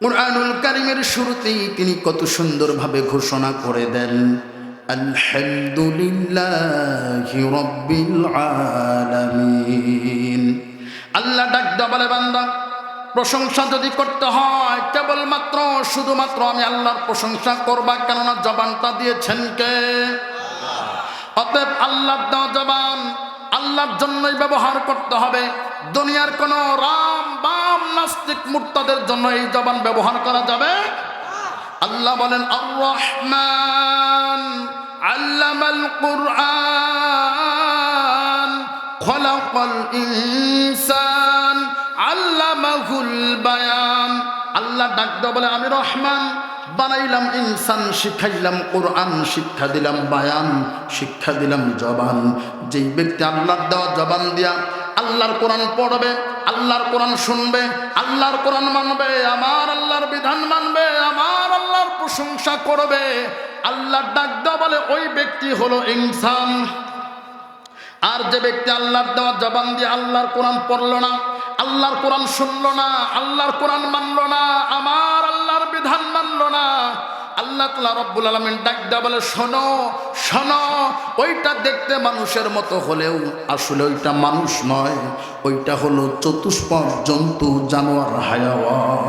কুরআনুল কারীমের শুরুতেই তিনি কত সুন্দরভাবে ঘোষণা করে দেন, আলহামদুলিল্লাহি রাব্বিল আলামিন। আল্লাহ ডাক দেয়া বলে, বান্দা প্রশংসা যদি করতে হয় কেবলমাত্র শুধুমাত্র আমি আল্লাহর প্রশংসা করবা, কেননা জবানটা দিয়েছেন কে? অতএব আল্লাহর দেওয়া জবান আল্লাহর জন্যই ব্যবহার করতে হবে। দুনিয়ার কোন রাম বাম নাস্তিক মুরতাদের জন্য এই জবান ব্যবহার করা যাবে? আল্লাহ বলেন, আর রহমান আল্লামাল কুরআন খলাকাল ইনসান আল্লামাহুল বায়ান। আল্লাহ ডাক দেয়া বলে, আমি রহমান, বানাইলাম ইনসান, শিখাইলাম কোরআন, শিক্ষা দিলাম বায়ান, শিক্ষা দিলাম জবান। যেই ব্যক্তি আল্লাহর দেওয়া জবান দিয়া আল্লাহর কোরআন পড়বে, আল্লাহর কোরআন শুনবে, আল্লাহর কোরআন মানবে, আমার আল্লাহর বিধান মানবে, আমার আল্লাহর প্রশংসা করবে, আল্লাহর ডাক দেওয়া বলে ওই ব্যক্তি হলো ইনসান। আর যে ব্যক্তি আল্লাহর দেওয়া জবান দিয়ে আল্লাহর কোরআন পড়লো না, আল্লাহর কোরআন শুনলো না, আল্লাহর কোরআন মানলো না, আমার আল্লাহর বিধান মানলো না, আল্লাহ তাআলা রব্বুল আলামিন ডাক দেয়া বলে, শোনো শোনো, ওইটা দেখতে মানুষের মতো হলেও আসলে ওইটা মানুষ নয়, ওইটা হলো চতুষ্পদ জন্তু, জানোয়ার, হায়াওয়ান।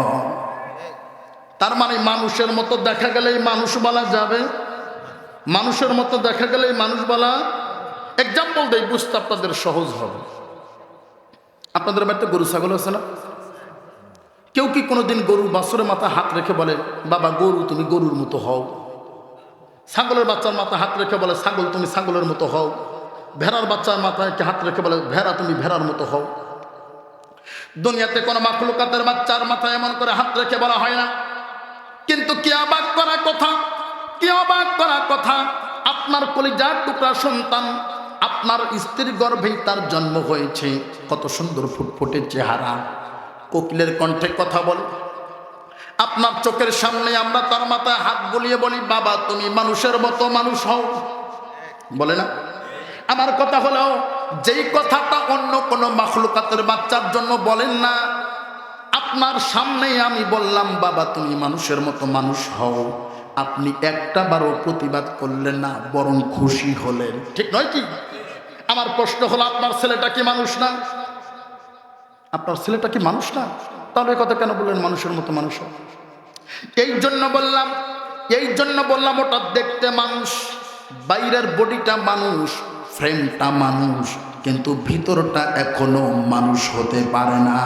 তার মানে মানুষের মতো দেখা গেলেই মানুষ বলা যাবে, মানুষের মতো দেখা গেলেই মানুষ বলা। এক্সাম্পল দেই, বুঝতে আপনাদের সহজ হবে। আপনাদের বাড়িতে গরু ছাগল আছে না? কেউ কি কোনোদিন গরুর বাছুরের মাথায় হাত রেখে বলে, বাবা গরু তুমি গরুর মতো হও? ছাগলের বাচ্চার মাথায় হাত রেখে বলে, ছাগল তুমি ছাগলের মতো হও? ভেড়ার বাচ্চার মাথায় হাত রেখে বলে, ভেড়া তুমি ভেড়ার মতো হও? দুনিয়াতে কোনো মাখলুকাতের বাচ্চার মাথায় এমন করে হাত রেখে বলা হয় না। কিন্তু কি অবাক করা কথা, কি অবাক করা কথা, আপনার কলিজার টুকরা সন্তান, আপনার স্ত্রীর গর্ভেই তার জন্ম হয়েছে, কত সুন্দর ফুটফুটে চেহারা, কোকিলের কণ্ঠে কথা বলে, আপনার চোখের সামনে আমরা তার মাথায় হাত বুলিয়ে বলি, বাবা তুমি মানুষের মতো মানুষ হও, বলে না? আমার কথা হলো, যেই কথাটা অন্য কোনো মাখলুকাতের বাচ্চার জন্য বলেন না, আপনার সামনেই আমি বললাম, বাবা তুমি মানুষের মতো মানুষ হও, আপনি একটা বারও প্রতিবাদ করলেন না, বরং খুশি হলেন, ঠিক নয় কি? আমার প্রশ্ন হলো, আপনার ছেলেটা কি মানুষ না? আপনার ছেলেটা কি মানুষ না? তাহলে কথা কেন বললেন মানুষের মতো মানুষ? এই জন্য বললাম ওটা দেখতে মানুষ, বাইরের বডিটা মানুষ, ফ্রেমটা মানুষ, কিন্তু ভিতরটা এখনো মানুষ হতে পারে না।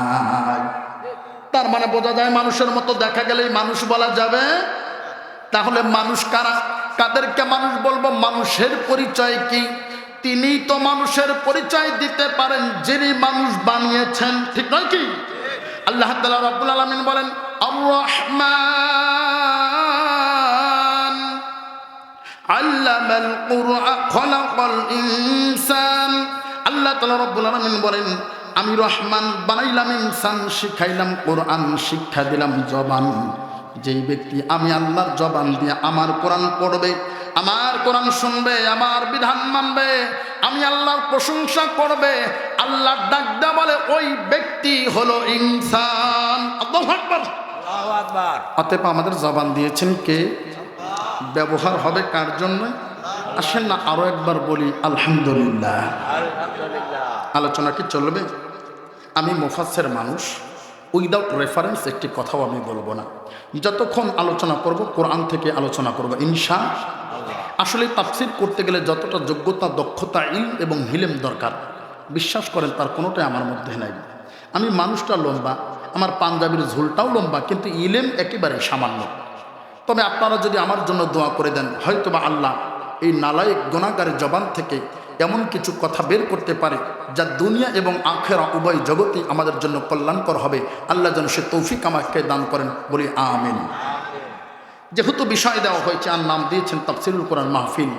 তার মানে বোঝা যায় মানুষের মতো দেখা গেলেই মানুষ বলা যাবে। তাহলে মানুষ কারা? কাদেরকে মানুষ বলবো? মানুষের পরিচয় কি? তিনি তো মানুষের পরিচয় দিতে পারেন যিনি মানুষ বানিয়েছেন, ঠিক নয় কি? আল্লাহ তাআলা রব্বুল আলামিন বলেন, আর রহমান আল্লামাল কুরআন খলাকাল ইনসান। আল্লাহ তাআলা রব্বুল আলামিন বলেন, আমি রহমান, বানাইলাম ইনসান, শিখাইলাম কোরআন, শিক্ষা দিলাম জবান। যেই ব্যক্তি আমি আল্লাহর জবান দিয়ে আমার কোরআন পড়বে, আমার কোরআন শুনবে, আমার বিধান মানবে, আমি আল্লাহর প্রশংসা করবে, আল্লাহ ডাক দেয়া বলে ওই ব্যক্তি হলো ইনসান। আল্লাহু আকবার, আল্লাহু আকবার। অতএব আমাদের জবান দিয়েছেন কে? ব্যবহার হবে কার জন্য? আসেন না আরো একবার বলি আলহামদুলিল্লাহ। আলোচনা কি চলবে? আমি মুফাসসির মানুষ, উইদাউট রেফারেন্স একটি কথাও আমি বলবো না। যতক্ষণ আলোচনা করব কোরআন থেকে আলোচনা করব ইনশাআল্লাহ। আসলে তাফসীর করতে গেলে যতটা যোগ্যতা, দক্ষতা, ইলম এবং হিলেম দরকার, বিশ্বাস করেন তার কোনোটাই আমার মধ্যে নাই। আমি মানুষটা লম্বা, আমার পাঞ্জাবির ঝুলটাও লম্বা, কিন্তু ইলেম একেবারে সামান্য। তবে আপনারা যদি আমার জন্য দোয়া করে দেন, হয়তোবা আল্লাহ এই নালায়েক গুনাহগারের জবান থেকে এমন কিছু কথা বের করতে পারে যা দুনিয়া এবং আখিরা উভয় জগতেই আমাদের জন্য কল্যাণকর হবে। আল্লাহ যেন সে তৌফিক আমাকে দান করেন, বলি আমিন। যেহেতু বিষয় দেওয়া হয়েছে আর নাম দিয়েছেন তাফসীরুল কোরআন মাহফিল,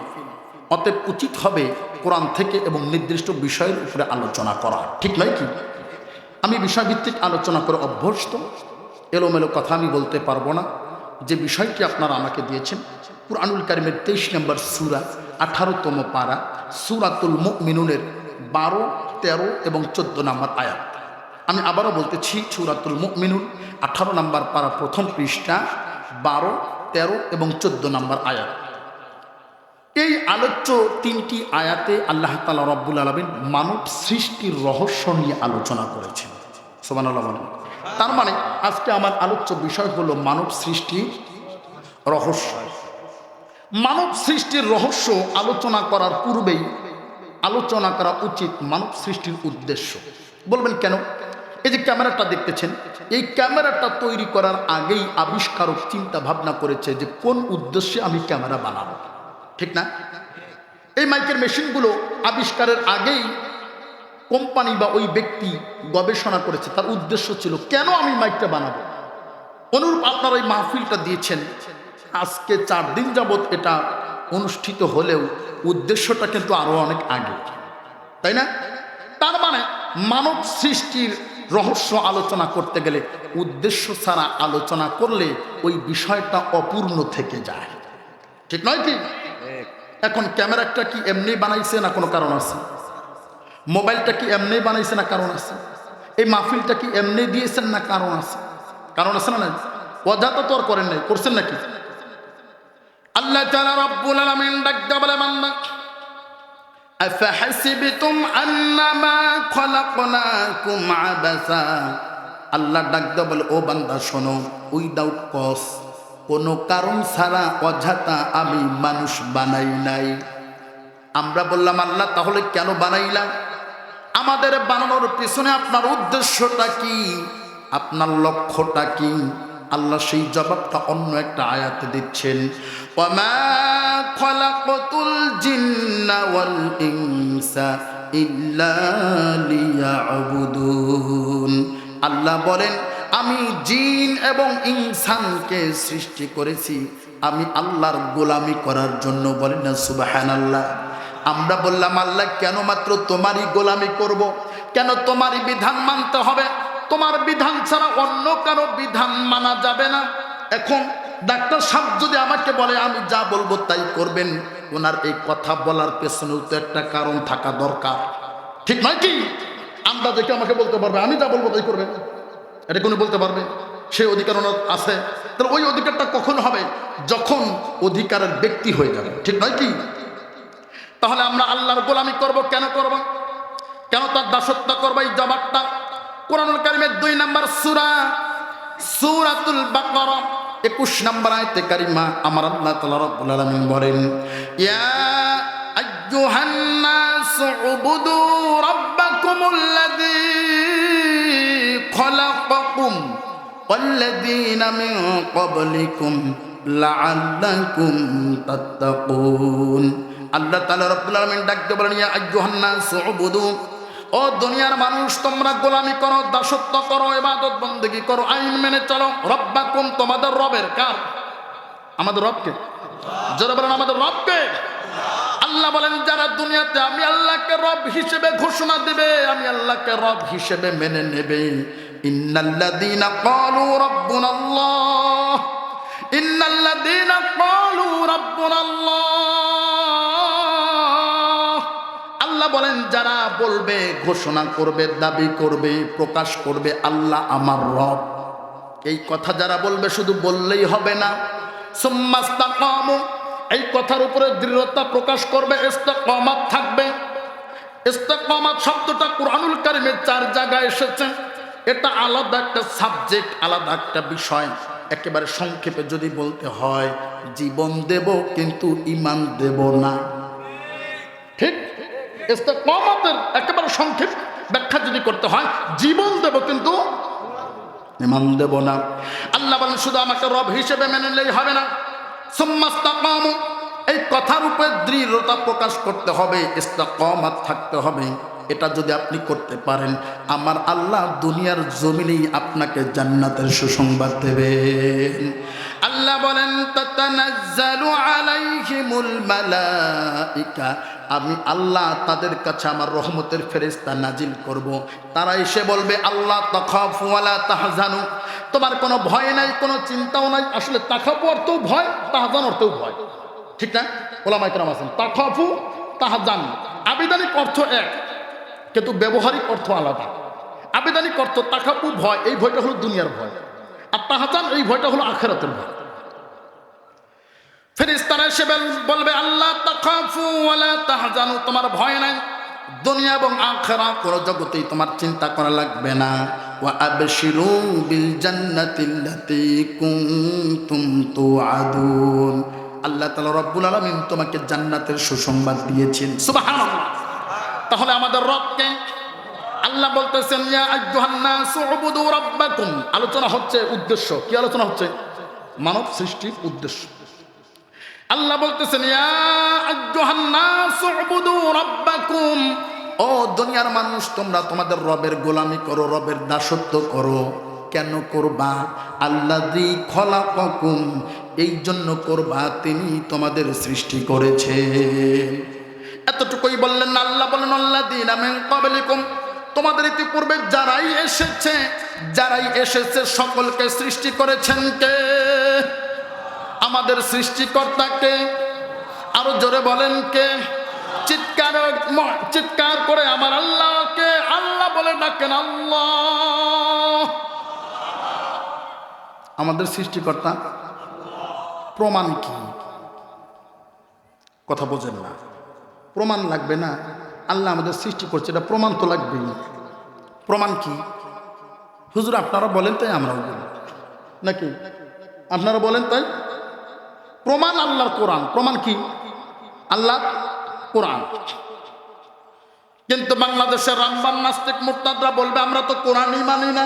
অতএব উচিত হবে কোরআন থেকে এবং নির্দিষ্ট বিষয়ের উপরে আলোচনা করা, ঠিক নয় কি? আমি বিষয়ভিত্তিক আলোচনা করে অভ্যস্ত, এলোমেলো কথা আমি বলতে পারবো না। যে বিষয়টি আপনারা আমাকে দিয়েছেন, কুরআনুল কারীমের 23 নম্বর সূরা 18তম পারা, সূরাতুল মুমিনুনের 12, 13 এবং 14 নম্বর আয়াত। আমি আবারও বলতেছি, সূরাতুল মুমিনুন 18 নম্বর পারা প্রথম পৃষ্ঠা 12, 13 এবং 14 নম্বর আয়াত। এই আলোচ্য 3টি আয়াতে আল্লাহ তাআলা রব্বুল আলামিন মানব সৃষ্টির রহস্য নিয়ে আলোচনা করেছেন। সুবহানাল্লাহ বলেন। তার মানে আজকে আমার আলোচ্য বিষয় হলো মানব সৃষ্টির রহস্য। মানব সৃষ্টির রহস্য আলোচনা করার পূর্বেই আলোচনা করা উচিত মানব সৃষ্টির উদ্দেশ্য। বলবেন কেন? এই যে ক্যামেরাটা দেখতেছেন, এই ক্যামেরাটা তৈরি করার আগেই আবিষ্কারক চিন্তা ভাবনা করেছে যে কোন উদ্দেশ্যে আমি ক্যামেরা বানাবো, ঠিক না? এই মাইকের মেশিনগুলো আবিষ্কারের আগেই কোম্পানি বা ওই ব্যক্তি গবেষণা করেছে, তার উদ্দেশ্য ছিল কেন আমি মাইকটা বানাবো। অনুরূপ আপনারা এই মাহফিলটা দিয়েছেন, আজকে 4 দিন যাবৎ এটা অনুষ্ঠিত হলেও উদ্দেশ্যটা কিন্তু আরো অনেক আগে, তাই না? তার মানে মানব সৃষ্টির রহস্য আলোচনা করতে গেলে উদ্দেশ্য ছাড়া আলোচনা করলে ওই বিষয়টা অপূর্ণ থেকে যায়, ঠিক নয় কি? এখন ক্যামেরাটা কি এমনি বানাইছে না কোনো কারণ আছে? মোবাইলটা কি এমনি বানাইছে না কারণ আছে? এই মাহফিলটা কি এমনি দিয়েছেন না কারণ আছে? কারণ আছে না? নাই, অজাতা তো আর করেন নাই, করছেন নাকি? আল্লাহ তাআলা রব্বুল আলামিন ডাকতে বলে, বান্দা আফাহাসিবতুম আন্নামা খলাকনাকুম আবাসা। আল্লাহ ডাকতে বলে, ও বান্দা শোনো, উইদাউট কজ, কোনো কারণ ছাড়া অযথা আমি মানুষ বানাই নাই। আমরা বললাম, আল্লাহ তাহলে কেন বানাইলাম? আমাদের বানানোর পিছনে আপনার উদ্দেশ্যটা কি, আপনার লক্ষ্যটা কি? আল্লাহ সেই জবাবটা অন্য একটা আয়াতে দিচ্ছেন, ওয়ামা খলাকতুল জিন্না ওয়াল ইনসা ইল্লা লিয়াবুদুন। আল্লাহ বলেন, আমি জিন এবং ইনসানকে সৃষ্টি করেছি আমি আল্লাহর গোলামি করার জন্য। বলেন না সুবহানাল্লাহ। আমরা বললাম, আল্লাহ কেন মাত্র তোমারই গোলামি করব? কেন তোমারই বিধান মানতে হবে? তোমার বিধান ছাড়া অন্য কারো বিধান মানা যাবে না। এখন ডাক্তার সাহেব যদি আমাকে বলে আমি যা বলবো তাই করবেন, ওনার এই কথা বলার পেছনেও তো একটা কারণ থাকা দরকার, ঠিক নয় কি? আমরা দেখে আমাকে বলতে পারবে আমি যা বলবো তাই করবেন, এটা কোনো বলতে পারবে? সেই অধিকার ওনার আছে। তাহলে ওই অধিকারটা কখন হবে? যখন অধিকারের ব্যক্তি হয়ে যাবে, ঠিক নয় কি? তাহলে আমরা আল্লাহর গোলামি করব কেন করব? কেন তার দাসত্ব করব? এই জবাবটা কোরআনুল কারীমের 2 নম্বর সূরা সূরাতুল বাকারা 21 নম্বর আয়াতে কারিমা আমার আল্লাহ তাআলা রব্বুল আলামিন বলেন, ইয়া আইয়ুহান নাস উবুদু রাব্বাকুমুল্লাযী খলাকাকুম ওয়াল্লাযীনা মিন ক্বাবলিকুম লাআল্লাকুম তাত্তাকুন। আল্লাহ তাআলা রব্বুল আলামিন ডাকতে বলেন, ইয়া আইয়ুহান নাস উবুদু, ও দুনিয়ার মানুষ তোমরা গোলামি করো, দাসত্ব করো, ইবাদত বন্দেগী করো, আইন মেনে চলো। রব্বাকুম, তোমাদের রবের। কার? আমাদের রবকে। যারা বলেন আমাদের রবকে। আল্লাহ বলেন, যারা দুনিয়াতে আমি আল্লাহকে রব হিসেবে ঘোষণা দিবে, আমি আল্লাহকে রব হিসেবে মেনে নেবে, ইন্নাল্লাযীনা ক্বালু রাব্বুনাল্লাহ, ইন্নাল্লাযীনা ক্বালু রাব্বুনাল্লাহ। আল্লাহ বলেন, যারা বলবে, ঘোষণা করবে, দাবি করবে, প্রকাশ করবে আল্লাহ আমার রব, এই কথা যারা বলবে শুধু বললেই হবে না, সুম্মাস্তাকামু, এই কথার উপরে দৃঢ়তা প্রকাশ করবে, ইস্তিকামাত থাকবে। ইস্তিকামাত শব্দটা কুরআনুল কারীমের 4 জায়গায় এসেছে। এটা আলাদা একটা সাবজেক্ট, আলাদা একটা বিষয়। একেবারে সংক্ষেপে যদি বলতে হয়, জীবন দেব কিন্তু ঈমান দেব না, ঠিক? ইস্তিকামাতের একেবারে সংক্ষেপ ব্যাখ্যা যদি করতে হয়, জীবন দেব কিন্তু ঈমান দেব না। আল্লাহ বলেন, শুধু আমাকে রব হিসেবে মেনে নিলেই হবে না, সুম্মাস্তাকামু, এই কথার উপরে দৃঢ়তা প্রকাশ করতে হবে, ইস্তিকামাত থাকতে হবে। এটা যদি আপনি করতে পারেন, আমার আল্লাহ দুনিয়ার জমিনেই আপনাকে জান্নাতের সুসংবাদ দেবেন। আল্লাহ বলেন, তাতানাজ্জালু আলাইহিমুল মালাইকা, আমি আল্লাহ তাদের কাছে আমার রহমতের ফেরেশতা নাজিল করব। তারা এসে বলবে, আল্লাহ তাখাফু ওয়ালা তাহজানু, তোমার কোনো ভয় নাই, কোনো চিন্তাও নাই। আসলে তাখাফু অর্থও ভয়, তাহজান অর্থও ভয়, ঠিক না? ওলামায়ে কেরাম আছেন, তাখাফু তাহজান আবিধানিক অর্থ এক, কিন্তু ব্যবহারিক অর্থ আলাদা। আবেদনই করতো তাকাবু ভয়, এই ভয়টা হলো দুনিয়ার ভয়, আর তাহাজান এই ভয়টা হলো আখিরাতের ভয়। ফেরেশতারা এসে বলবে আল্লাহ তাখাফু ওয়ালা তাহজানু, তোমার ভয় নাই, দুনিয়া এবং আখিরাত কোন জগতেই তোমার চিন্তা করা লাগবে না। ওয়া আবশিরু বিল জান্নাতিল্লাতী কুনতুম তুআদুন, আল্লাহ তাআলা রব্বুল আলামিন তোমাকে জান্নাতের সুসংবাদ দিয়েছেন। সুবহানাল্লাহ। তাহলে আমাদের রবকে আল্লাহ বলতেছেন ইয়া আইয়ুহান নাসু উবুদু রাব্বাকুম। আলোচনা হচ্ছে উদ্দেশ্য, কি আলোচনা হচ্ছে? মানব সৃষ্টির উদ্দেশ্য। আল্লাহ বলতেছেন ইয়া আইয়ুহান নাসু উবুদু রাব্বাকুম, ও দুনিয়ার মানুষ তোমরা তোমাদের রবের গোলামি করো, রবের দাসত্ব করো। কেন করবা? আল্লাযী খলাকাকুম, এই জন্য করবা তিনি তোমাদের সৃষ্টি করেছেন। এতটুকুই বললেন না, আল্লাহ বলেন আল্লাযীনা মিন ক্বাবলিকুম, তোমাদের ইতিপূর্বে যারাই এসেছে সকলকে সৃষ্টি করেছেন কে? আমাদের সৃষ্টিকর্তাকে। আরো জোরে বলেন কে? চিৎকার করে আমার আল্লাহকে আল্লাহ বলে ডাকেন, আল্লাহ। আমাদের সৃষ্টিকর্তা। প্রমাণ কি? কথা বোঝেন না, প্রমাণ লাগবে না। আল্লাহ আমাদের সৃষ্টি করছে, এটা প্রমাণ তো লাগবেই। প্রমাণ কি? হুজুর আপনারা বলেন তাই আমরাও বলি, নাকি আপনারা বলেন তাই? প্রমাণ আল্লাহর কোরআন। প্রমাণ কি? আল্লাহ কোরআন। কিন্তু বাংলাদেশের রামবান নাস্তিক মুরতাদরা বলবে আমরা তো কোরআনই মানি না।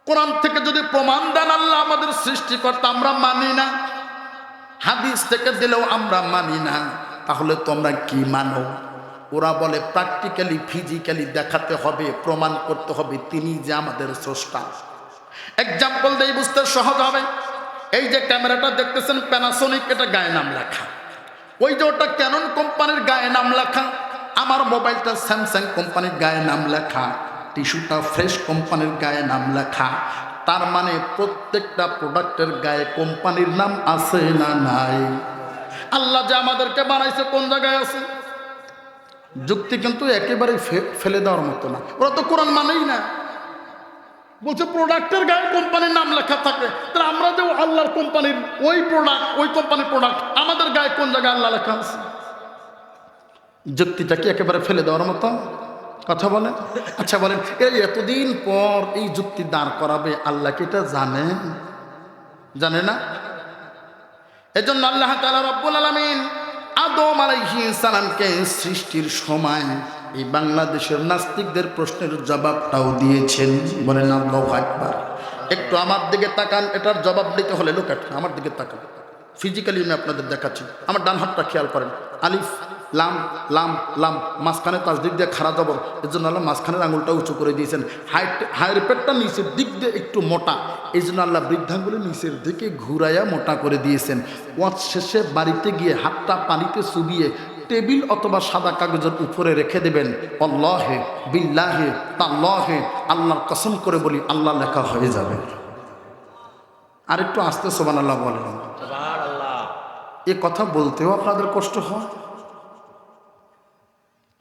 কোরআন থেকে যদি প্রমাণ দেন আল্লাহ আমাদের সৃষ্টিকর্তা, আমরা মানি না। হাদিস থেকে দিলেও আমরা মানি না। তাহলে তোমরা কি মানো? ওরা বলে প্র্যাকটিক্যালি ফিজিক্যালি দেখাতে হবে, প্রমাণ করতে হবে তিনি যে আমাদের স্রষ্টা। এক্সাম্পল দেই বুঝতে সহজ হবে। এই যে ক্যামেরাটা দেখতেছেন প্যানাসোনিক, এটা গায়ে নাম লেখা। ওই যে ওটা ক্যানন কোম্পানির গায়ে নাম লেখা, আমার মোবাইলটা স্যামসাং কোম্পানির গায়ে নাম লেখা, টিস্যুটা ফ্রেশ কোম্পানির গায়ে নাম লেখা। তার মানে প্রত্যেকটা প্রোডাক্টের গায়ে কোম্পানির নাম আছে না নাই? আল্লাহ যে আমাদেরকে বানাইছে কোন জায়গায় আছে? যুক্তি কিন্তু একেবারে ফেলে দেওয়ার মতো না। ওরা তো কোরআন মানেই না, বলছে প্রোডাক্টের গায়ে কোম্পানির নাম লেখা থাকে। তাহলে আমরা যে আল্লাহর কোম্পানির ওই প্রোডাক্ট, ওই কোম্পানির প্রোডাক্ট, আমাদের গায়ে কোন জায়গায় আল্লাহ লেখা আছে? যুক্তিটা কি একেবারে ফেলে দেওয়ার মতো? কথা বলেন। আচ্ছা বলেন, এই এতদিন পর এই যুক্তি দাঁড় করাবে, আল্লাহ কি এটা জানে? জানে না? এজন্য আল্লাহ তাআলা রব্বুল আলামিন আদম আলাইহিস সালামকে সৃষ্টির সময় এই বাংলাদেশের নাস্তিকদের প্রশ্নের জবাবটাও দিয়েছেন। বলেন আল্লাহু আকবার। একটু আমার দিকে তাকান, এটার জবাব দিতে হলে লোক আমার দিকে তাকান। ফিজিক্যালি আমি আপনাদের দেখাচ্ছি। আমার ডান হাতটা খেয়াল করেন, আলিফ লাম লাম লাম, মাঝখানে তাসদিক দিয়ে খাড়া জবর, এর জন্য আল্লাহ মাঝখানের আঙুলটা উঁচু করে দিয়েছেন। হায়ের পেটটা নিচের দিক দিয়ে একটু মোটা, এই জন্য আল্লাহ বৃদ্ধাঙ্গুলি নিচের দিকে ঘুরাইয়া মোটা করে দিয়েছেন। ওয়াজ শেষে বাড়িতে গিয়ে হাতটা পানিতে চুবিয়ে টেবিল অথবা সাদা কাগজের উপরে রেখে দেবেন। আল্লাহে বিল্লাহে তাল্লাহে, আল্লাহর কসম করে বলি আল্লাহ লেখা হয়ে যাবে। আর একটু আস্তে সুবহানাল্লাহ বলেন। এ কথা বলতেও আপনাদের কষ্ট হয়।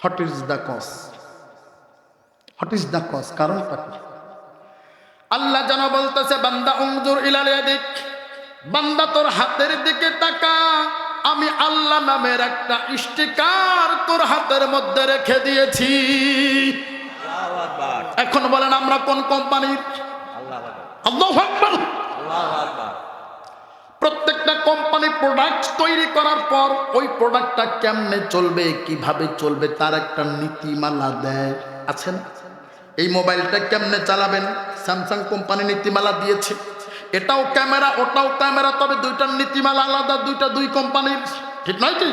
What is the cause? What is the cause? কারণটা কি? আল্লাহ যেন বলতেছে বান্দা উনজুর ইলাল ইয়াদিক, বান্দা তোর হাতের দিকে তাকা, আমি আল্লাহ নামের একটা স্টিকার তোর হাতের মধ্যে রেখে দিয়েছি। আল্লাহু আকবার। এখন বলেন আমরা কোন কোম্পানির? আল্লাহু আকবার। আল্লাহু আকবার। প্রত্যেকটা কোম্পানি প্রোডাক্ট তৈরি করার পর ওই প্রোডাক্টটা কেমনে চলবে, কিভাবে চলবে, তার একটা নীতিমালা দেয়, আছে না? এই মোবাইলটা কেমনে চালাবেন, স্যামসাং কোম্পানি নীতিমালা দিয়েছে। এটাও ক্যামেরা, ওটাও ক্যামেরা, তবে দুইটার নীতিমালা আলাদা, দুই কোম্পানির, ঠিক নয় কি?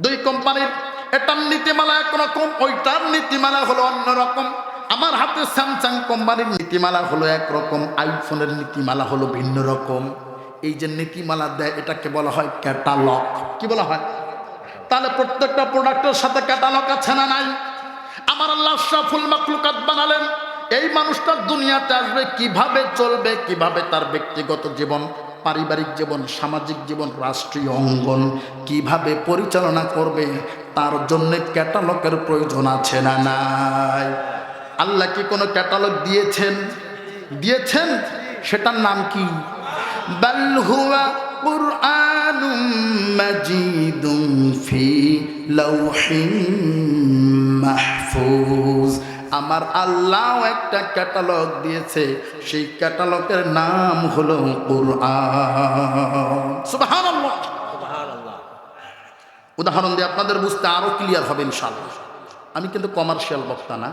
দুই কোম্পানির। এটার নীতিমালা একরকম, ওইটার নীতিমালা হলো অন্যরকম। আমার হাতে স্যামসাং কোম্পানির নীতিমালা হলো একরকম, আইফোনের নীতিমালা হলো ভিন্ন রকম। এই যে নীতিমালা দেয় এটাকে বলা হয় ক্যাটালগ। কি বলা হয়? তাহলে প্রত্যেকটা প্রোডাক্টের সাথে ক্যাটালগ আছে না নাই? আমার আল্লাহ আশরাফুল মাখলুকাত বানালেন, এই মানুষটা দুনিয়াতে আসবে, কিভাবে চলবে, কিভাবে তার ব্যক্তিগত জীবন, পারিবারিক জীবন, সামাজিক জীবন, রাষ্ট্রীয় অঙ্গন কিভাবে পরিচালনা করবে, তার জন্য ক্যাটালগের প্রয়োজন আছে না নাই? আল্লাহ কি কোনো ক্যাটালগ দিয়েছেন? দিয়েছেন। সেটার নাম কি? বাল হুয়া কুরআনুম মাজিদুম ফি লাউহিন মাহফুজ। আমার আল্লাহ একটা ক্যাটালগ দিয়েছে, সেই ক্যাটালগের নাম হলো কুরআন। সুবহানাল্লাহ। উদাহরণ দিয়ে আপনাদের বুঝতে আরো ক্লিয়ার হবে ইনশাআল্লাহ। আমি কিন্তু কমার্শিয়াল বক্তা না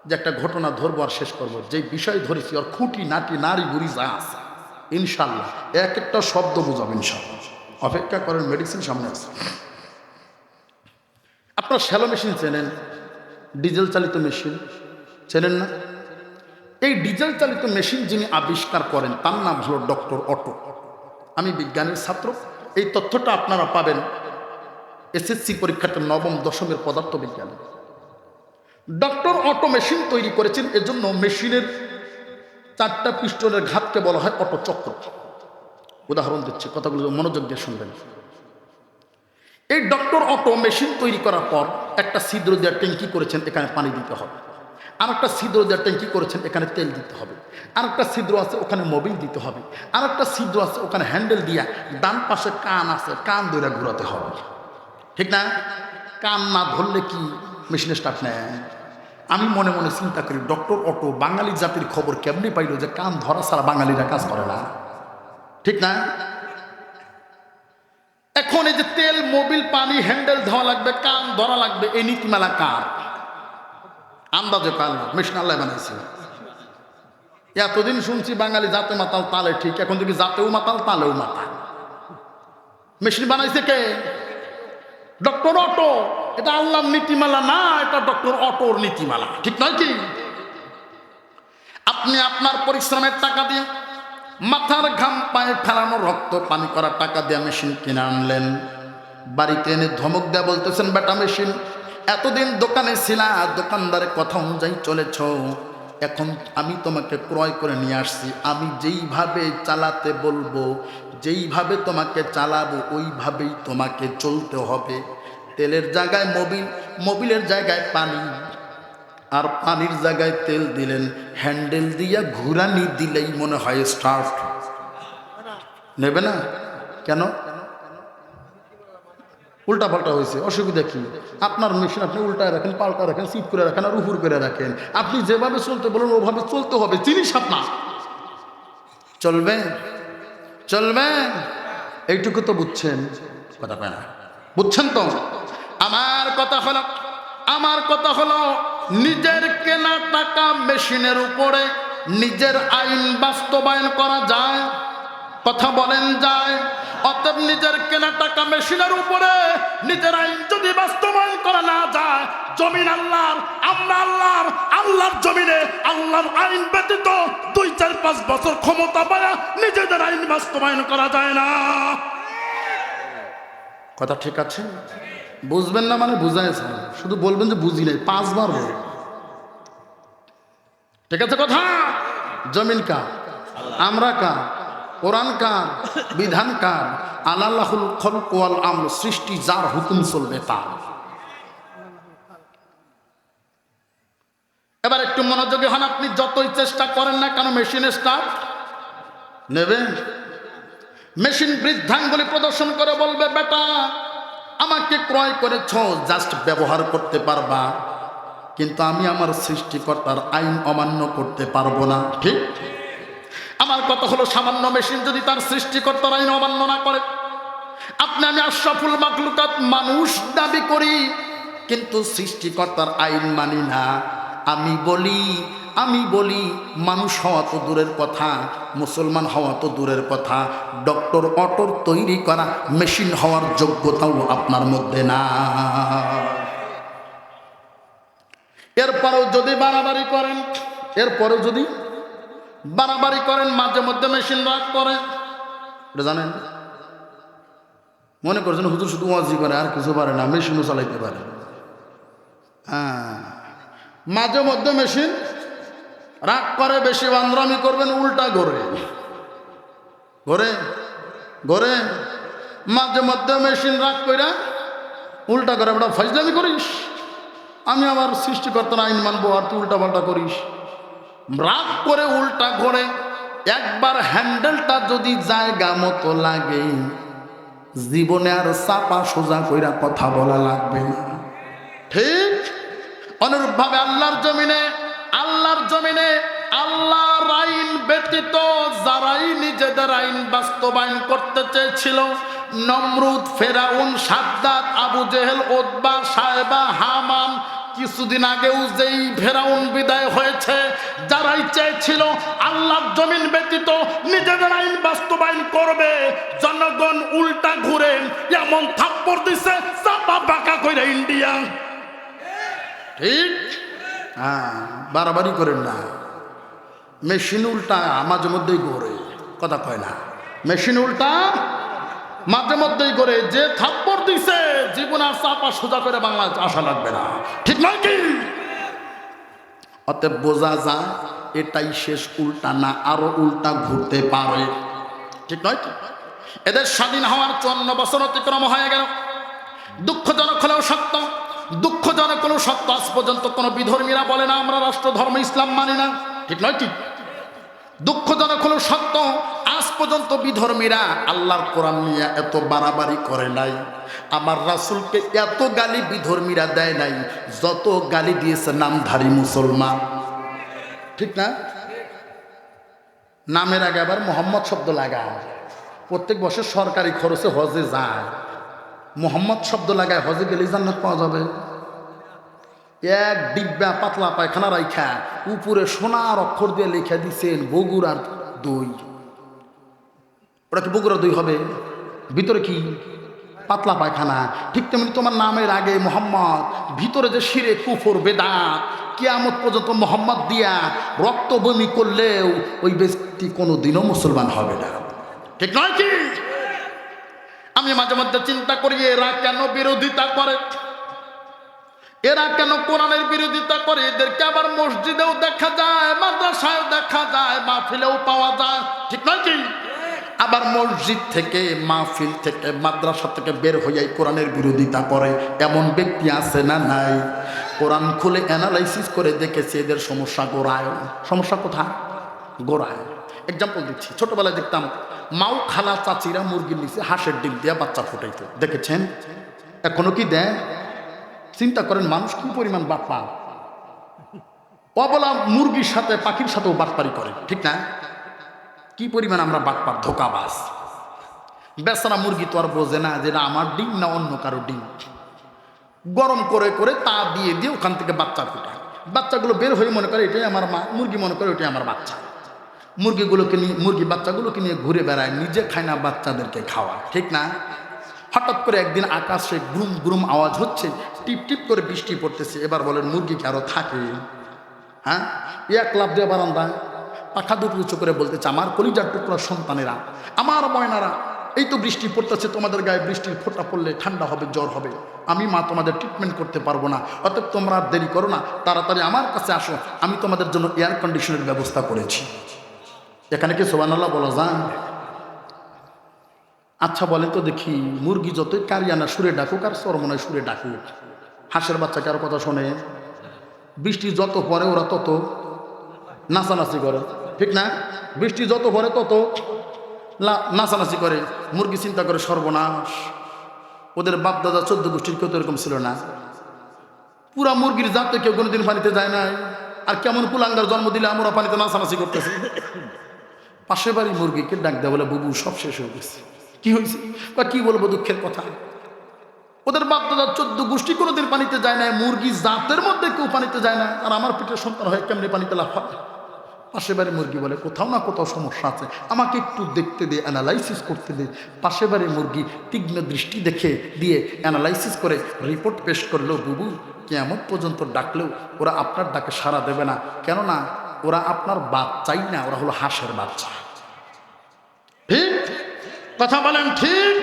যে একটা ঘটনা ধরবো আর শেষ করবো। যে বিষয় ধরেছি ওর খুঁটি নাটি নারী বুড়ি যা আছে ইনশাআল্লাহ এক একটা শব্দ বুঝাবো ইনশাআল্লাহ। অপেক্ষা করেন, মেডিসিন সামনে আছে। আপনার শ্যালো মেশিন চেনেন? ডিজেল চালিত মেশিন চেনেন না? এই ডিজেল চালিত মেশিন যিনি আবিষ্কার করেন তার নাম হলো ডক্টর অটো। আমি বিজ্ঞানের ছাত্র, এই তথ্যটা আপনারা পাবেন এসএসসি পরীক্ষাতে নবম দশমের পদার্থ বিজ্ঞানে। ডক্টর অটো মেশিন তৈরি করেছেন, এজন্য মেশিনের 4টা পিস্টনের ঘাতকে বলা হয় অটো চক্র। উদাহরণ দিচ্ছি, কথাগুলো মনোযোগ দিয়ে শুনবেন। এই ডক্টর অটো মেশিন তৈরি করার পর একটা ছিদ্র দেওয়ার ট্যাঙ্কি করেছেন, এখানে পানি দিতে হবে। আর একটা ছিদ্র দেওয়ার ট্যাঙ্কি করেছেন, এখানে তেল দিতে হবে। আর একটা ছিদ্র আছে, ওখানে মোবিল দিতে হবে। আর একটা ছিদ্র আছে, ওখানে হ্যান্ডেল দিয়া ডান পাশে কান আছে, কান ধরে ঘুরাতে হবে। ঠিক না? কান না ধরলে কি মেশিনে স্টার্ট নেয়? আমি মনে মনে চিন্তা করি, ডক্টর অটো বাঙালি জাতির খবর কেমনি পাইল যে কান ধরা ছাড়া বাঙালিরা কাজ করে না? ঠিক না? এখন এই যে তেল, মোবিল, পানি, হ্যান্ডেল ধরা লাগবে, কান ধরা লাগবে, এই নীতিমালা কার? আন্দাজে কার? মেশিন আল্লাহ বানাইছে। এতদিন শুনছি বাঙালি জাতে মাতাল তালে ঠিক, এখন দেখি জাতেও মাতাল তালেও মাতাল। মেশিন বানাইছে কে? Doctor auto. এটা আল্লাহর নীতিমালা না, এটা ডক্টর অটোর নীতিমালা। ঠিক নয় কি? আপনি আপনার পরিশ্রমের টাকা দিয়ে, মাথার ঘাম পায়ে ফেলানো, রক্ত পানি করা টাকা দিয়ে মেশিন কিনে আনলেন। বাড়িতে এনে ধমক দেয়া বলতেছেন, বেটা মেশিন এতদিন দোকানে ছিলা, দোকানদারের কথা অনুযায়ী চলেছ, এখন আমি তোমাকে ক্রয় করে নিয়ে আসছি, আমি যেইভাবে চালাতে বলবো, যেইভাবে তোমাকে চালাবো ওইভাবেই তোমাকে চলতে হবে। তেলের জায়গায় মোবিল, মোবিলের জায়গায় পানি, আর পানির জায়গায় তেল দিলেন। হ্যান্ডেল দিয়া ঘুরানি দিলেই মনে হয় স্টার্ট নেবে না। কেন? উল্টা পাল্টা হয়েছে। অসুবিধা কি? আপনার মেশিন আপনি উল্টায় রাখেন, পাল্টা রাখেন, সিট করে রাখেন আর উপর করে রাখেন। আপনি যেভাবে চলতে বলেন ওভাবে চলতে হবে। জিনিস আপনার চলবে, চলবে। এইটুকু তো বুঝছেন? কথা পায় না, বুঝছেন তো? আমার কথা হলো নিজের কেনা টাকা মেশিনের উপরে নিজের আইন বাস্তবায়ন করা যায়? কথা বলেন, যায়? অতএব নিজের কেনা টাকা মেশিনের উপরে নিজের আইন যদি বাস্তবায়ন করা না যায়, জমিন আল্লাহর, আমরা আল্লাহর জমিনে আল্লাহর আইন ব্যতীত 2, 4, 5 বছর ক্ষমতা পায়া নিজেদের আইন বাস্তবায়ন করা যায় না। কথা ঠিক আছে? বুঝবেন না মানে বুঝাইছে, শুধু বলবেন যে বুঝি নাই, 5 বার বল। ঠিক আছে কথা? জমিন কার? আমরা কার? কোরআন কার? বিধান কার? আল্লাহুল খলক ওয়াল আমর, সৃষ্টি যার হুকুম চলবে তার। এবার একটু মনোযোগী হন। আপনি যতই চেষ্টা করেন না কেন মেশিন স্টার্ট নেবে? মেশিন বৃদ্ধাঙ্গুলি প্রদর্শন করে বলবে, বেটা আমাকে ক্রয় করেছ জাস্ট ব্যবহার করতে পারবা, কিন্তু আমি আমার সৃষ্টিকর্তার আইন অমান্য করতে পারবো না। ঠিক? আমার কথা হলো, সামান্য মেশিন যদি তার সৃষ্টিকর্তার আইন অমান্য না করে, আপনি আমি আশরাফুল মাখলুকাত মানুষ দাবি করি কিন্তু সৃষ্টিকর্তার আইন মানি না। আমি বলি মানুষ হওয়া তো দূরের কথা, মুসলমান হওয়া তো দূরের কথা, ডক্টর অটোর তৈরি করা মেশিন হওয়ার যোগ্যতাও আপনার মধ্যে না। এরপরেও যদি বাড়াবাড়ি করেন, মাঝে মধ্যে মেশিন রাগ করে, এটা জানেন? মনে করছেন হুজুর শুধু ওয়াজি করে আর কিছু পারে না, মেশিনও চালাইতে পারে। হ্যাঁ, মাঝে মধ্যে মেশিন রাগ করে, বেশি বান্দরামি করবেন উল্টা ঘরে মাঝে মধ্যে মেশিন রাগ কইরা উল্টা করে বেটা ফাজলামি করিস, আমি আমার সৃষ্টিকর্তার আইন মানবো আর তুই উল্টা পাল্টা করিস। রাগ করে উল্টা করে একবার হ্যান্ডেলটা যদি জায়গা মতো লাগে, জীবনে আর চাপা সোজা কইরা কথা বলা লাগবে না। ঠিক অনুরূপভাবে আল্লাহর জমিনে আল্লাহর আইন ব্যতীত যারাই নিজেদের আইন বাস্তবায়ন করতে চেয়েছিল, নমরুদ, ফেরাউন, সাদ্দাত, আবু জেহেল, উতবা, সায়বা, হামান, কিছুদিন আগেও যেই ফেরাউন বিদায় হয়েছে, যারাই চেয়েছিল আল্লাহর জমিন ব্যতীত নিজেদের আইন বাস্তবায়ন করবে, জনগণ উল্টা ঘুরে এমন থাপ্পড় দিছে চাপা বাঁকা কইরা ইন্ডিয়া। ঠিক, হ্যাঁ, বাড়াবাড়ি করেন না। মেশিন উল্টা মাঝে মধ্যেই ঘোরে, কথা কয় না। মেশিন উল্টা মাঝে মধ্যেই করে, যে থাপ্পড় দিছে জীবন আর চাপা সোজা করে বাংলাদেশ আসা লাগবে না। ঠিক নয় কি? অতএব বোঝা যায় এটাই শেষ, উল্টা না আরো উল্টা ঘুরতে পারে। ঠিক নয় কি? এদের স্বাধীন হওয়ার 54 বছর অতিক্রম হয়ে গেল। দুঃখজনক হলেও সত্য, দুঃখজনক হলেও সত্য, আজ পর্যন্ত কোনো বিধর্মীরা বলে না আমরা রাষ্ট্র ধর্ম ইসলাম মানি না। ঠিক নয় কি? দুঃখজনক হলেও সত্য, আজ পর্যন্ত বিধর্মীরা আল্লাহর কোরআন নিয়ে এত বাড়াবাড়ি করে নাই, আমার রাসূলকে এত গালি বিধর্মীরা দেয় নাই যত গালি দিয়েছে নামধারী মুসলমান। ঠিক না? নামের আগে আবার মোহাম্মদ শব্দ লাগায়, প্রত্যেক বছর সরকারি খরচে হজে যায়, মোহাম্মদ শব্দ লাগায় হজে গেলে জান্নাত পাওয়া যাবে। এক ডিব্বা পাতলা পায়খানা রাইখা উপরে সোনার অক্ষর দিয়ে লিখে দিচ্ছেন বগুড়ার দই। ওটা কি বগুড়ার দই হবে? ভিতরে কি পাতলা পায়খানা। ঠিক তেমনি তোমার নামের আগে মোহাম্মদ, ভিতরে যে শিরে কুফর বেদাত, কিয়ামত পর্যন্ত মোহাম্মদ দিয়া রক্ত বমি করলেও ওই ব্যক্তি কোনোদিনও মুসলমান হবে না। ঠিক নয় কি? আমি মাঝে মধ্যে চিন্তা করি এরা কেন বিরোধিতা করে, এরা কেন কোরআনের বিরোধিতা করে। এদেরকে আবার মসজিদেও দেখা যায়, মাদ্রাসায়ও দেখা যায়, মাহফিলেও পাওয়া যায়। ঠিক নয় কি? আবার মসজিদ থেকে, মাহফিল থেকে, মাদ্রাসা থেকে বের হইয়াই কোরআনের বিরোধিতা করে এমন ব্যক্তি আছে না নাই? কোরআন খুলে অ্যানালাইসিস করে দেখেছে এদের সমস্যা গোড়ায়। সমস্যা কোথায়? গোড়ায়। এক্সাম্পল দিচ্ছি, ছোটবেলায় দেখতাম মাও খালা চাচিরা মুরগির নিচে হাঁসের ডিম দিয়ে বাচ্চা ফুটাইতো, দেখেছেন? এখনো কি দেয়? চিন্তা করেন মানুষ কি পরিমাণ বাটপা, অবলা মুরগির সাথে পাখির সাথেও বাটপারি করে। ঠিক না? কি পরিমাণ আমরা বাটপার, ধোকাবাজ। বেচারা মুরগি তো আর বোঝে না যেটা আমার ডিম না অন্য কারো ডিম। গরম করে করে তা দিয়ে দিয়ে ওখান থেকে বাচ্চা ফুটায়, বাচ্চাগুলো বের হয়ে মনে করে এটাই আমার মা, মুরগি মনে করে ওটাই আমার বাচ্চা। মুরগিগুলোকে নিয়ে, মুরগি বাচ্চাগুলোকে নিয়ে ঘুরে বেড়ায়, নিজে খায় না, বাচ্চাদেরকে খাওয়ায়। ঠিক না? হঠাৎ করে একদিন আকাশে গ্রুম গ্রুম আওয়াজ হচ্ছে, টিপ টিপ করে বৃষ্টি পড়তেছে। এবার বলেন মুরগি কি আরো থাকে? হ্যাঁ, এক লাফ দিয়ে বারান্দায় পাখা দুটো উঁচু করে বলতেছে, আমার কলিজার টুকরা সন্তানেরা, আমার ময়নারা, এই তো বৃষ্টি পড়তেছে, তোমাদের গায়ে বৃষ্টির ফোঁটা পড়লে ঠান্ডা হবে, জ্বর হবে, আমি মা তোমাদের ট্রিটমেন্ট করতে পারবো না, অতএব তোমরা আর দেরি করো না, তাড়াতাড়ি আমার কাছে আসো, আমি তোমাদের জন্য এয়ার কন্ডিশনের ব্যবস্থা করেছি। এখানে কি সুবহানাল্লাহ বলা যায়? আচ্ছা বলেন তো দেখি, মুরগি যতই কারিয়ানা সুরে ডাকুক আর চরমনায় সুরে ডাকুক, হাঁসের বাচ্চা কারো কথা শোনে? বৃষ্টি যত পরে ওরা তত নাচানাচি করে। ঠিক না? বৃষ্টি যত পরে তত নাচানাচি করে। মুরগি চিন্তা করে সর্বনাশ, ওদের বাপদাদা 14 গোষ্ঠীর কেউ তো এরকম ছিল না, পুরা মুরগির জাতে কেউ কোনোদিন পানিতে যায় নাই, আর কেমন কুলাঙ্গার জন্ম দিলে আমরা পানিতে নাচানাচি করতেছি। পাশে বাড়ি মুরগিকে ডাক দেয়, বলে বুবু সব শেষ হয়ে গেছে। কি হয়েছে? বা কি বলবো, দুঃখের কথা, ওদের বাপদাদা 14 গোষ্ঠী কোনোদিন পানিতে যায় না, মুরগি জাতের মধ্যে কেউ পানিতে যায় না, আর আমার পেটের সন্তান হয়ে কেমনি পানিতে লাফায়? পাশে বাড়ি মুরগি বলে কোথাও না কোথাও সমস্যা আছে, আমাকে একটু দেখতে দে, অ্যানালাইসিস করতে দে। পাশে বাড়ি মুরগি তীক্ষ্ণ দৃষ্টি দেখে দিয়ে অ্যানালাইসিস করে রিপোর্ট পেশ করলো, বুবু কিয়ামত পর্যন্ত ডাকলেও ওরা আপনার ডাকে সাড়া দেবে না, কেননা ওরা আপনার বাচ্চাই না, ওরা হলো হাঁসের বাচ্চা। ঠিক কথা বলেন? ঠিক।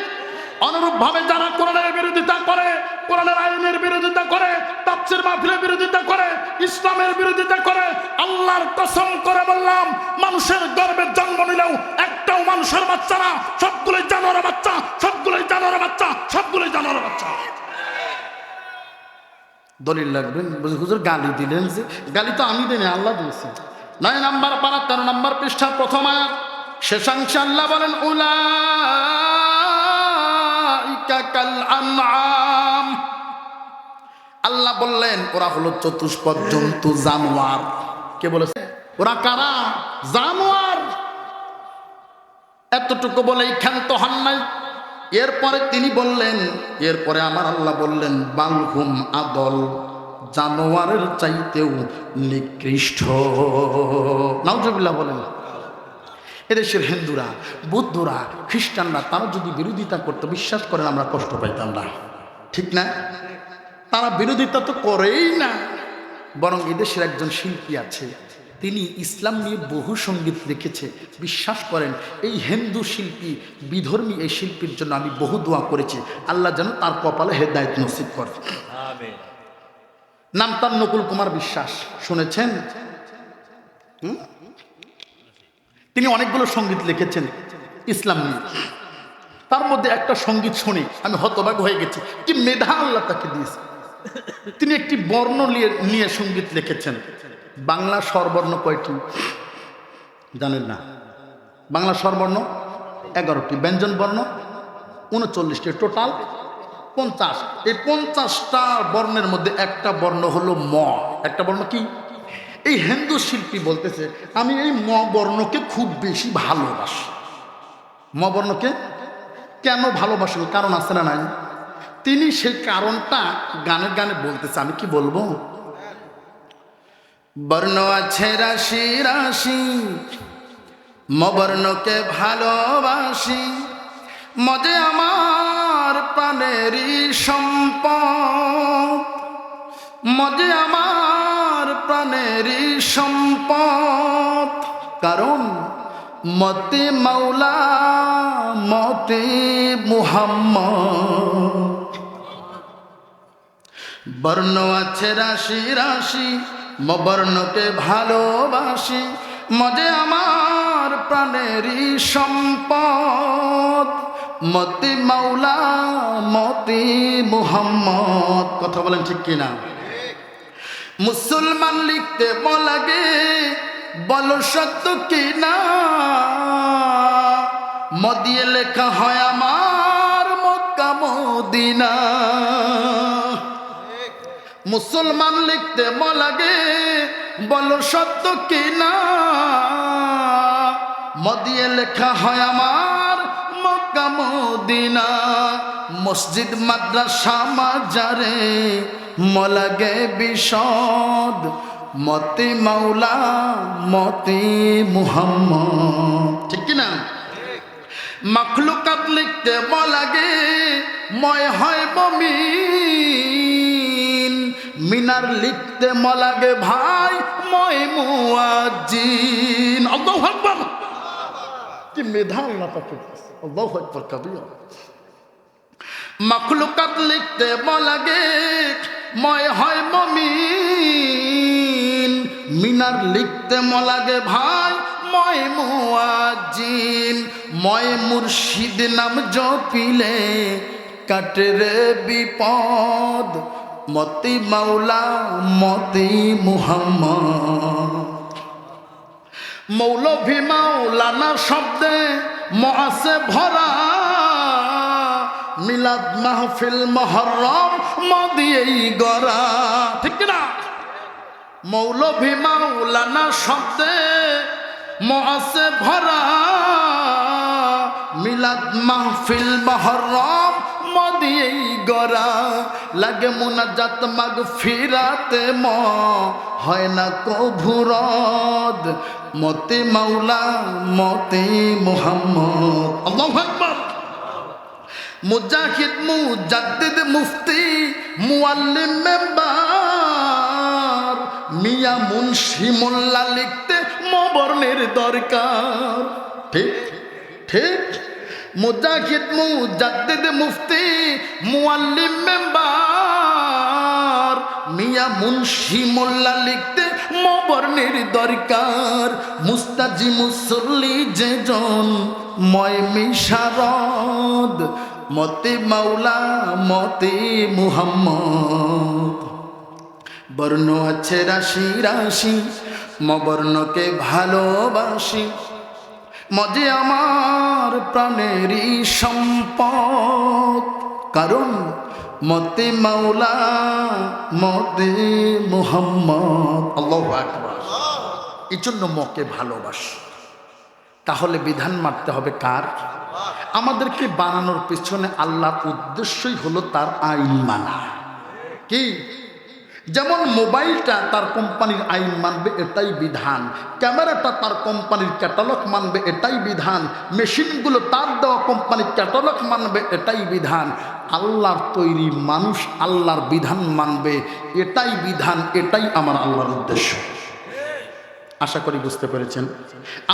অনুরূপভাবে যারা কোরআনের বিরোধিতা করে, কোরআনের আইনের বিরোধিতা করে, তাফসীর মাহফিলের বিরোধিতা করে, ইসলামের বিরোধিতা করে, আল্লাহর কসম করে বললাম, মানুষের গর্ভে জন্ম নিলেও একটাও মানুষের বাচ্চা না, সবগুলোই জানোয়ারের বাচ্চা, সবগুলোই জানোয়ারের বাচ্চা, সবগুলোই জানোয়ারের বাচ্চা। দলিল লাগবে? হুজুর গালি দিলেন যে, গালি তো আমি দিই না, আল্লাহ দিয়েছি। 9 নম্বর পারা 13 নম্বর পৃষ্ঠা প্রথম আয়াত শেষাংশে আল্লাহ বলেন উলাইকা কাল আনআম। আল্লাহ বললেন ওরা হলো চতুষ্পদ জন্তু, জানোয়ার। কে বলেছে? ওরা কারা? জানোয়ার। এতটুকু বলেই ক্ষান্ত হন নাই। এরপরে তিনি বললেন, এরপরে আমার আল্লাহ বললেন বালহুম আদল, জানোয়ারের চাইতেও নিকৃষ্ট। নাউজুবিল্লাহ বলেন। এদেশের হিন্দুরা, বৌদ্ধরা, খ্রিস্টানরা তারা যদি বিরোধিতা করতো, বিশ্বাস করেন আমরা কষ্ট পাইতাম না, ঠিক না? তারা বিরোধিতা তো করেই না। বরং এদেশের একজন শিল্পী আছে, তিনি ইসলাম নিয়ে বহু সঙ্গীত লিখেছে। বিশ্বাস করেন এই হিন্দু শিল্পী, বিধর্মী এই শিল্পীর জন্য আমি বহু দোয়া করেছি, আল্লাহ যেন তার কপালে হেদায়েত নসিব করে। নাম তার নকুল কুমার বিশ্বাস, শুনেছেন? তিনি অনেকগুলো সঙ্গীত লিখেছেন ইসলাম নিয়ে। তার মধ্যে একটা সঙ্গীত শুনে আমি হতবাক হয়ে গেছি, কি মেধা আল্লাহ তাকে দিয়েছে। তিনি একটি বর্ণ নিয়ে সঙ্গীত লিখেছেন। বাংলা স্বরবর্ণ কয়টি জানেন না? বাংলা স্বরবর্ণ 11টি, ব্যঞ্জন বর্ণ 39টি, টোটাল 50। এই 50টা বর্ণের মধ্যে একটা বর্ণ হলো ম। একটা বর্ণ কি? এই হিন্দু শিল্পী বলতেছে আমি এই ম বর্ণকে খুব বেশি ভালোবাসি। ম বর্ণকে কেন ভালোবাসেন? কারণ আছে না নাই? তিনি সেই কারণটা গানে গানে বলতেছে। আমি কি বলবো? বর্ণ আছে রাশি রাশি, ম বর্ণকে ভালোবাসি, মজে আমার প্রাণেরই সম্পদ, মজে আমার প্রাণেরই সম্পদ, কারণ মতে মাওলা মতে মুহাম্মদ। বর্ণ আছে রাশি রাশি, ম বর্ণকে ভালোবাসি, মজে আমার প্রাণেরই সম্পদ, মতে মাওলা মতে মুহাম্মদ। কথা বলেন ঠিক কিনা? মুসলমান লিখতে বলাগে বলো সত্য কিনা, মদিয়ে লেখা হয় আমার মক্কা মদিনা। মুসলমান লিখতে বলাগে বলো সত্য কিনা, মদিয়ে লেখা হয় আমার মক্কা মদিনা। মসজিদ মাদ্রাসা মাজারে মলাগে বিশদ, মতে মাওলা মতে মুহাম্মদ। ঠিক কিনা? মাখলুকাত লিখতে বলাগে ময় হয় মমিন, মিনার লিখতে মলাগে ভাই ময় মুয়াজ্জিন। আল্লাহু আকবার। কি মেধা আল্লাহ পাকের, আল্লাহু আকবার কবিরা। মাখলুকাত লিখতে বলাগে ময় হয় মমিন, মিনার লিখতে মলাগে ভাই ময় মুয়াজ্জিন। ময় মুর্শিদ নাম জপিলে কাটে রে বিপদ, মতে মাওলা মতে মুহাম্মদ। মৌলভী মাওলানা শব্দে ম আছে ভরা, মিলাদ মাহফিল মুহররম ম দিয়েই গড়া। ঠিক না? মৌলভী মাওলানা শব্দে ম আছে ভরা, মিলাদ মাহফিল মুহররম ম দিয়েই গড়া। লাগে মুনাজাত মাগফিরাতে ম হয় না কভু রদ, মতে মাওলা মতে মুহাম্মদ। আল্লাহু আকবার। মুজাহিদ মুজাদ্দিদ মুফতি মুআল্লিম মেম্বার, মিয়া মুন্সি মোল্লা লিখতে ম বর্ণের দরকার। ঠিক ঠিক। মুজাহিদ মুজাদ্দিদ মুফতি মুআল্লিম মেম্বার, মিয়া মুন্সি মোল্লা লিখতে ম বর্ণের দরকার। মুস্তাজি মুসল্লি যেজন ময় মিশারদ, মতে মাওলা মতে মুহাম্মদ। বর্ণ আছে রাশি রাশি, মবর্ণকে ভালোবাসি, মজে আমার প্রাণেরই সম্পদ, কারণ মতে মাওলা মতে মুহাম্মদ। আল্লাহু আকবার। এই জন্য মকে ভালোবাসি। তাহলে বিধান মানতে হবে কার? আমাদেরকে বানানোর পেছনে আল্লাহর উদ্দেশ্যই হলো তার আইন মানা। কি? যেমন মোবাইলটা তার কোম্পানির আইন মানবে, এটাই বিধান। ক্যামেরাটা তার কোম্পানির ক্যাটালগ মানবে, এটাই বিধান। মেশিনগুলো তার দেওয়া কোম্পানির ক্যাটালগ মানবে, এটাই বিধান। আল্লাহর তৈরি মানুষ আল্লাহর বিধান মানবে, এটাই বিধান, এটাই আমার আল্লাহর উদ্দেশ্য। আশা করি বুঝতে পেরেছেন।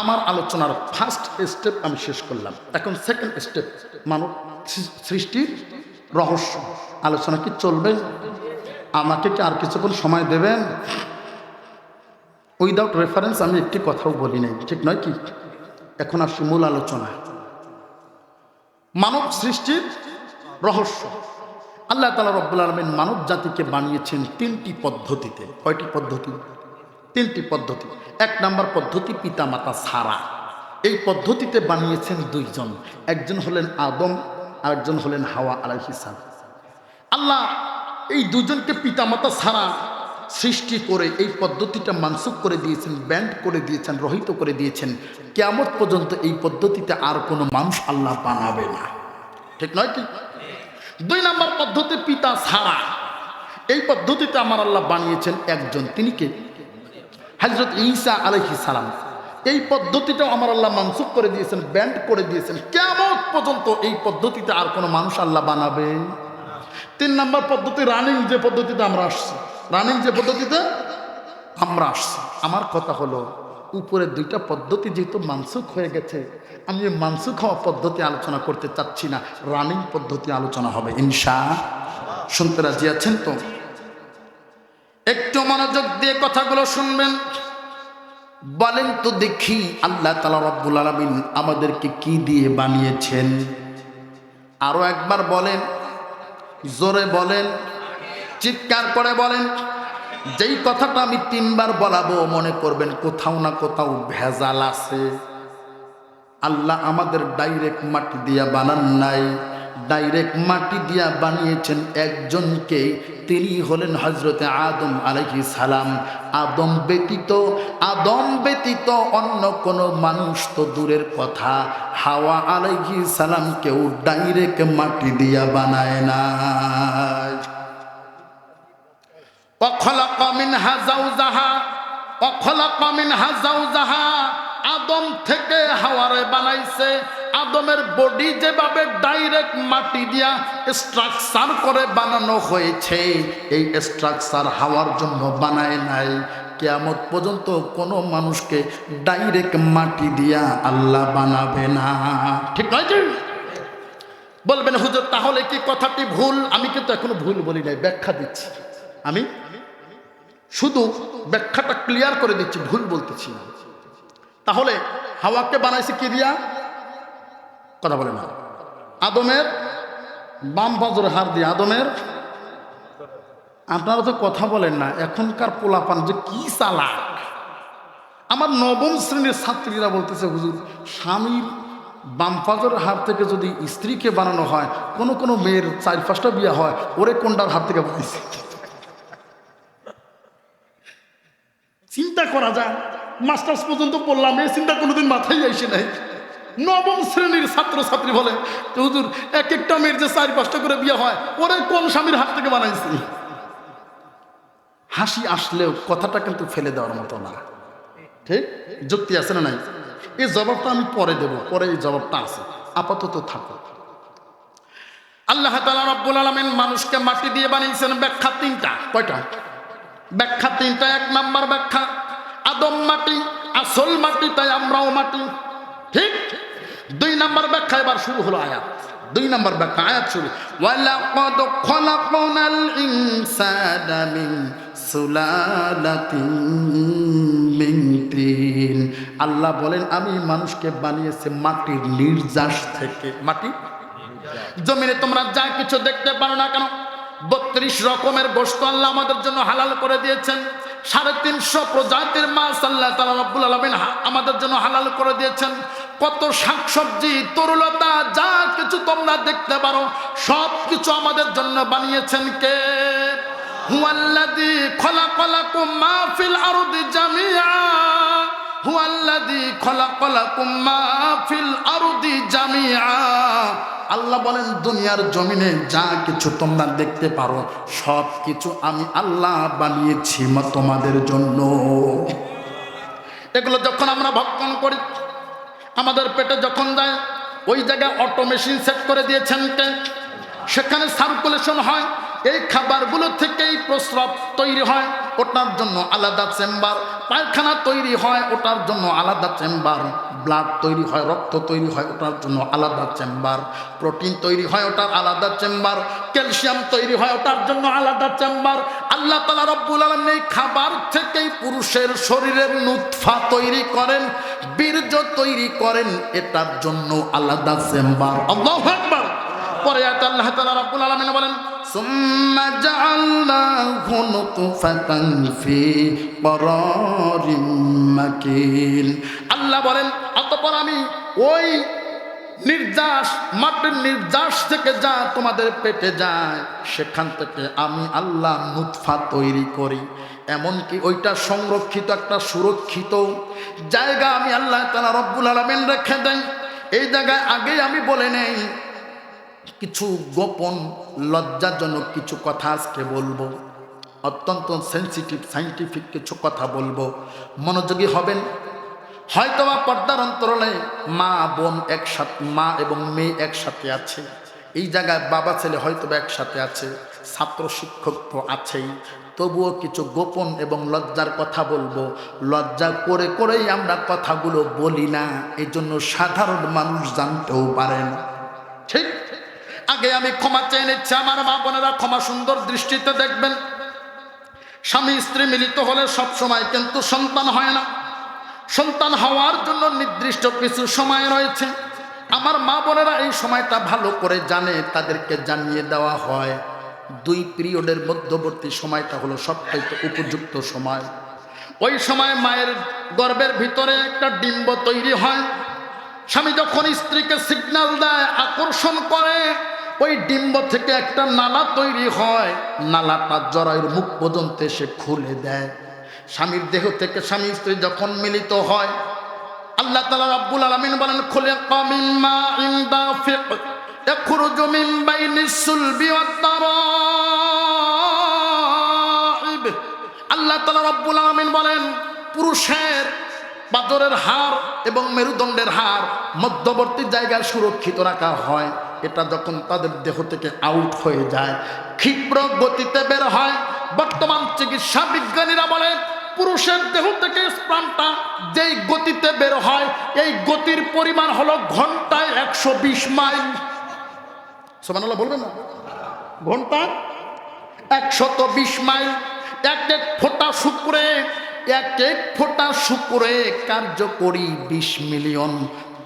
আমার আলোচনার ফার্স্ট স্টেপ আমি শেষ করলাম, এখন সেকেন্ড স্টেপ মানব সৃষ্টির রহস্য। আলোচনা কি চলবে? আমাকে কি আর কিছুক্ষণ সময় দেবেন? উইদাউট রেফারেন্স আমি একটি কথাও বলি নাই, ঠিক নয় কি? এখন আসছি মূল আলোচনা। মানব সৃষ্টির রহস্য। আল্লাহ তাআলা রব্বুল আলামিন মানব জাতিকে বানিয়েছেন তিনটি পদ্ধতিতে। কয়টি পদ্ধতি? তিনটি পদ্ধতি। এক নাম্বার পদ্ধতি পিতা মাতা ছাড়া। এই পদ্ধতিতে বানিয়েছেন দুইজন, একজন হলেন আদম, আরেকজন হলেন হাওয়া আলাইহিস সালাম। আল্লাহ এই দুজনকে পিতামাতা ছাড়া সৃষ্টি করে এই পদ্ধতিটা মানসুখ করে দিয়েছেন, ব্যান্ড করে দিয়েছেন, রহিত করে দিয়েছেন। কিয়ামত পর্যন্ত এই পদ্ধতিতে আর কোনো মানুষ আল্লাহ বানাবে না, ঠিক নয় কি? দুই নাম্বার পদ্ধতি পিতা ছাড়া। এই পদ্ধতিতে আমার আল্লাহ বানিয়েছেন একজন, তিনি কে? হযরত ঈসা আলাইহিস সালাম। এই পদ্ধতিটাও আমার আল্লাহ মানসুখ করে দিয়েছেন, ব্যান্ড করে দিয়েছেন। কিয়ামত পর্যন্ত এই পদ্ধতিতে আর কোনো মানুষ আল্লাহ বানাবে। তিন নম্বর পদ্ধতি রানিং, যে পদ্ধতিতে আমরা আসছি, রানিং যে পদ্ধতিতে আমরা আসছি। আমার কথা হলো উপরের দুইটা পদ্ধতি যেহেতু মানসুখ হয়ে গেছে, আমি মানসুখ হওয়া পদ্ধতি আলোচনা করতে চাচ্ছি না, রানিং পদ্ধতি আলোচনা হবে ইনশাআল্লাহ। শুনতে রাজি আছেন তো? একটু মনোযোগ দিয়ে কথাগুলো শুনবেন। বলেন তো দেখি আল্লাহ তাআলা রব্বুল আলামিন আমাদেরকে কি দিয়ে বানিয়েছেন? আরো একবার বলেন, জোরে বলেন, চিৎকার করে বলেন। যেই কথাটা আমি তিনবার বলাবো মনে করবেন কোথাও না কোথাও ভেজাল আছে। আল্লাহ আমাদের ডাইরেক্ট মাটি দিয়া বানান নাই, ডাইরেক্ট মাটি দিয়া বানিয়েছেন একজনকে, তিনি হলেন হযরতে আদম আলাইহিস সালাম। আদম ব্যতীত অন্য কোনো মানুষ তো দূরের কথা, হাওয়া আলাইহিস সালাম কেউ ডাইরেক্ট মাটি দিয়া বানায় না। ওয়াখলাকা মিনহা যাওজাহা, ওয়াখলাকা মিনহা যাওজাহা। আদম থেকে হাওয়ারে বানাইছে। আদমের বডি যেভাবে ডাইরেক্ট মাটি দিয়া স্ট্রাকচার করে বানানো হয়েছে, এই স্ট্রাকচার হাওয়ার জন্য বানায় নাই। কিয়ামত পর্যন্ত কোনো মানুষকে ডাইরেক্ট মাটি দিয়া আল্লাহ বানাবে না, ঠিক নয় কি? বলবেন হুজুর তাহলে কি কথাটি ভুল? আমি কিন্তু এখনো ভুল বলি নাই, ব্যাখ্যা দিচ্ছি। আমি শুধু ব্যাখ্যাটা ক্লিয়ার করে দিচ্ছি, ভুল বলতেছি না। তাহলে হাওয়াকে বানাইছে কি দিয়া? কথা বলে না। আদমের বাম পাজর হাড় দিয়ে। আদমের, আপনারা তো কথা বলেন না, এখনকার পোলাপান যে কি চালাক। আমার নবম শ্রেণীর ছাত্রীরা বলতেছে হুজুর স্বামীর বাম পাজর হাড় থেকে যদি স্ত্রীকে বানানো হয়, কোনো কোনো মেয়ের 4-5টা বিয়ে হয়, ওরে কোনটার হাত থেকে বানাইছে? চিন্তা করা যায়। মাস্টার্স পর্যন্ত পড়লাম, এই চিন্তা কোনোদিন মাথায় আসে নাই। নবম শ্রেণীর ছাত্রছাত্রী বলে হুজুর এক একটা মেয়ের যে 4-5টা করে বিয়ে হয়, ওরে কোন স্বামীর হাত থেকে বানাইছে? হাসি আসলেও কথাটা কিন্তু ফেলে দেওয়ার মতো না, ঠিক? যুক্তি আছে না নাই? এই জবাবটা আমি পরে দেব, পরে এই জবাবটা আছে, আপাতত থাকো। আল্লাহ তাআলা রব্বুল আলামিন মানুষকে মাটি দিয়ে বানিয়েছেন। ব্যাখ্যা তিনটা। কয়টা ব্যাখ্যা? তিনটা। এক নাম্বার ব্যাখ্যা, আদম মাটি, আসল মাটি, তাই আমরাও মাটি, ঠিক? দুই নাম্বার ব্যাখ্যা, এবার শুরু হলো আয়াত। দুই নাম্বার ব্যাখ্যা, আয়াত শুরু। ওয়ালাকাদ খলাকনাল ইনসানা মিন সুলালাতিন মিন তিন। আল্লাহ বলেন আমি মানুষকে বানিয়েছি মাটির নির্যাস থেকে। মাটি, জমিনে তোমরা যা কিছু দেখতে পারো না কেন, 32 রকমের গোশত আল্লাহ আমাদের জন্য হালাল করে দিয়েছেন। 350 প্রজাতির মাছ আল্লাহ তাআলা রব্বুল আলামিন আমাদের জন্য হালাল করে দিয়েছেন। কত শাকসবজি, তরুলতা, যা কিছু তোমরা দেখতে পারো সব কিছু আমাদের জন্য বানিয়েছেন কে? হুয়াল্লাযী খলাকালাকুম মা ফিল আরদি জামিআ, হুয়াল্লাযী খলাকালাকুম মা ফিল আরদি জামিআ। আল্লাহ বলেন দুনিয়ার জমিনে যা কিছু তোমরা দেখতে পারো সব কিছু আমি আল্লাহ বানিয়েছি তোমাদের জন্য। এগুলো যখন আমরা ভক্ষণ করি, আমাদের পেটে যখন যায়, ওই জায়গায় অটো মেশিন সেট করে দিয়েছেন কে? সেখানে সার্কুলেশন হয়, এই খাবারগুলো থেকেই প্রস্রাব তৈরি হয়, ওটার জন্য আলাদা চেম্বার। পায়খানা তৈরি হয়, ওটার জন্য আলাদা চেম্বার। ব্লাড তৈরি হয়, রক্ত তৈরি হয়, ওটার জন্য আলাদা চেম্বার। প্রোটিন তৈরি হয়, ওটার আলাদা চেম্বার। ক্যালসিয়াম তৈরি হয়, ওটার জন্য আলাদা চেম্বার। আল্লাহ তাআলা রব্বুল আলামিন এই খাবার থেকেই পুরুষের শরীরের নুতফা তৈরি করেন, বীর্য তৈরি করেন, এটার জন্য আলাদা চেম্বার। আল্লাহু আকবার। পরে আল্লাহ তাআলা রব্বুল আলামিন বলেন সুম্মা জাআলনাহু নুতফাতান ফি করারিম মাকিন। আল্লাহ বলেন অতঃপর আমি ওই নির্যাস, মাটির নির্যাস থেকে যা তোমাদের পেটে যায়, সেখান থেকে আমি আল্লাহ নুতফা তৈরি করি। এমনকি ওইটা সংরক্ষিত একটা সুরক্ষিত জায়গা আমি আল্লাহ তাআলা রব্বুল আলামিন রেখে দেন। এই জায়গায় আগেই আমি বলে নেই, কিছু গোপন লজ্জাজনক কিছু কথা আজকে বলবো, অত্যন্ত সেন্সিটিভ সাইন্টিফিক কিছু কথা বলবো, মনোযোগী হবেন। হয়তোবা পর্দার অন্তরালে মা বোন একসাথে, মা এবং মেয়ে একসাথে আছে, এই জায়গায় বাবা ছেলে হয়তোবা একসাথে আছে, ছাত্র শিক্ষক তো আছেই, তবুও কিছু গোপন এবং লজ্জার কথা বলবো। লজ্জা করে করেই আমরা কথাগুলো বলি না, এই জন্য সাধারণ মানুষ জানতেও পারে না। ঠিক আগে আমি ক্ষমা চেয়ে নিচ্ছি, আমার মা বোনেরা ক্ষমা সুন্দর দৃষ্টিতে দেখবেন। স্বামী স্ত্রী মিলিত হলে সব সময় কিন্তু সন্তান হয় না। সন্তান হওয়ার জন্য নির্দিষ্ট কিছু সময় রয়েছে। আমার মা বোনেরা এই সময়টা ভালো করে জানে, তাদেরকে জানিয়ে দেওয়া হয়। 2 পিরিয়ডের মধ্যবর্তী সময়টা হলো সবচাইতে উপযুক্ত সময়। ওই সময় মায়ের গর্ভের ভিতরে একটা ডিম্ব তৈরি হয়। স্বামী যখন স্ত্রীকে সিগন্যাল দেয়, আকর্ষণ করে, ওই ডিম্ব থেকে একটা নালা তৈরি হয়। নালাটা জরায়ুর মুখ পর্যন্ত এসে খুলে দেয়। স্বামীর দেহ থেকে স্বামী স্ত্রী যখন মিলিত হয়, আল্লাহ তাআলা রাব্বুল আলামিন বলেন খুলিকা মিন মাইন দাফিক ইয়াখরুজু মিন বাইনিস সুলবি ওয়াত তারাইব। আল্লাহ তাআলা রাব্বুল আলামিন বলেন পুরুষের বাদরের হাড় এবং মেরুদণ্ডের হাড় মধ্যবর্তী জায়গায় সুরক্ষিত রাখা হয়। এটা যখন তাদের দেহ থেকে আউট হয়ে যায়, ক্ষিপ্র গতিতে বের হয়। বর্তমান চিকিৎসা বিজ্ঞানীরা বলেন পুরুষের দেহ থেকে স্পার্মটা যেই গতিতে বের হয়, এই গতির পরিমাণ হলো ঘন্টায় 120 মাইল। সুবহানাল্লাহ বলবেন না? ঘন্টায় 120 মাইল। এক এক ফোঁটা শুক্রে, এক এক ফোঁটা শুক্রে কার্যকরী 20 মিলিয়ন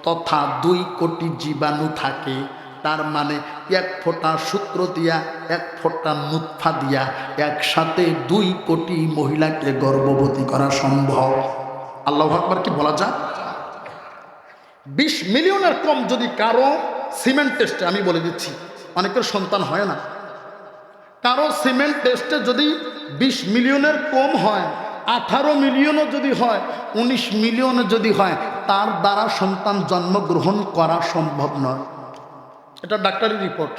তথা 2 কোটি জীবাণু থাকে। তার মানে 1 ফোঁটা শুক্র দিয়া, 1 ফোঁটা নুতফা দিয়া একসাথে 2 কোটি মহিলাকে গর্ভবতী করা সম্ভব। আল্লাহু আকবার কি বলা যায়? 20 মিলিয়নের কম যদি কারো সিমেন্ট টেস্টে, আমি বলে দিচ্ছি অনেকের সন্তান হয় না, কারো সিমেন্ট টেস্টে যদি 20 মিলিয়নের কম হয়, 18 মিলিয়নও যদি হয়, 19 মিলিয়নও যদি হয়, তার দ্বারা সন্তান জন্মগ্রহণ করা সম্ভব নয়। এটা ডাক্তারি রিপোর্ট।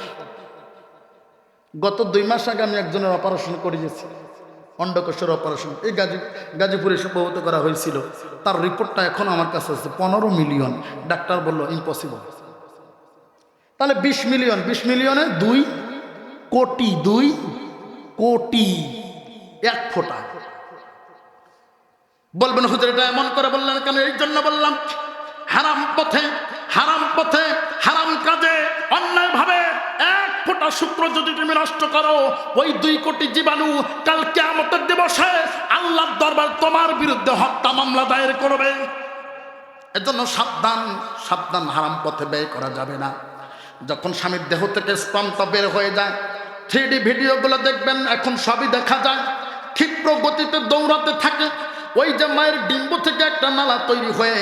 গত 2 মাস আগে আমি একজনের অপারেশন করিয়েছি, অন্ডকোষের অপারেশন, এই গাজীপুরে সম্ভবত করা হয়েছিল। তার রিপোর্টটা এখন আমার কাছে আছে 15 মিলিয়ন। ডাক্তার বলল ইম্পসিবল। তাহলে 20 মিলিয়ন, 20 মিলিয়নে 2 কোটি, 2 কোটি 1 ফোঁটা। বলবেন হুজুর এটা এমন করে বললেন কেন? এই জন্য বললাম, হারাম পথে, হারাম পথে, হারাম কাজে, অন্যায় ভাবে 1 ফোঁটা শুক্র যদি তুমি নষ্ট করো, ওই 2 কোটি জীবাণু কাল কিয়ামতের দিবসে আল্লাহর দরবার তোমার বিরুদ্ধে হত্যা মামলা দায়ের করবে। এজন্য সাবধান, সাবধান, হারাম পথে ব্যয় করা যাবে না। যখন স্বামীর দেহ থেকে স্পার্মটা বের হয়ে যায়, 3D ভিডিওগুলো দেখবেন, এখন সবই দেখা যায়, ক্ষিপ্র গতিতে দৌড়াতে থাকে। ওই যে মায়ের ডিম্ব থেকে একটা নালা তৈরি হয়ে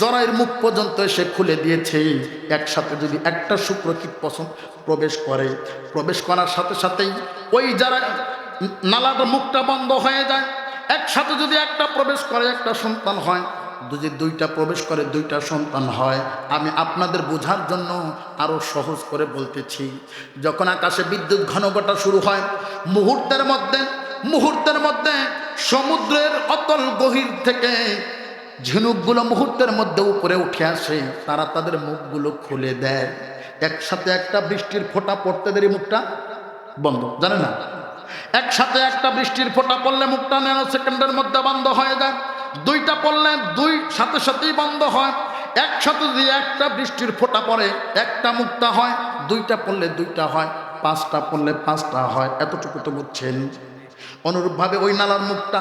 জরায়ের মুখ পর্যন্ত এসে খুলে দিয়েছে। একসাথে যদি একটা শুক্রকীট প্রবেশ করার সাথে সাথেই ওই যারা নালার মুখটা বন্ধ হয়ে যায়। একসাথে যদি একটা প্রবেশ করে একটা সন্তান হয়, যদি দুইটা প্রবেশ করে দুইটা সন্তান হয়। আমি আপনাদের বোঝার জন্য আরো সহজ করে বলতেছি। যখন আকাশে বিদ্যুৎ ঘনঘটা শুরু হয়, মুহূর্তের মধ্যে সমুদ্রের অতল গভীর থেকে ঝিনুকগুলো মুহূর্তের মধ্যে উপরে উঠে আসে। তারা তাদের মুখগুলো খুলে দেয়। একসাথে একটা বৃষ্টির ফোঁটা পড়তে দেরি মুখটা বন্ধ, জানে না? একসাথে একটা বৃষ্টির ফোঁটা পড়লে মুখটা ন্যানো সেকেন্ডের মধ্যে বন্ধ হয়ে যায়। দুইটা পড়লে দুই সাথে সাথেই বন্ধ হয়। একসাথে যদি একটা বৃষ্টির ফোঁটা পড়ে একটা মুক্তা হয়, দুইটা পড়লে দুইটা হয়, পাঁচটা পড়লে পাঁচটা হয়। এতটুকু তো বুঝছেন? অনুরূপভাবে ওই নালার মুখটা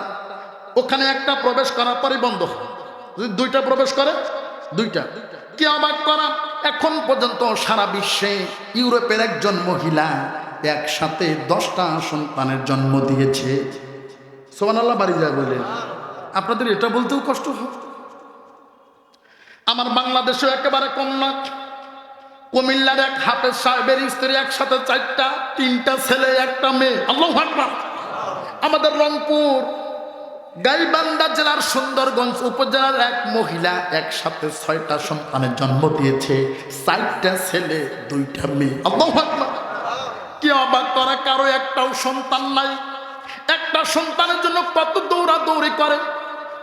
ওখানে একটা প্রবেশ করার পরে বন্ধ হয়, যদি দুইটা প্রবেশ করে দুইটা। কি অবাক করা, এখন পর্যন্ত সারা বিশ্বে ইউরোপের একজন মহিলা একসাথে 10টা সন্তানের জন্ম দিয়েছে। সুবহানাল্লাহ, বাড়ি যায় বলেন। আপনাদের এটা বলতেও কষ্ট হয়। আমার বাংলাদেশেও একেবারে কম না। কুমিল্লার এক হাফেজ সাহেবের স্ত্রী একসাথে 3টা ছেলে একটা মেয়ে। আল্লাহু আকবার। আমাদের রংপুর গাইবান্ধা জেলার সুন্দরগঞ্জ উপজেলার এক মহিলা একসাথে 6টা সন্তানের জন্ম দিয়েছে, 4টা ছেলে 2টা মেয়ে। আল্লাহু আকবার। কি অবাক করা, কারো একটাও সন্তান নাই। একটা সন্তানের জন্য কত দৌড়াদৌড়ি করে,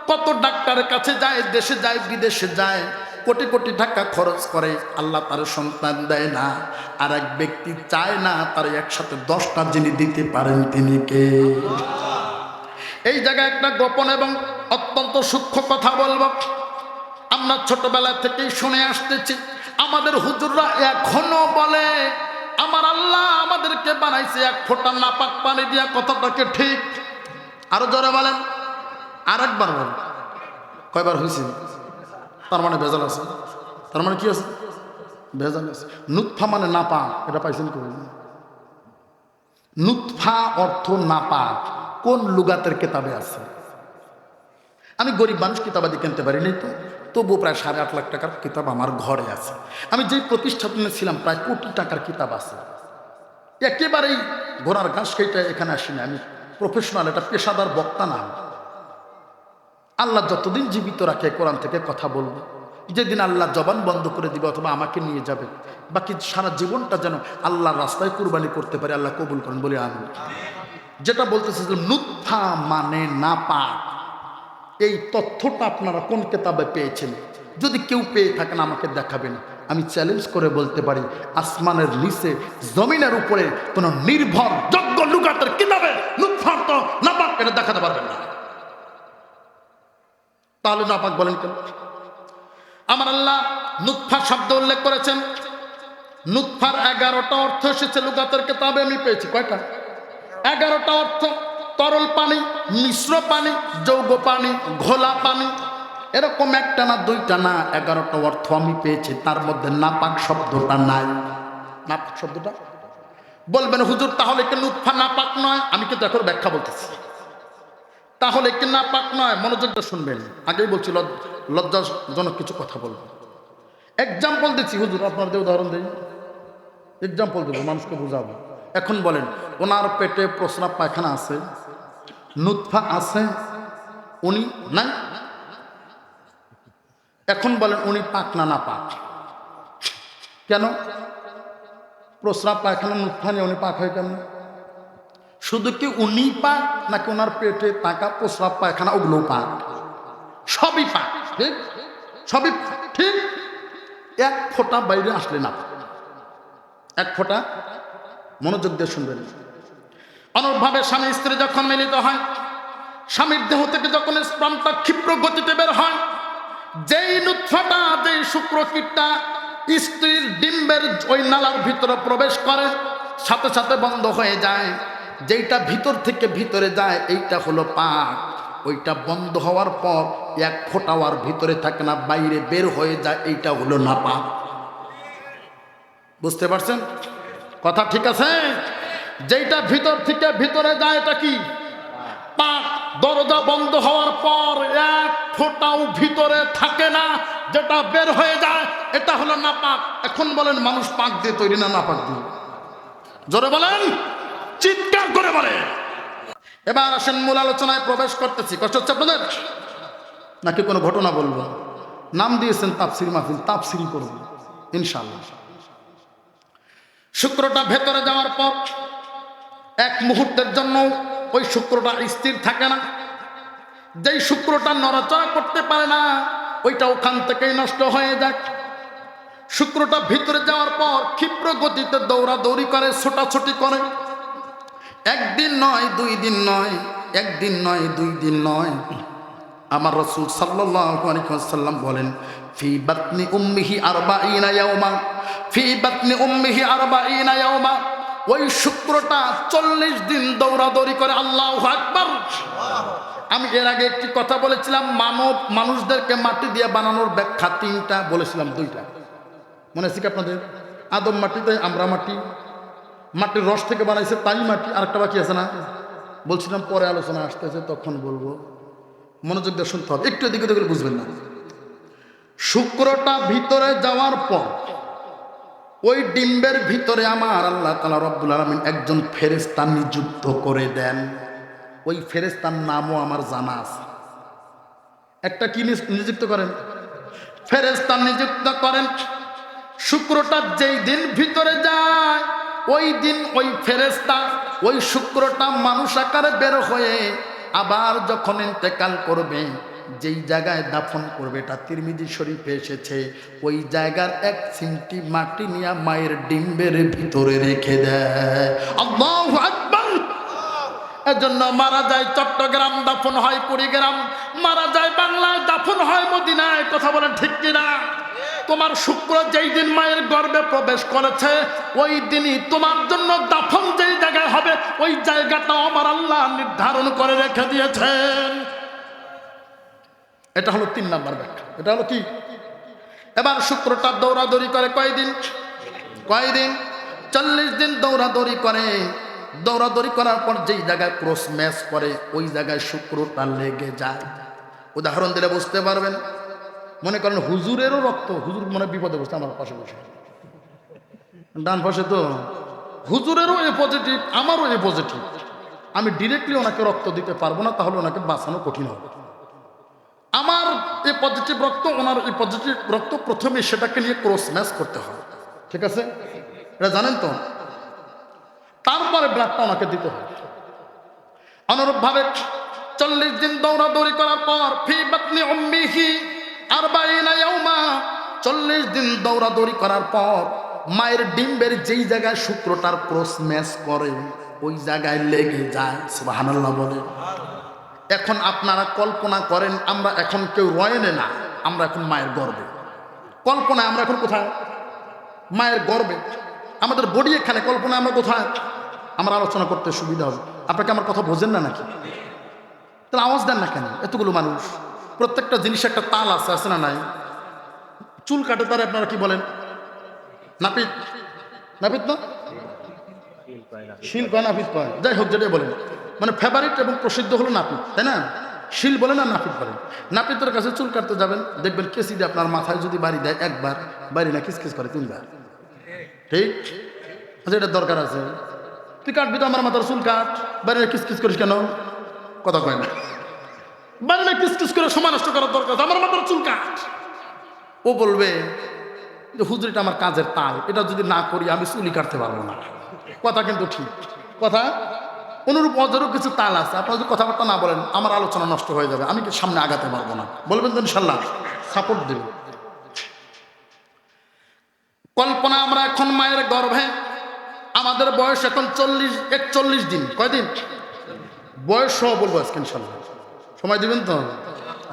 কত ডাক্তারের কাছে যায়, দেশে যায় বিদেশে যায়, কোটি কোটি টাকা খরচ করে, আল্লাহ তার সন্তান দেয় না। আর এক ব্যক্তি চায় না তার একসাথে 10টা যিনি দিতে পারেন তিনি কে? এই জায়গায় একটা গোপন এবং অত্যন্ত সূক্ষ্ম কথা বলবো। আমরা ছোটবেলা থেকেই শুনে আসতেছি, আমাদের হুজুররা এখনো বলে আমার আল্লাহ আমাদেরকে বানাইছে 1 ফোঁটা নাপাক পানি দিয়া। কথাটাকে ঠিক? আরো জোরে বলেন, আরেকবার বলেন। কয়বার হয়েছে? তার মানে ভেজাল আছে। তার মানে কি আছে? ভেজাল আছে। নুতফা মানে নাপাক, এটা পাইছেন কই? নুতফা অর্থ নাপাক কোন লুগাতের কিতাবে আছে? আমি গরিব মানুষ, কিতাবাদি কিনতে পারিনি, তবু প্রায় 8.5 লাখ টাকার কিতাব আমার ঘরে আছে। আমি যে প্রতিষ্ঠানে ছিলাম প্রায় কোটি টাকার কিতাব আছে। একেবারেই ঘোড়ার ঘাস খেটে এখানে আসিনি। আমি প্রফেশনাল, এটা পেশাদার বক্তা না। আল্লাহ যতদিন জীবিত রাখে কোরআন থেকে কথা বলবো। যেদিন আল্লাহ জবান বন্ধ করে দিবে অথবা আমাকে নিয়ে যাবে, বাকি সারা জীবনটা যেন আল্লাহর রাস্তায় কুরবানি করতে পারে, আল্লাহ কবুল করেন বলে আমি। যেটা বলতেছিলাম, নুতফা মানে নাপাক, এই তথ্যটা আপনারা কোন কিতাবে পেয়েছেন? যদি কেউ পেয়ে থাকেন আমাকে দেখাবেন। আমি চ্যালেঞ্জ করে বলতে পারি, আসমানের নিচে জমিনের উপরে কোন নির্ভরযোগ্য লুগাতের কিতাবে নুতফা তো নাপাক এটা দেখাতে পারবেন না। তাহলে নাপাক বলেন কেন? আমার আল্লাহ নুতফা শব্দ উল্লেখ করেছেন। নুতফার 11টা অর্থ এসেছে লুগাতের কিতাবে, আমি পেয়েছি। কয়টা? 11টা অর্থ। তরল পানি, মিশ্র পানি, যৌগ পানি, ঘোলা পানি, এরকম একটা না দুইটা না, 11টা অর্থ আমি পেয়েছি। তার মধ্যে নাপাক শব্দটা নাই। নাপাক শব্দটা বলবেন হুজুর তাহলে কি নুতফা নাপাক নয়? আমি কিন্তু এখন ব্যাখ্যা বলতেছি। তাহলে কি নাপাক নয়? মনোযোগ দিয়ে শুনবেন। আগেই বলছি লজ্জাজনক কিছু কথা বলবো। এক্সাম্পল দিচ্ছি হুজুর, আপনাদের উদাহরণ দিই, এক্সাম্পল দেবো, মানুষকে বুঝাবো। এখন বলেন, ওনার পেটে প্রস্রাব পায়খানা আছে, নুতফা আছে, উনি নাই। এখন বলেন উনি পাক না নাপাক? কেন? প্রস্রাব পায়খানা নুতফা নিয়ে উনি পাক হয় কেন? শুধু কি উনি পাক, নাকি ওনার পেটে থাকা প্রস্রাব পায়খানা ওগুলো পাক? সবই পাক, ঠিক? সবই ঠিক। 1 ফোঁটা বাইরে আসলে না, 1 ফোঁটা। মনোযোগ দিয়ে শুনবেন। অনুরূপভাবে স্বামী স্ত্রী যখন মিলিত হয়, স্বামীর দেহ থেকে যখন স্পার্মটা ক্ষিপ্র গতিতে বের হয়, যেই নুতফাটা, যেই শুক্রকীটটা স্ত্রীর ডিম্বের ওই নালার ভিতরে প্রবেশ করে, সাথে সাথে বন্ধ হয়ে যায়। যেইটা ভিতর থেকে ভিতরে যায় এইটা হলো পাক। ওইটা বন্ধ হওয়ার পর 1 ফোঁটাও আর ভিতরে থাকে না, বাইরে বের হয়ে যায়, এইটা হলো নাপাক। বুঝতে পারছেন কথা? ঠিক আছে। যেটা ভিতর থেকে ভিতরে যায় এটা কি? পাক। দরজা বন্ধ হওয়ার পর এক ফোঁটাও ভিতরে থাকে না, যেটা বের হয়ে যায় এটা হলো নাপাক। এখন বলেন মানুষ পাক দিয়ে তৈরি না নাপাক দিয়ে? জোরে বলেন, চিৎকার করে বলেন। এবার আসেন মূল আলোচনায় প্রবেশ করতেছি। কষ্ট হচ্ছে আপনাদের নাকি কোনো ঘটনা বলবো? নাম দিয়েছেন তাফসির মাহফিল, তাফসিরই করব ইনশাআল্লাহ। শুক্রটা ভেতরে যাওয়ার পর এক মুহূর্তের জন্য ওই শুক্রটা স্থির থাকে না। যেই শুক্রটা নড়াচড়া করতে পারে না ওইটা ওখান থেকেই নষ্ট হয়ে যায়। শুক্রটা ভিতরে যাওয়ার পর ক্ষিপ্র গতিতে দৌড়াদৌড়ি করে, ছোটাছুটি করে। একদিন নয়, 2 দিন নয়, একদিন নয়, 2 দিন নয়। আমার রাসূল সাল্লাল্লাহু আলাইহি ওয়াসাল্লাম বলেন, ফি বাতনি উম্মিহি 40 ইয়াওমা, ফি বাতনি উম্মিহি 40 ইয়াওমা। ওই শুক্রটা 40 দিন দৌড়াদৌড়ি করে। আল্লাহু আকবার। আমি এর আগে একটি কথা বলেছিলাম, মানুষদেরকে মাটি দিয়ে বানানোর ব্যাখ্যা 3টা বলেছিলাম, 2টা মনে আছে কি আপনাদের? আদম মাটিতে, আমরা মাটি, মাটির রস থেকে বানাইছে তাই মাটি, আরেকটা বাকি আছে না? বলছিলাম পরে আলোচনা আসতেছে তখন বলবো, মনোযোগ দিয়ে শুনতে হবে, একটু এদিকে ওদিকে বুঝবেন না। শুক্রটা ভিতরে যাওয়ার পর ওই ডিম্বের ভিতরে আমার আল্লাহ তাআলা রব্বুল আলামিন একজন ফেরেশতা নিযুক্ত করে দেন। ওই ফেরেশতার নামও আমার জানা আছে। একটা কি নিযুক্ত করেন? ফেরেশতা নিযুক্ত করেন। শুক্রটা যেই দিন ভিতরে যায় ওই দিন ওই ফেরেশতা ওই শুক্রটা মানুষ আকারে বের হয়ে আবার যখন ইন্তেকাল করবে, যেই জায়গায় দাফন করবে, এটা তিরমিজি শরীফে এসেছে, ওই জায়গার 1 সিমটি মাটি নিয়ে মায়ের ডিম্বের ভিতরে রেখে দেয়। আল্লাহু আকবার। এজন্য মারা যায় চট্টগ্রাম, দাফন হয় কুড়িগ্রাম, মারা যায় বাংলায়, দাফন হয় মদিনায়। কথা বলেন ঠিক কিনা? তোমার শুক্র যেই দিন মায়ের গর্ভে প্রবেশ করেছে ওই দিনই তোমার জন্য দাফন যেই জায়গায় হবে ওই জায়গাটা আমার আল্লাহ নির্ধারণ করে রেখে দিয়েছেন। এটা হলো 3 নাম্বার ব্যাখ্যা। এটা হলো কি? এবার শুক্রটা দৌড়াদৌড়ি করে কয়দিন? 40 দিন দৌড়াদৌড়ি করে। দৌড়াদৌড়ি করার পর যেই জায়গায় ক্রস ম্যাচ করে ওই জায়গায় শুক্রটা লেগে যায়। উদাহরণ দিলে বুঝতে পারবেন। মনে করেন হুজুরেরও রক্ত, হুজুর মনে বিপদে বসে আমার পাশে বসে, ডান পাশে, তো হুজুরেরও এ পজিটিভ, আমারও এ পজিটিভ। আমি ডিরেক্টলি ওনাকে রক্ত দিতে পারবো না, তাহলে ওনাকে বাঁচানো কঠিন হবে। আমার এই পজিটিভ রক্ত, ওনার এই পজিটিভ রক্ত, প্রথমে সেটাকে নিয়ে ক্রস ম্যাচ করতে হবে। ঠিক আছে? এটা জানেন তো? তারপরে ব্লাডটা ওনাকে দিতে হবে। অনুরূপভাবে 40 দিন দৌড়াদৌড়ি করার পর ফি বাতনি উম্মিহি 40 ইয়াওমা, 40 দিন দৌড়াদৌড়ি করার পর মায়ের ডিম্বের যেই জায়গায় শুক্রটার ক্রস ম্যাচ করে ওই জায়গায় লেগে যায়। সুবহানাল্লাহ বলে। এখন আপনারা কল্পনা করেন, আমরা এখন কেউ রয়েনে না, আমরা এখন মায়ের গর্ভে। কল্পনায় আমরা এখন কোথায়? মায়ের গর্ভে। আমাদের বডি এখানে, কল্পনায় আমরা কোথায়? আমরা আলোচনা করতে সুবিধা হবে। আপনাকে আমার কথা বোঝেন না নাকি? তাহলে আওয়াজ দেন না কেন? এতগুলো মানুষ, প্রত্যেকটা জিনিস একটা তাল আছে, আছে না নাই? চুল কাটে তারা আপনারা কি বলেন? নাপিত। নাপিত না, শিল কয়, নাপিত কয়, যাই হোক যেটাই বলেন, মানে ফেভারিট এবং প্রসিদ্ধ হলো নাপিত, তাই না? শিল বলেন আর নাপিত বলেন। নাপিতের কাছে চুল কাটতে যাবেন, দেখবেন কেসি দিয়ে আপনার মাথায় যদি বাড়ি দেয় একবার, বাড়ি না কিসকিস করে 3 বার। ঠিক? আচ্ছা, এটা দরকার আছে? তুই কাটবি তো আমার মাথার চুল কাট, বাড়ি না কিসকিস করিস কেন? কথা কয় না। বাড়ি না কিসকিস করে সময় নষ্ট করার দরকার আছে, আমার মাথার চুল কাট। ও বলবে যে হুজুর এটা আমার কাজের তাল, এটা যদি না করি আমি চুলি কাটতে পারবো না। কথা কিন্তু ঠিক কথা। অনুরূপ অজরও কিছু তাল আছে। আপনারা যদি কথাবার্তা না বলেন আমার আলোচনা নষ্ট হয়ে যাবে, আমি কি সামনে আগাতে পারবো না। বলবেন তো ইনশাল্লাহ, সাপোর্ট দেব। কল্পনা, আমরা এখন মায়ের গর্ভে, আমাদের বয়স এখন 41 দিন। কয়দিন বয়স সহ বলবো আজকে ইনশাল্লাহ। সময় দিবেন তো?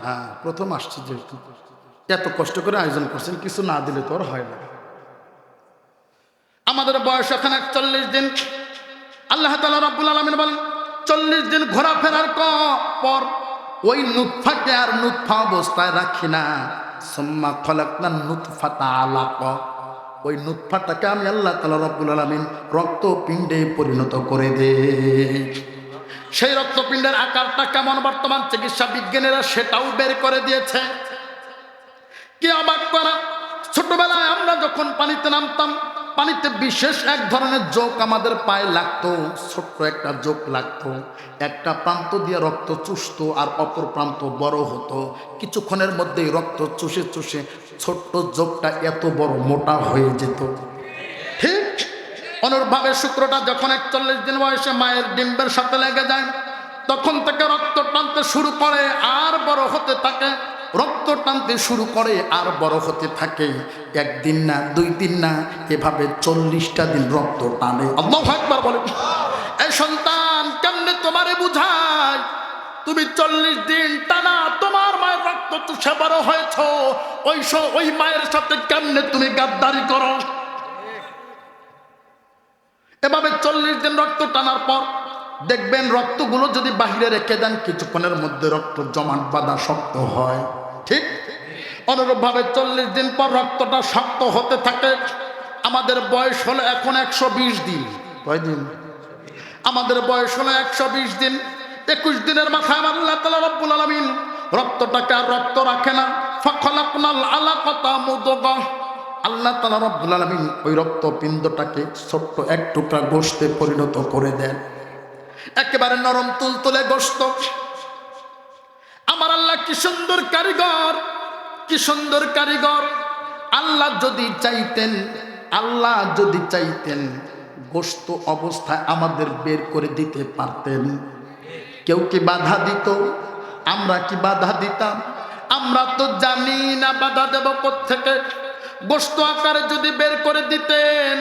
হ্যাঁ, প্রথম আসছি যেহেতু এত কষ্ট করে আয়োজন করছেন, কিছু না দিলে তো আর হয় না। আমাদের বয়স এখন 41 দিন। আল্লাহ তাআলা রাব্বুল আলামিন বলেন 40 দিন ঘোরাফেরার পর ওই নুতফাকে আর নুতফা অবস্থায় রাখি না, সুম্মা খলাকনা নুতফাতা আলাকা। ওই নুতফাটাকে আমি আল্লাহ তাআলা রব্বুল আলামিন রক্তপিণ্ডে পরিণত করে দেই। সেই রক্তপিণ্ডের আকারটা কেমন বর্তমান চিকিৎসা বিজ্ঞানীরা সেটাও বের করে দিয়েছে। কি অবাক করা, ছোটবেলায় আমরা যখন পানিতে নামতাম, পানিতে বিশেষ এক ধরনের জোক আমাদের পায়ে লাগতো, ছোট্ট একটা জোক লাগতো, একটা প্রান্ত দিয়ে রক্ত চুষতো আর অপর প্রান্ত বড় হতো। কিছুক্ষণের মধ্যেই রক্ত চুষে চুষে ছোট্ট জোকটা এত বড় মোটা হয়ে যেত। ঠিক অনুরূপভাবে শুক্রটা যখন 41 দিন বয়সে মায়ের ডিম্বের সাথে লেগে যায়, তখন থেকে রক্ত টানতে শুরু করে আর বড় হতে থাকে, রক্ত টানতে শুরু করে আর বড় হতে থাকে। একদিন না, 2 দিন না, এভাবে 40টা দিন রক্ত টানে। আল্লাহু আকবার বলে। এই সন্তান, কেমনে তোমারে বুঝাই, তুমি 40 দিন টানা তোমার মায়ের রক্ত চুষে বড় হয়েছ, ওই মায়ের সাথে কেমনে তুমি গাদ্দারি করো? এভাবে 40 দিন রক্ত টানার পর দেখবেন রক্তগুলো যদি বাহিরে রেখে দেন, কিছুক্ষণের মধ্যে রক্ত জমাট বাঁধা শক্ত হয়। ঠিক অনুরূপভাবে 40 দিন পর রক্তটা শক্ত হতে থাকে। আমাদের বয়স হলো এখন 120 দিন। কয় দিন? আমাদের বয়স হলো 120 দিন। 21 দিনের মাথায় আল্লাহ তাআলা রব্বুল আলামিন রক্তটাকে আর রক্ত রাখে না। ফাখলাকনাল আলাকাতা মুদগা, আল্লাহ তাআলা রব্বুল আলামিন ওই রক্তপিণ্ডটাকে ছোট্ট এক টুকরা গোশতে পরিণত করে দেন। একেবারে নরম তুলতুলে গোশত। আমার আল্লাহ কি সুন্দর কারিগর, কি সুন্দর কারিগর। আল্লাহ যদি চাইতেন গোশত অবস্থায় আমাদের বের করে দিতে পারতেন। কেউ কি বাধা দিত? আমরা কি বাধা দিতাম? আমরা তো জানি না বাধা দেব কোত্থেকে। গোশত আকারে যদি বের করে দিতেন,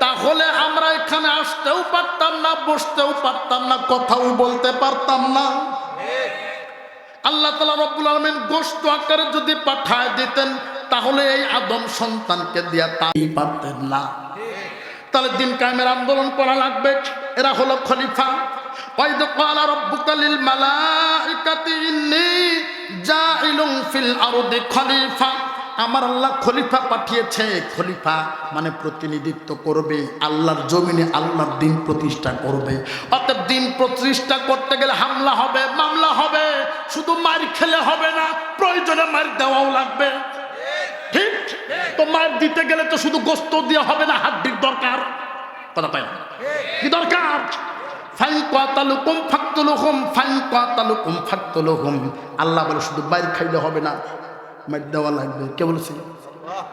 তাহলে আমরা এখানে আসতেও পারতাম না, বসতেও পারতাম না, কথাও বলতে পারতাম না। আল্লাহ তাআলা রব্বুল আলামিন গোশত আকারে যদি পাঠায় দিতেন, তাহলে এই আদম সন্তানকে দিয়া তাই পারতেন না। তাহলে দিন কায়েমের আন্দোলন করা লাগবে। এরা হলো খলিফা। ওয়াইদ ক্বালা রাব্বুকা লিল মালাইকাতি ইন্নী জাইলুন ফিল আরদি খলিফা। আমার আল্লাহ খলিফা পাঠিয়েছে। খলিফা মানে প্রতিনিধিত্ব করবে, আল্লাহর জমিনে আল্লাহর দিন প্রতিষ্ঠা করবে। অতএব দিন প্রতিষ্ঠা করতে গেলে হামলা হবে, মামলা হবে, শুধু মার খেলে হবে না, প্রয়োজনে মার দেওয়াও লাগবে। ঠিক তো মার দিতে গেলে তো শুধু গোশত দিয়ে হবে না, হাড্ডির দরকার। কথা পাই না? কি দরকার? Fine কাতালুকুম ফাকতুলুহুম, fine কাতালুকুম ফাকতুলুহুম। আল্লাহ বলে শুধু মার খাইলে হবে না, মার দেওয়া লাগবে। কে বলেছে?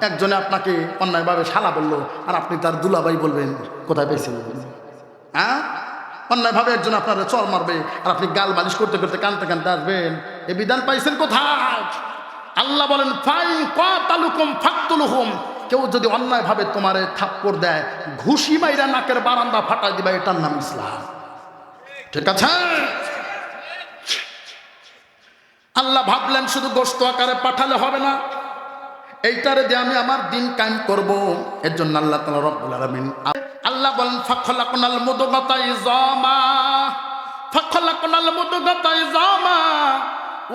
একজনে আপনাকে অন্যায়ভাবে শালা বললো, আর আপনি তার দুলাভাই বলবেন, কোথায় পেয়েছেন? হ্যাঁ, অন্যায়ভাবে একজন আপনার চর মারবে, আর আপনি গাল মালিশ করতে করতে কানতে কানতে আসবেন। এ বিধান পাইছেন কোথায়? আল্লাহ বলেন ফাইন কাতালুকুম ফাকতুলুহুম। কেউ যদি অন্যায়ভাবে তোমারে থাপ্পড় দেয়, ঘুষি মাইরা নাকের বারান্দা ফাটাই দিবা, এটার নাম ইসলাম। ঠিক আছে? আল্লাহ ভাবলেন শুধু গোশত আকারে পাঠালে হবে না, এইটারে দিয়ে আমি আমার দিন কায়েম করব। এর জন্য আল্লাহ তাআলা রব্বুল আলামিন আল্লাহ বলেন ফাখলাকনাল মুদগাতা ইজামা, ফাখলাকনাল মুদগাতা ইজামা।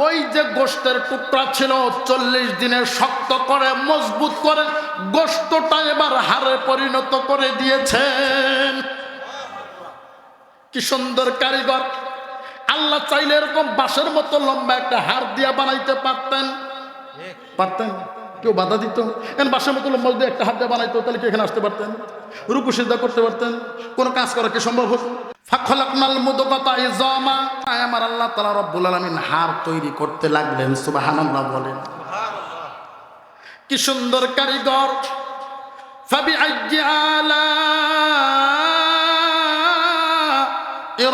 ওই যে গোশতের টুকরা ছিল 40 দিনে শক্ত করে মজবুত করে গোশতটা এবার হাড়ে পরিণত করে দিয়েছেন। কি সুন্দর কারিগর। আল্লাহ চাইলে এরকম বাঁশের মতো লম্বা একটা হাড় দিয়া বানাইতে পারতেন। কেউ বাধা দিত? বাঁশের মতো লম্বা দিয়ে একটা হাড় দিয়ে বানাইতো, তাহলে কি এখানে আসতে পারতেন? রুকু সিজদা করতে পারতেন? কোনো কাজ করা কি সম্ভব হতো? ফাখলাকনাল মুদগাতা ইজামা। আমার আল্লাহ তাআলা রব্বুল আলামিন হাড় তৈরি করতে লাগলেন। সুবহানাল্লাহ বলেন। কি সুন্দর কারিগর। ফাবিআইয়ি আলা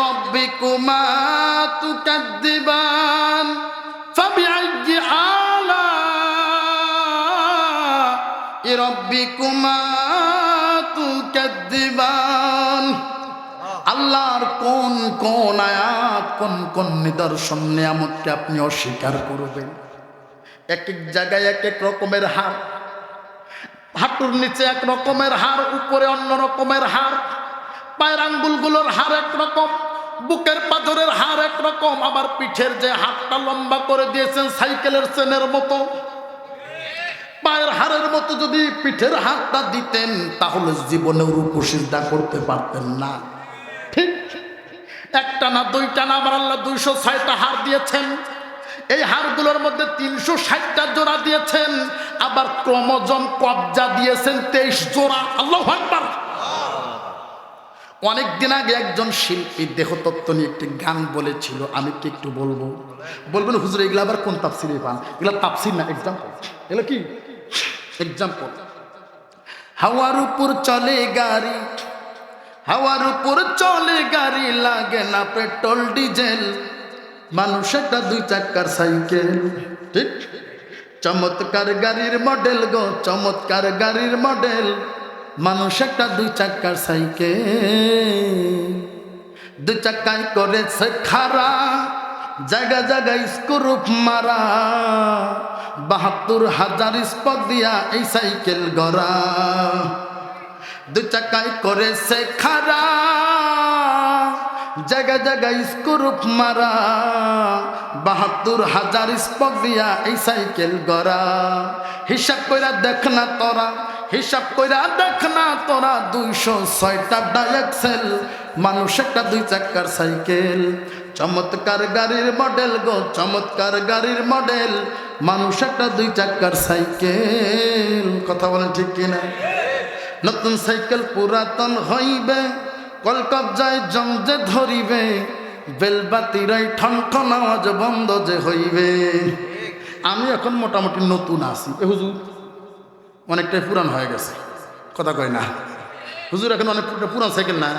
রাব্বিকুমা তুকাদ্দিবান, ফাবিআইয়ি আলা রাব্বিকুমা তুকাদ্দিবান। আল্লাহর কোন কোন আয়াত, কোন কোন নিদর্শন নিয়ামতকে আপনি অস্বীকার করবেন? এক এক জায়গায় এক এক রকমের হাড়। হাঁটুর নিচে এক রকমের হাড়, উপরে অন্য রকমের হাড়। পায়ের আঙ্গুলগুলোর হাড় একরকম, বুকের পাথরের হাড় একরকম, আবার পিঠের যে হাড়টা লম্বা করে দিয়েছেন সাইকেলের চেনের মতো। পায়ের হাড়ের মতো যদি পিঠের হাড়টা দিতেন তাহলে জীবনে রুকু সিজদা করতে পারতেন না। ঠিক একটা না দুইটা না, আমার আল্লাহ 206টা হাড় দিয়েছেন। এই হাড়গুলোর মধ্যে 360টা জোড়া দিয়েছেন, আবার ক্রোমোজোম কবজা দিয়েছেন 23 জোড়া। আল্লাহু আকবার। অনেকদিন আগে একজন শিল্পী দেহতত্ত্ব নিয়ে একটি গান বলেছিল, আমি কি একটু বলবো? বলবেন হুজুর এগুলো আবার কোন তাফসিরে পান? এগুলো তাফসির না, এক্সাম্পল। এগুলো কি এক্সাম্পল? হাওয়ার উপর চলে গাড়ি, হাওয়ার উপর চলে গাড়ি, লাগে না পেট্রোল ডিজেল, মানুষ একটা 2 চাকার সাইকেল। ঠিক, চমৎকার গাড়ির মডেল গো, চমৎকার গাড়ির মডেল, মানুষ একটা 2 চাকার সাইকেল। 2 চাকায় করেছে খাড়া, জায়গা জায়গায় স্ক্রুপ মারা, 72,000 স্পক দিয়া এই সাইকেল গড়া। 2 চাকায় করেছে খাড়া, জায়গা জায়গায় স্ক্রুপ মারা, 72,000 স্পক দিয়া এই সাইকেল গড়া। হিসাব কইরা দেখ না তোরা, হিসাব কইরা দেখ না তোরা, 206টা ডায়াক্সেল, মানুষ একটা 2 চাকার সাইকেল। চমৎকার গাড়ির মডেল গো, চমৎকার গাড়ির মডেল, মানুষ একটা 2 চাকার সাইকেল। কথা বলেন ঠিক কিনা? নতুন সাইকেল পুরাতন হইবে, কলকবজায় জং যে ধরিবে, বেলবাতিরাই ঠন ঠন আওয়াজ বন্ধ যে হইবে। আমি এখন মোটামুটি নতুন আছি, এ হুজুর অনেকটাই পুরান হয়ে গেছে। কথা কয় না হুজুর, এখন অনেক পুরান সাইকেল না।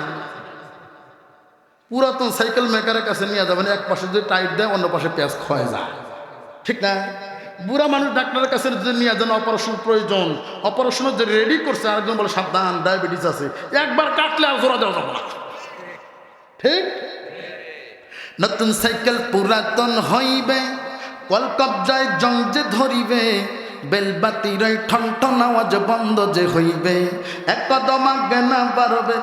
পুরাতন সাইকেল মেকারের কাছে নিয়ে যাবেন, এক পাশে যদি টাইট দেয় অন্য পাশে পেঁয়াজ ক্ষয় যায়, ঠিক না? বুড়া মানুষ ডাক্তারের কাছে যদি নিয়ে যান, অপারেশন প্রয়োজন, অপারেশনের যে রেডি করছে, আরেকজন বলে সাবধান ডায়াবেটিস আছে, একবার কাটলে আর জোড়া দেওয়া যাবে না। ঠিক, নতুন সাইকেল পুরাতন হইবে, কলকবজায় জং যে ধরিবে, বেলবাতিরাই ঠন ঠন আওয়াজ বন্ধ যে হইবে। এক কদম আগে না বাড়বে,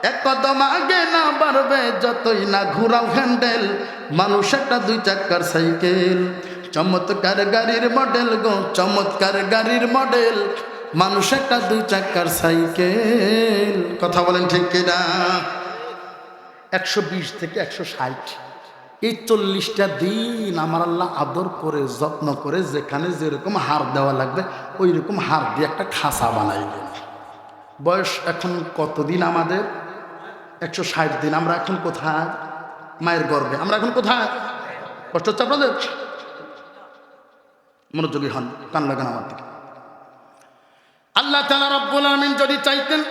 এক কদম আগে না বাড়বে, যতই না ঘুরাও হ্যান্ডেল, মানুষ একটা 2 চাকার সাইকেল। চমৎকার গাড়ির মডেল গো, চমৎকার গাড়ির মডেল, মানুষ একটা 2 চাকার সাইকেল। কথা বলেন ঠিক কিনা? 120 থেকে 160, এই 40টা দিন আমার আল্লাহ আদর করে যত্ন করে, যেখানে যেরকম হার দেওয়া লাগবে ওই রকম হার দিয়ে একটা খাঁচা বানাইলেন। বয়স এখন কতদিন আমাদের? 160 দিন। আমরা এখন কোথায়? মায়ের গর্ভে। আমরা এখন কোথায়? কষ্ট হচ্ছে আপনাদের? মনোযোগী হন, কান লাগান আমার দিকে। আল্লাহ তাআলা রব্বুল আলামিন যদি চাইতেন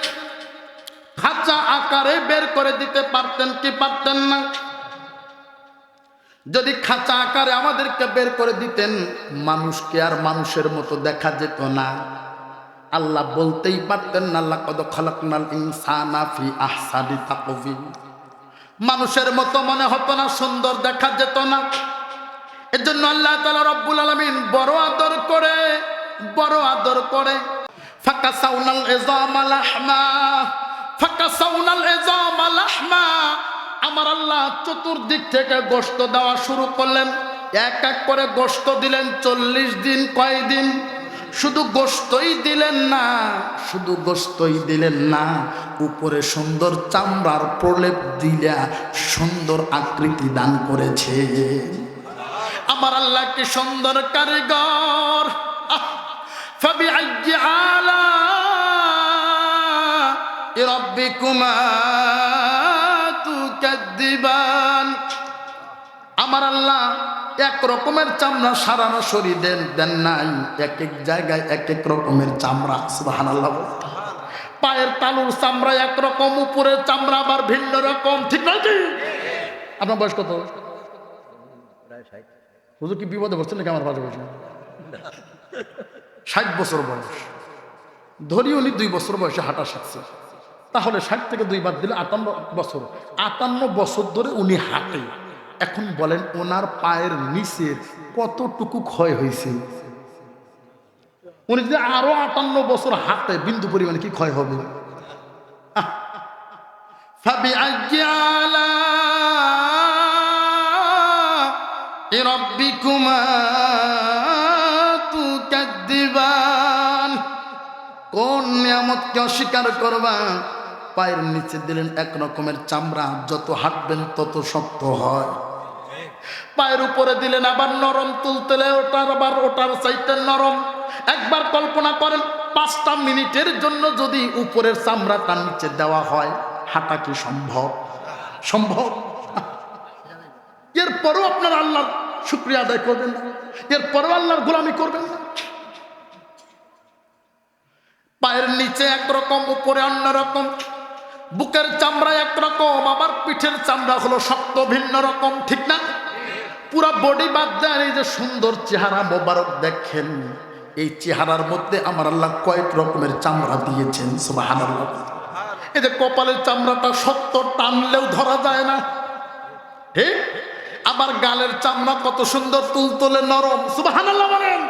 খাঁচা আকারে বের করে দিতে পারতেন কি পারতেন না? যদি খাঁচা আকারে আমাদেরকে বের করে দিতেন, মানুষকে আর মানুষের মতো দেখা যেত না। আল্লাহ বলতেই পারতেন না, লাকাদ খালাকনাল ইনসানা ফি আহসানি তাকওয়িম। মানুষের মতো মনে হতো না, সুন্দর দেখা যেত না। এজন্য আল্লাহ তাআলা রব্বুল আলামিন বড় আদর করে, বড় আদর করে, ফাকাসাউনাল ইযামা লাহমা, ফাকাসাউনাল ইযামা লাহমা, আমার আল্লাহ চতুর্দিক থেকে গোশত দেওয়া শুরু করলেন। এক এক করে গোশত দিলেন 40 দিন। কয় দিন? শুধু গোশতই দিলেন না, শুধু গোশতই দিলেন না, উপরে সুন্দর চামড়ার প্রলেপ দিলা সুন্দর আকৃতি দান করেছে। আমার আল্লাহ কি সুন্দর কারিগর! ফাবিআইয়ি আলা'i রাব্বিকুমা তুকাদ্দিবান। আমার আল্লাহ এক রকমের চামড়া সারানো শরীর দেন নাই, এক এক জায়গায় এক এক রকমের চামড়া। সুবহানাল্লাহ। পায়ের তালুর চামড়া একরকম, উপরের চামড়া আবার ভিন্ন রকম, ঠিক নয় কি? আপনার বয়স কত? হুজুর কি বিপদে বসছেন নাকি আমার পাশে বসে? 60 বছর বয়স। ধরি উনি 2 বছর বয়সে হাঁটা শিখছে, তাহলে 60 থেকে 2 বাদ দিলে 58 বছর। 58 বছর ধরে উনি হাঁটে। এখন বলেন ওনার পায়ের নিচে কতটুকু ক্ষয় হয়েছে? উনি যদি আরো 58 বছর হাঁটে, বিন্দু পরিমাণে কি ক্ষয় হবে? ফাবিআইয়ি আলা'i রাব্বিকুমা তুকাদ্দিবান। নিয়ামতকে অস্বীকার করবা। পায়ের নিচে দিলেন এক রকমের চামড়া, যত হাঁটবেন তত শক্ত হয়। পায়ের উপরে দিলেন আবার নরম, তুলতেলে ওটার চাইতে নরম। একবার কল্পনা করেন 5টা মিনিটের জন্য যদি উপরের চামড়াটা নিচে দেওয়া হয়, হাঁটা কি সম্ভব? সম্ভব? এরপরেও আপনার আল্লাহর শুকরিয়া আদায় করবেন না, এরপরেও আল্লাহর গোলামি করবেন না। পায়ের নিচে একরকম, উপরে অন্যরকম। বুকের চামড়া একরকম, আবার পিঠের চামড়া হলো শক্ত ভিন্ন রকম, ঠিক না? পুরা বডি বাদ দেন, এই যে সুন্দর চেহারা মোবারক দেখেন, এই চেহারার মধ্যে আমার আল্লাহ কয়েক রকমের চামড়া দিয়েছেন। সুবহানাল্লাহ। এই যে কপালের চামড়াটা শক্ত, টানলেও ধরা যায় না, ঠিক? আবার গালের চামড়া কত সুন্দর, তুলতুলে নরম। সুবহানাল্লাহ বলেন।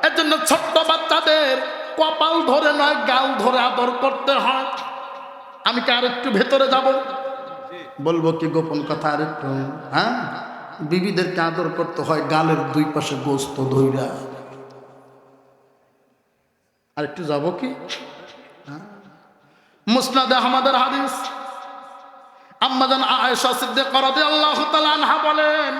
এর জন্য ছোট্ট বাচ্চাদের কপাল ধরে নয়, গাল ধরে আদর করতে হয়। আমি কি আরেকটু ভেতরে যাব? বলবো কি গোপন কথা আরেকটু? হ্যাঁ, বিবিদেরকে আদর করতে হয় গালের 2 পাশে গোস্ত ধইরা। আরেকটু যাব কি? মুসনাদে আহমদের হাদিস, আম্মাজান আয়েশা সিদ্দিকা রাদিয়াল্লাহু তাআলা আনহা বলেন,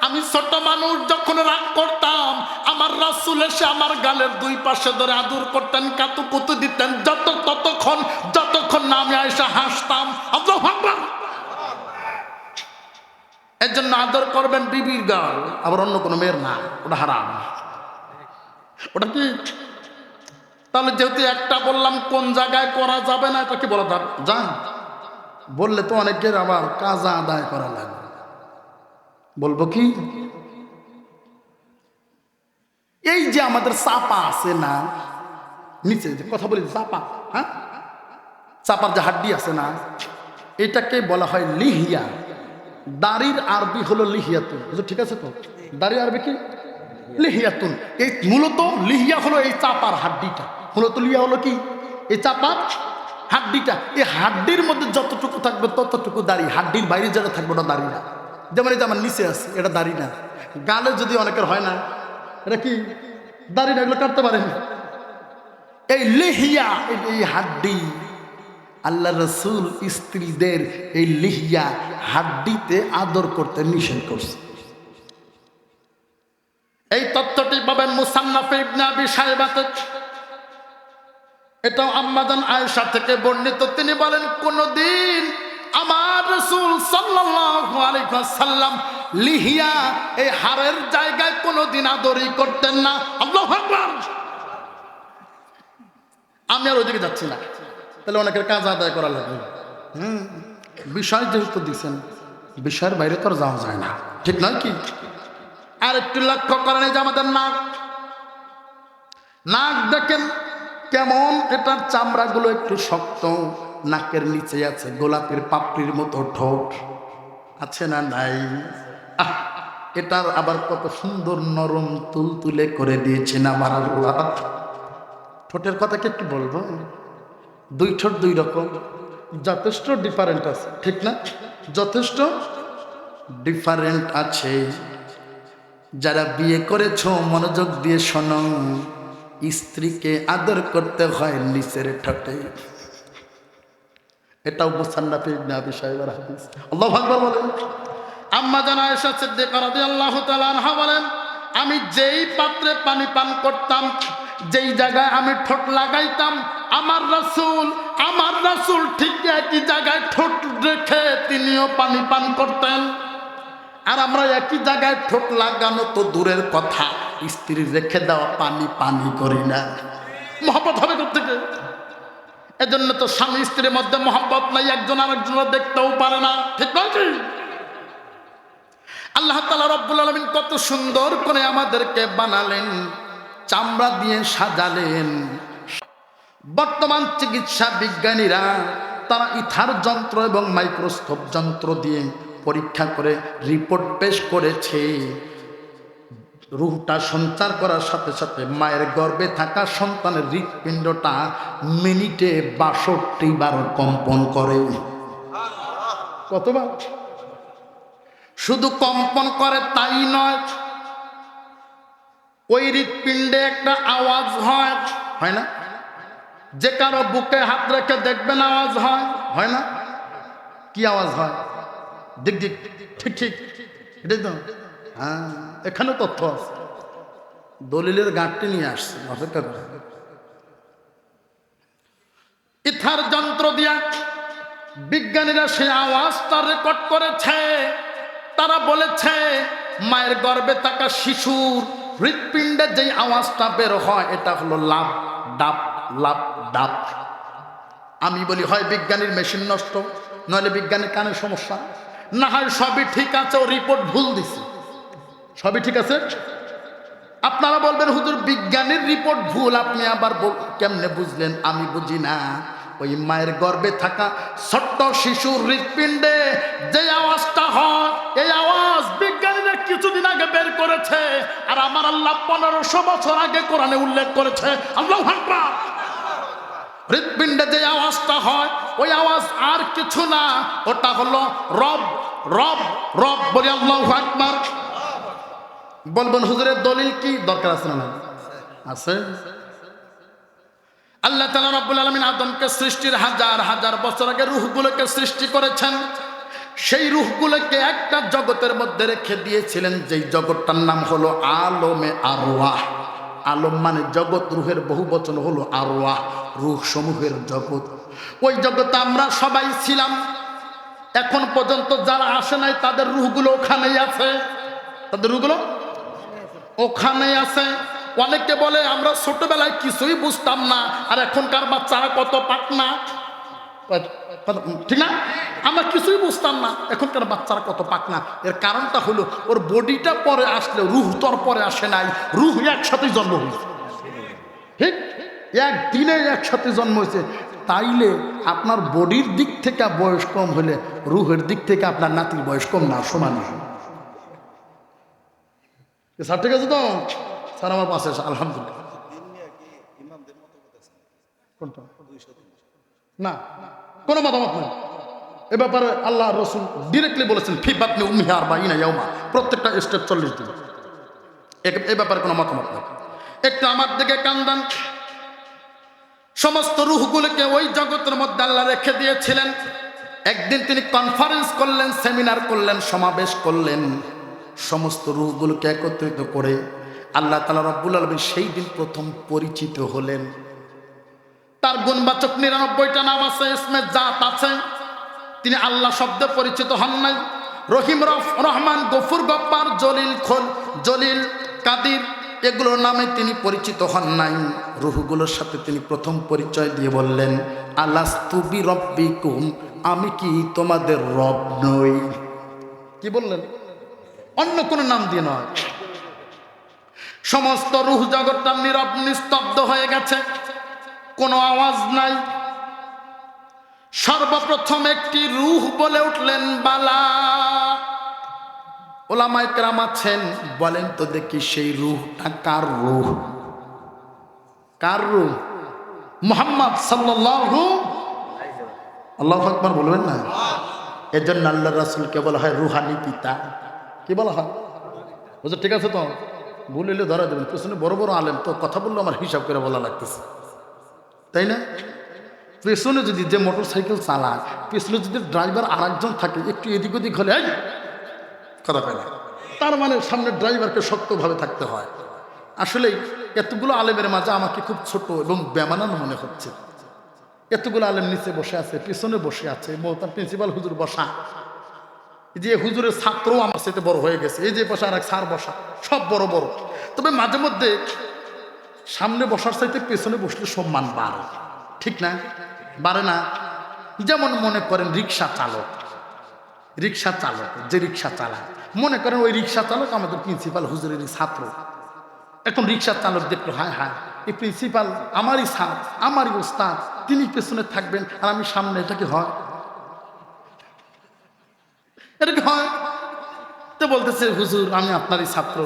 আমি ছোট মানুষ যখন রাগ করতাম, আমার রাসূল এসে আমার গালের 2 পাশে ধরে আদর করতেন, কাতুকুতু দিতেন, যতক্ষণ না আমি আয়েশা হাসতাম। আল্লাহু আকবার। এর জন্য আদর করবেন বিবির গাল, আবার অন্য কোনো মেয়ের না, ওটা হারাম। ওটা কি? তাহলে যেহেতু একটা বললাম, কোন জায়গায় করা যাবে না এটা কি বলা যান? বললে তো অনেকের আবার কাজা আদায় করা লাগবে। বলবো কি? এই যে আমাদের চাপা আছে না নিচে, যে কথা বলি চাপা, হ্যাঁ, চাপার যে হাড্ডি আছে না, এটাকে বলা হয় লিহিয়া। দাড়ির আরবি হলো লিহিয়াতুন। ঠিক আছে তো? দাড়ির আরবি কি? লিহিয়াতুন। এই মূলত লিহিয়া হলো এই চাপার হাড্ডিটা, মূলত লিহিয়া হলো কি? এই চাপার হাড্ডিটা। এই হাড্ডির মধ্যে যতটুকু থাকবে ততটুকু দাড়ি, হাড্ডির বাইরে যারা থাকবে ওটা দাড়ি না। যেমন এই যে আমার নিচে আছে, এটা দাড়ি না। গালে যদি অনেকের হয় না, এটা কি? দাড়ি না, এগুলো কাটতে পারেন। এই লিহিয়া, এই হাড্ডি, আল্লাহ রাসূল স্ত্রীদের এই লিহিয়া হাড্ডিতে আদর করতে নিষেধ করছে। এই তথ্যটি পাবেন মুসান্নাফে ইবনে আবি শায়বাতে। এটাও আম্মাজান আয়েশা থেকে বর্ণিত। তিনি বলেন, কোনদিন আমার রাসূল সাল্লাল্লাহু আলাইহি ওয়াসাল্লাম লিহিয়া, এই হাড়ের জায়গায় কোনদিন আদরই করতেন না। আল্লাহু আকবার। আমি আর ওইদিকে যাচ্ছি না, তাহলে অনেকের কাজ আদায় করা লাগবে। বিষয় যেহেতু দিচ্ছেন, বিষয়ের বাইরে তো আর যাওয়া যায় না, ঠিক নয় কি? আর একটু লক্ষ্য করেন, এই যে আমাদের নাক দেখেন কেমন, এটার চামড়াগুলো একটু শক্ত, নাকের নিচে আছে গোলাপের পাপড়ির মতো ঠোঁট, আছে না নাই? এটার আবার কত সুন্দর নরম তুলতুলে করে দিয়েছেন আমার আল্লাহ। ঠোঁটের কথা কি একটু বলবো? 2 ঠোঁট 2 রকম, যথেষ্ট ডিফারেন্ট আছে, ঠিক না? যথেষ্ট ডিফারেন্ট আছে। যারা বিয়ে করেছ মনোযোগ দিয়ে শোনো, স্ত্রীকে আদর করতে হয় নিচের ঠোঁটে। এটাও মুসান্নাফে ইবনে আবি শায়বার হাদিস। আল্লাহু আকবার বলেন। আম্মা জান আয়েশা সিদ্দিকা রাদিয়াল্লাহু তাআলা আনহা বলেন, আমি যেই পাত্রে পানি পান করতাম, যেই জায়গায় আমি ঠোঁট লাগাইতাম, আমার রাসূল ঠিক একই জায়গায় ঠোঁট রেখে তিনিও পানি পান করতেন। আর আমরা একই জায়গায় ঠোঁট লাগানো তো দূরের কথা, স্ত্রী রেখে দেওয়া পানি করি না। মহব্বত হবে কোত্থেকে? এজন্য তো স্বামী স্ত্রীর মধ্যে মহব্বত নাই, একজন আরেকজনের দেখতেও পারে না, ঠিক নয় কি? আল্লাহ তাআলা রব্বুল আলামিন কত সুন্দর করে আমাদেরকে বানালেন, চামড়া দিয়ে সাজালেন। বর্তমান চিকিৎসা বিজ্ঞানীরা তারা ইথার যন্ত্র এবং মাইক্রোস্কোপ যন্ত্র দিয়ে পরীক্ষা করে রিপোর্ট পেশ করেছে, রূহটা সঞ্চার করার সাথে সাথে মায়ের গর্ভে থাকা সন্তানের হৃৎপিণ্ডটা মিনিটে ৬২ বার কম্পন করে। কতবার? শুধু কম্পন করে তাই নয়, ওই হৃৎপিণ্ডে একটা আওয়াজ হয় না? যে কারো বুকে হাত রেখে দেখবেন আওয়াজ হয়, হয় না? কি আওয়াজ হয়? দিক দিক, ঠিক ঠিক, এটাই তো। হ্যাঁ, এখানে তথ্য আছে, দলিলের গাঁটটি নিয়ে আসছে, অপেক্ষা করে। ইথার যন্ত্র দিয়া বিজ্ঞানীরা সেই আওয়াজটা রেকর্ড করেছে। তারা বলেছে মায়ের গর্ভে থাকা শিশুর হৃৎপিণ্ডে যেই আওয়াজটা বের হয় এটা হলো লাভ ডাব, লাভ ডাব। আমি বলি হয় বিজ্ঞানীর মেশিন নষ্ট, নইলে বিজ্ঞানীর কানের সমস্যা, না হয় সবই ঠিক আছে, ও রিপোর্ট ভুল দিছে। সবই ঠিক আছে। আপনারা বলবেন হুজুর বিজ্ঞানীর রিপোর্ট ভুল, আপনি আবার কেমনে বুঝলেন? আমি বুঝি না। ওই মায়ের গর্ভে থাকা ছোট্ট শিশুর হৃৎপিণ্ডে যে আওয়াজটা হয়, এই আওয়াজ বিজ্ঞানীরা কিছুদিন আগে বের করেছে, আর আমার আল্লাহ 1500 বছর আগে কোরআনে উল্লেখ করেছে। আল্লাহু আকবার। হৃৎপিণ্ডে যে আওয়াজটা হয় ওই আওয়াজ আর কিছু না, ওটা হলো রব রব রব বলি। আল্লাহু আকবার। বলবেন হুজুরের দলিল কি? দরকার আছে না? আছে। আল্লাহ তাআলা রব্বুল আলামিন আদমকে সৃষ্টির হাজার হাজার বছর আগে রূহগুলোকে সৃষ্টি করেছেন। সেই রূহগুলোকে একটা জগতের মধ্যে রেখে দিয়েছিলেন, যেই জগৎটার নাম হলো আলমে আরওয়াহ। আলম মানে জগৎ, রূহের বহু বচন হলো আরওয়াহ, রূহ সমূহের জগৎ। ওই জগতে আমরা সবাই ছিলাম। এখন পর্যন্ত যারা আসে নাই তাদের রূহগুলো ওখানেই আছে, তাদের রূহগুলো ওখানেই আছে। অনেকে বলে আমরা ছোটবেলায় কিছুই বুঝতাম না, আর এখনকার বাচ্চারা কত পাকনা, ঠিক না? আমরা কিছুই বুঝতাম না, এখনকার বাচ্চারা কত পাকনা। এর কারণটা হলো ওর বডিটা পরে আসলে, রূহ তোর পরে আসে নাই, রূহ একসাথে জন্ম হয়েছে। ঠিক একদিনে একসাথে জন্ম হয়েছে। তাইলে আপনার বডির দিক থেকে বয়স কম হলে রূহের দিক থেকে আপনার নাতির বয়স কম না, সমান। স্যার ঠিক আছে তো? স্যার আমার পাশে আলহামদুলিল্লাহ। না, কোনো মতামত নেই এ ব্যাপারে। আল্লাহ রসুল ডিরেক্টলি বলেছেন ফি বাতনি উম্মিহা আরবাঈনা ইয়াওমা, প্রত্যেকটা স্টেপ 40 দিন। এ ব্যাপারে কোনো মতামত নেই। একটু আমার দিকে কান দেন। সমস্ত রূহগুলোকে ওই জগতের মধ্যে আল্লাহ রেখে দিয়েছিলেন। একদিন তিনি কনফারেন্স করলেন, সেমিনার করলেন, সমাবেশ করলেন, সমস্ত রূহগুলোকে একত্রিত করে আল্লাহ তাআলা রব্বুল আলামিন সেই দিন প্রথম পরিচিত হলেন। তার গুণবাচক 99টা নাম আছে, ইসমে জাত আছে। তিনি আল্লাহ শব্দে পরিচিত হন নাই। রহিম, রহমান, গফুর, গফফার, জলিল, জলিল, কাদির, এগুলোর নামে তিনি পরিচিত হন নাই। রূহগুলোর সাথে তিনি প্রথম পরিচয় দিয়ে বললেন আলাস্তু বিরব্বিকুম, আমি কি তোমাদের রব নই? কি বললেন? অন্য কোন নাম দিয়ে নয়। সমস্ত রূহ জগৎটা নীরব নিস্তব্ধ হয়ে গেছে, কোনো আওয়াজ নাই। সর্বপ্রথম একটি রূহ বলে উঠলেন বালা। ওলামায়ে কেরাম আছেন, বলেন তো দেখি সেই রূহটা কার রূহ? কার রূহ? মুহাম্মদ সাল্লাল্লাহু, আল্লাহু আকবার বলবেন না? এজন্য আল্লাহর রাসূলকে বলা হয় রুহানি পিতা। কি বলা হয়? বুঝো ঠিক আছে তো? বলিলে ধরা দেবেন। পেছনে বড় বড় আলেম, তো কথা বললে আমার হিসাব করে বলা লাগতেছে, তাই না? পেছনে যদি যে মোটর সাইকেল চালায়, পেছনে যদি ড্রাইভার আরেকজন থাকে, একটু এদিক ওদিক হলে কথা কয় না। তার মানে সামনে ড্রাইভারকে শক্তভাবে থাকতে হয়। আসলেই এতগুলো আলেমের মাঝে আমাকে খুব ছোট এবং বেমানান মনে হচ্ছে। এতগুলো আলেম নিচে বসে আছে, পিছনে বসে আছে, মোহতারাম প্রিন্সিপাল হুজুর বসা, এই যে হুজুরের ছাত্রও আমার সাথে বড় হয়ে গেছে, এই যে বসা আর এক স্যার বসা, সব বড় বড়। তবে মাঝে মধ্যে সামনে বসার চাইতে পেছনে বসলে সম্মান বাড়ে, ঠিক না? বাড়ে না? যেমন মনে করেন রিক্সা চালক, রিক্সা চালক যে রিক্সা চালায়, মনে করেন ওই রিক্সা চালক আমাদের প্রিন্সিপাল হুজুরেরই ছাত্র। এখন রিক্সা চালক দেখলো, হায় হায়, এই প্রিন্সিপাল আমারই স্যার, আমারই ওস্তাদ, তিনি পেছনে থাকবেন আর আমি সামনে, এটা কি হয়? এটা কি হয়? তো বলতেছে হুজুর আমি আপনারই ছাত্র,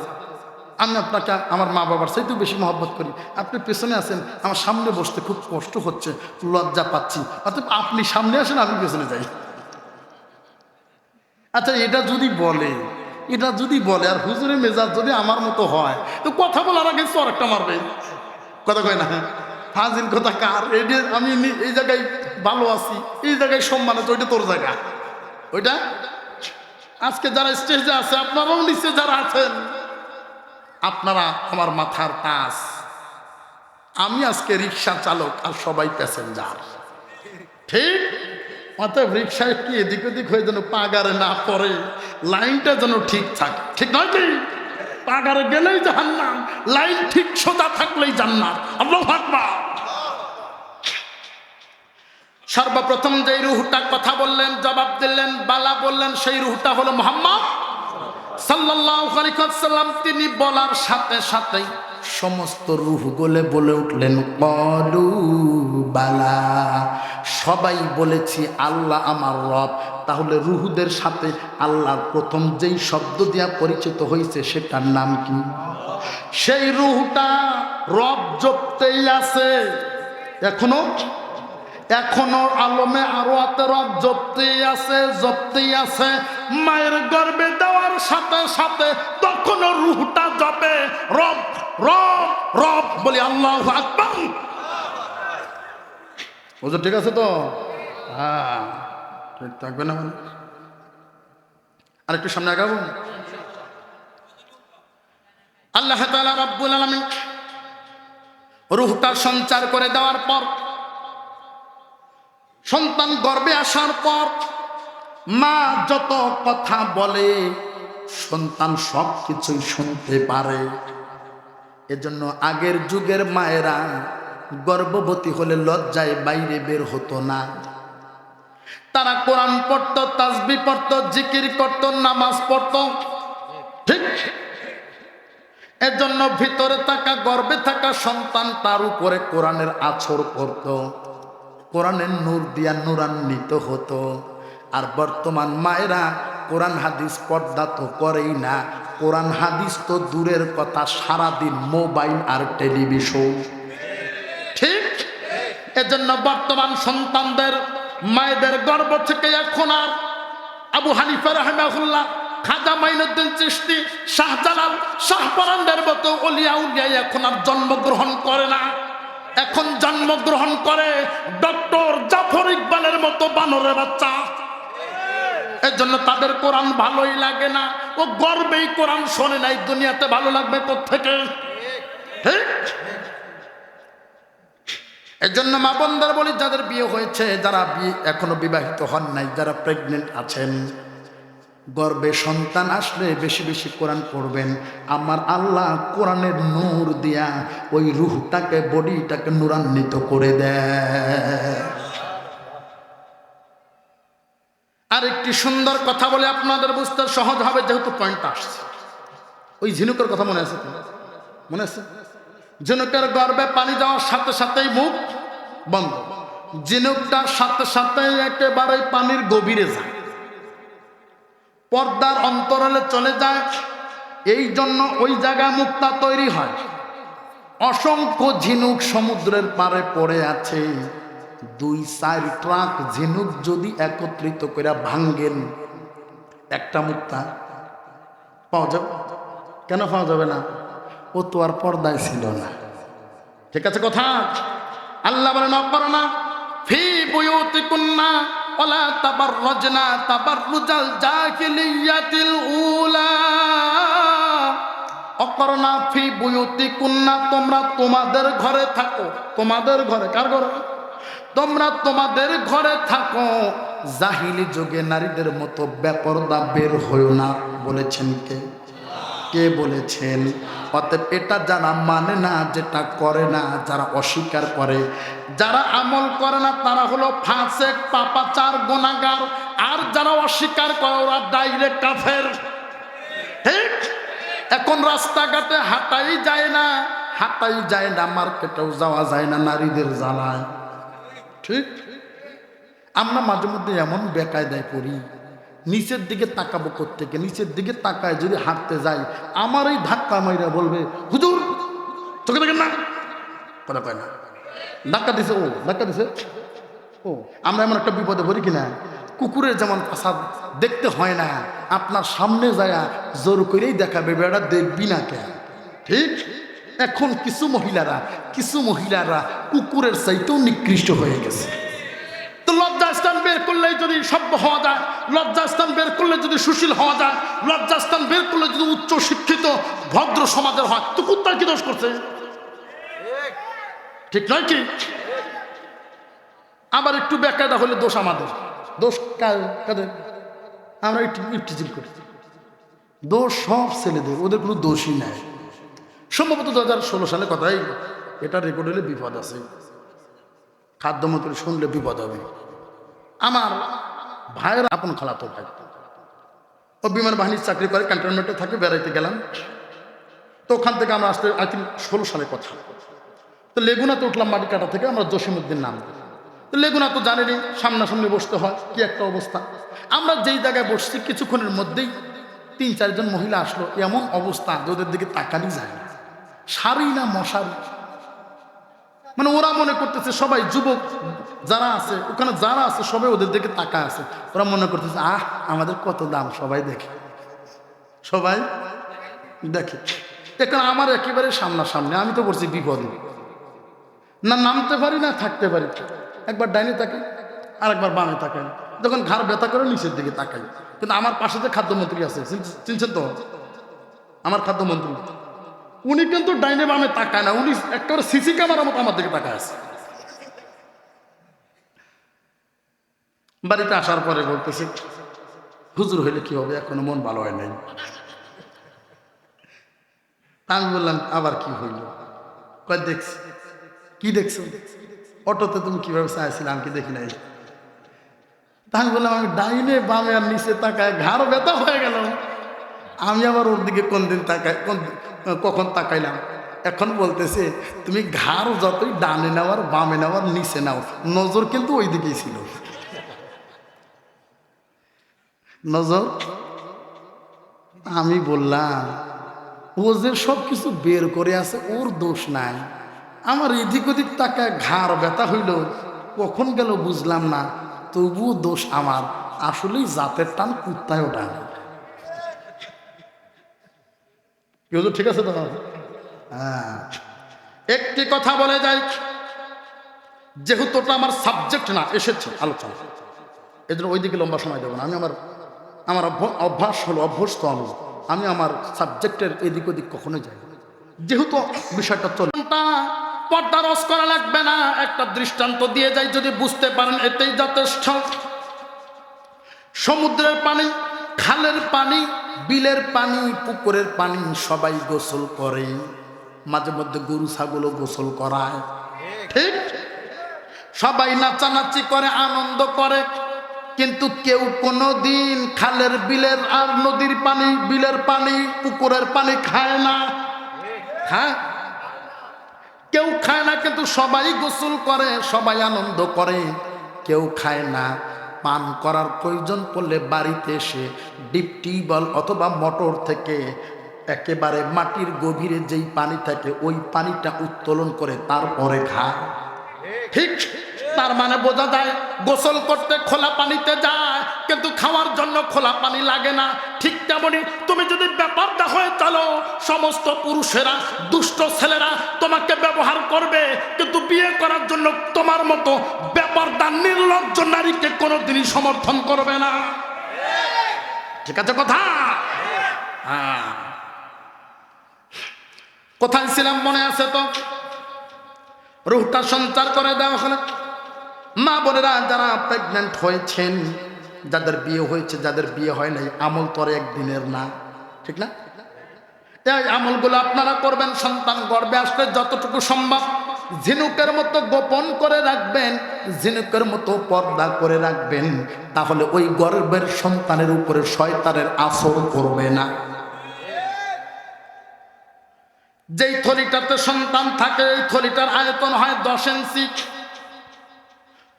আমি আপনাকে আমার মা বাবার চাইতেও বেশি মহব্বত করি, আপনি পেছনে আছেন, আমার সামনে বসতে খুব কষ্ট হচ্ছে, লজ্জা পাচ্ছি, অর্থাৎ আপনি সামনে আসেন, আমি পেছনে যাই। আচ্ছা এটা যদি বলে, এটা যদি বলে আর হুজুরের মেজাজ যদি আমার মতো হয়, তো কথা বলার আগে চর একটা মারবে, কথা কয় না? ফাজিল কথা কার? আমি এই জায়গায় ভালো আছি, এই জায়গায় সম্মান আছে, ওইটা তোর জায়গা। ওইটা আজকে যারা স্টেজে আছে, আপনারাও নিচে যারা আছেন, আপনারা আমার মাথার তাজ। আমি আজকে রিক্সা চালক আর সবাই প্যাসেঞ্জার, ঠিক? অতএব রিক্সায় কি এদিক ওদিক হয়ে যেন পাগারে না পড়ে, লাইনটা যেন ঠিক থাকে, ঠিক নয় কি? পাগারে গেলেই জাহান্নাম, লাইন ঠিক সোজা থাকলেই জান্নাত। আল্লাহু আকবার। সর্বপ্রথম যে রূহটা কথা বললেন, জবাব দিলেন, বালা বললেন, সেই রূহটা হলো মুহাম্মদ সাল্লাল্লাহু আলাইহি ওয়াসাল্লাম। তিনি বলার সাথে সাথেই সমস্ত রূহ বলে উঠলেন ক্বালু বালা, সবাই বলেছি আল্লাহ আমার রব। তাহলে রূহদের সাথে আল্লাহর প্রথম যেই শব্দ দিয়া পরিচিত হয়েছে সেটার নাম কি? সেই রূহটা রব জপতেই আছে এখনো আলমে আরওয়াতে রব জপতেই আছে। মায়ের গর্ভে দেওয়ার সাথে সাথে তখনও রূহটা জপে রব রব রব বলি আল্লাহু আকবার। বুঝো ঠিক আছে তো? হ্যাঁ, ঠিক থাকবে না মানে? আরেকটু সামনে আগাবো। আল্লাহ তাআলা রাব্বুল আলামিন রূহটা সঞ্চার করে দেওয়ার পর, সন্তান গর্ভে আসার পর মা যত কথা বলে সন্তান সব কিছুই শুনতে পারে। এজন্য আগের যুগের মায়েরা গর্ভবতী হলে লজ্জায় বাইরে বের হতো না। তারা কোরআন পড়তো, তাসবিহ পড়তো, জিকির করতো, নামাজ পড়তো, ঠিক? এজন্য ভিতরে থাকা গর্ভে থাকা সন্তান তার উপরে কোরআনের আছর করতো, কোরআনের নূর দিয়া নূরান্বিত হতো। আর বর্তমান মায়েরা কোরআন হাদিস পর্দা তো করেই না। কোরআন হাদিস তো দূরের কথা, সারাদিন মোবাইল আর টেলিভিশন, ঠিক? এজন্য বর্তমান সন্তানদের মায়েদের গর্ভ থেকে এখন আর আবু হানিফা রাহিমাহুল্লাহ, খাজা মাইনুদ্দিন চিশতি, শাহজালাল, শাহপরানদের মতো ওলিয়া উলিয়া এখন আর জন্মগ্রহণ করে না। এখন জন্মগ্রহণ করে ডক্টর জাফর ইকবালের মতো বানরের বাচ্চা। এর জন্য তাদের কোরআন ভালোই লাগে না। ও গর্বেই কোরআন শোনে নাই, দুনিয়াতে ভালো লাগবে কোত্থেকে? ঠিক? এর জন্য মা বোনদের বলি, যাদের বিয়ে হয়েছে, যারা এখনো বিবাহিত হন নাই, যারা প্রেগনেন্ট আছেন, গর্ভে সন্তান আসলে বেশি বেশি কোরআন পড়বেন। আমার আল্লাহ কোরআনের নূর দিয়া ওই রূহটাকে, বডিটাকে নূরান্বিত করে দেয়। আরেকটি সুন্দর কথা বলে আপনাদের বুঝতে সহজ হবে, যেহেতু পয়েন্টটা আসছে। ওই ঝিনুকের কথা মনে আছে? মনে আছে? ঝিনুকের গর্ভে পানি যাওয়ার সাথে সাথেই মুখ বন্ধ, ঝিনুকটার সাথে সাথে একেবারে পানির গভীরে যায়, পর্দার অন্তরালে চলে যায়। এই জন্য ওই জায়গায় মুক্তা তৈরি হয়। অসংখ্য ঝিনুক সমুদ্রের পাড়ে পড়ে আছে। 2-4 ট্রাক ঝিনুক যদি একত্রিত করে ভাঙ্গেন, একটা মুক্তা পাওয়া যাবে? কেন পাওয়া যাবে না? ও তো আর পর্দায় ছিল না। ঠিক আছে কথা? আল্লাহ বলেন অপরনা ফি বুয়ুতিকুন্না ওয়ালা তাবাররাজনা তাবাররুজাল জাহিলিয়াতিল উলা। অকরনা ফি বুয়ুতিকুন্না, তোমরা তোমাদের ঘরে থাকো। তোমাদের ঘরে? কার ঘরে? তোমরা তোমাদের ঘরে থাকো। জাহিলি যুগে নারীদের মতো বেপরদা বের হইও না বলেছেন কে? কে বলেছেন? অতএব এটা যারা মানে না, যেটা করে না, যারা অস্বীকার করে, যারা আমল করে না, তারা হলো ফাসেক, পাপাচার, গুনাহগার। আর যারা অস্বীকার করে ওরা ডাইরেক্ট কাফের। ঠিক? এখন রাস্তাঘাটে হাঁটাই যায় না, মার্কেটেও যাওয়া যায় না নারীদের জ্বালায়। ঠিক? আমরা মাঝে মধ্যে এমন বেকায়দায় পড়ি, নিচের দিকে তাকাবো কোত্থেকে, নিচের দিকে তাকায় যদি হাঁটতে যাই, আমার এই ধাক্কা মাইরা বলবে, হুজুর চোখে দেখেন না, কথা কয় না, ধাক্কা দিছে, ধাক্কা দিছে। আমরা এমন একটা বিপদে পড়ি কিনা, কুকুরের যেমন প্রসাদ দেখতে হয় না, আপনার সামনে যায় জোর করেই দেখাবে, বেটা দেখবি না কেন? ঠিক? এখন কিছু মহিলারা কুকুরের চাইতেও নিকৃষ্ট হয়ে গেছে। তো লজ্জাস্থান বের করলেই যদি সভ্য হওয়া যায়, লজ্জাস্থান বের করলে যদি সুশীল হওয়া যায়, লজ্জাস্থান বের করলে যদি উচ্চ শিক্ষিত ভদ্র সমাজের হয়, তো কুত্তার কি দোষ করছে? ঠিক নয় কি? আবার একটু বেকায়দা হলে দোষ আমাদের, দোষ কাদের? আমরা একটু ইফটিজিল করি, দোষ সব ছেলেদের, ওদের কোনো দোষই নাই। সম্ভবত 2016 সালে কথাই, এটা রেকর্ড হলে বিপদ আছে, খাদ্যমন্ত্রী শুনলে বিপদ হবে। আমার ভাইয়ের আপন খালাতো ভাই, ও বিমান বাহিনীর চাকরি করে, ক্যান্টনমেন্টে থাকে, বেড়াইতে গেলাম। তো ওখান থেকে আমরা আসতে, আই থিঙ্ক 16 সালে কথা। তো লেগুনাতে উঠলাম মাটি কাটা থেকে, আমরা জসিমউদ্দিন নাম। তো লেগুনা তো জানেনি, সামনাসামনি বসতে হয়, কি একটা অবস্থা। আমরা যেই জায়গায় বসছি কিছুক্ষণের মধ্যেই 3-4 জন মহিলা আসলো। এমন অবস্থা ওদের দিকে তাকানি যায় না, সারি না মশারি, মানে ওরা মনে করতেছে সবাই যুবক যারা আছে ওখানে, যারা আছে সবাই ওদের দিকে তাকায় আছে। ওরা মনে করতেছে আমাদের কত দাম, সবাই দেখে। এখন আমার একেবারে সামনাসামনি, আমি তো বলছি বিপদে, না নামতে পারি না থাকতে পারি। একবার ডাইনে তাকাই, আর একবার বামে তাকাই, যখন ঘাড় ব্যথা করে নিচের দিকে তাকাই। কিন্তু আমার পাশে যে খাদ্যমন্ত্রী আছে, চিনছেন তো আমার খাদ্যমন্ত্রী, উনি কিন্তু ডাইনে বামে তাকায় না, উনি একেবারে সিসি ক্যামেরার মতো আমার দিকে তাকায় আছে। বাড়িতে আসার পরে বলতেছে, হুজুর হইলে কি হবে, এখনো মন ভালো হয় নাই। আমি বললাম আবার কি হইল? কয় দেখছি। কি দেখছো? অটোতে তুমি কিভাবে চাইছিলে, আমি কি দেখি নাই? আমি বললাম আমি ডাইনে বামে আর নিচে তাকায় ঘাড় ব্যথা হয়ে গেল। আমি আবার ওর দিকে কোন দিন তাকাই, কখন তাকাইলাম। এখন বলতেছে তুমি ঘাড় যতই ডানে নাও আর বামে নাও আর নিচে নাও, নজর কিন্তু ওই দিকেই ছিল। নজর। আমি বললাম ও যে সব কিছু বের করে আছে, ওর দোষ নাই। আমার এদিক ওদিক তাকায় ঘাড় ব্যথা হইল, কখন গেল বুঝলাম না, তবুও দোষ আমার। আসলেই জাতের টান, কুত্তায়ও টান। ঠিক আছে তো? হ্যাঁ, একটি কথা বলে যাই, যেহেতু ওটা আমার সাবজেক্ট না, এসেছে আলোচনা, এই জন্য ওইদিকে লম্বা সময় দেবো না। আমি আমার অভ্যাস হলো, অভ্যস্ত আমি আমার সাবজেক্টের এদিক ওদিক কখনো যাই, যেহেতু বিষয়টা চলে। পর্দা রস করা লাগবে না, একটা দৃষ্টান্ত দিয়ে যাই, যদি বুঝতে পারেন এতেই যথেষ্ট। সমুদ্রের পানি, খালের পানি, বিলের পানি, পুকুরের পানি সবাই গোসল করে, মাঝে মধ্যে গরু ছাগলও গোসল করায়, ঠিক? সবাই নাচানাচি করে, আনন্দ করে, কিন্তু কেউ কোনোদিন খালের বিলের আর নদীর পানি, বিলের পানি, পুকুরের পানি খায় না। হ্যাঁ, কেউ খায় না, কিন্তু সবাই গোসল করে, সবাই আনন্দ করে। কেউ খায় না, পান করার প্রয়োজন পড়লে বাড়িতে এসে ডিপ টিউবওয়েল অথবা মোটর থেকে একেবারে মাটির গভীরে যেই পানি থাকে ওই পানিটা উত্তোলন করে তারপরে খায়, ঠিক? তার মানে বোঝা যায় গোসল করতে খোলা পানিতে যায়, কিন্তু খাওয়ার জন্য খোলা পানি লাগে না। ঠিক তেমনি তুমি যদি ব্যাপারটা হয়ে চলো, সমস্ত পুরুষেরা, দুষ্ট ছেলেরা তোমাকে ব্যবহার করবে, কিন্তু বিয়ে করার জন্য তোমার মতো ব্যাপারটা নির্লজ্জ নারীকে কোনোদিনই সমর্থন করবে না। ঠিক আছে কথা? হ্যাঁ, কোথায় ছিলাম মনে আছে তো? রূহটা সঞ্চার করে দেওয়া হলো। মা বোনেরা যারা প্রেগনেন্ট হয়েছেন, যাদের বিয়ে হয়েছে, যাদের বিয়ে হয় নাই, আমল তো আর একদিনের না, ঠিক না? এই আমলগুলো আপনারা করবেন, সন্তান গর্ভে আসলে যতটুকু সম্ভব ঝিনুকের মতো গোপন করে রাখবেন, ঝিনুকের মতো পর্দা করে রাখবেন, তাহলে ওই গর্ভের সন্তানের উপরে শয়তানের আসর করবে না। যেই থলিটাতে সন্তান থাকে এই থলিটার আয়তন হয় 10 ইঞ্চি।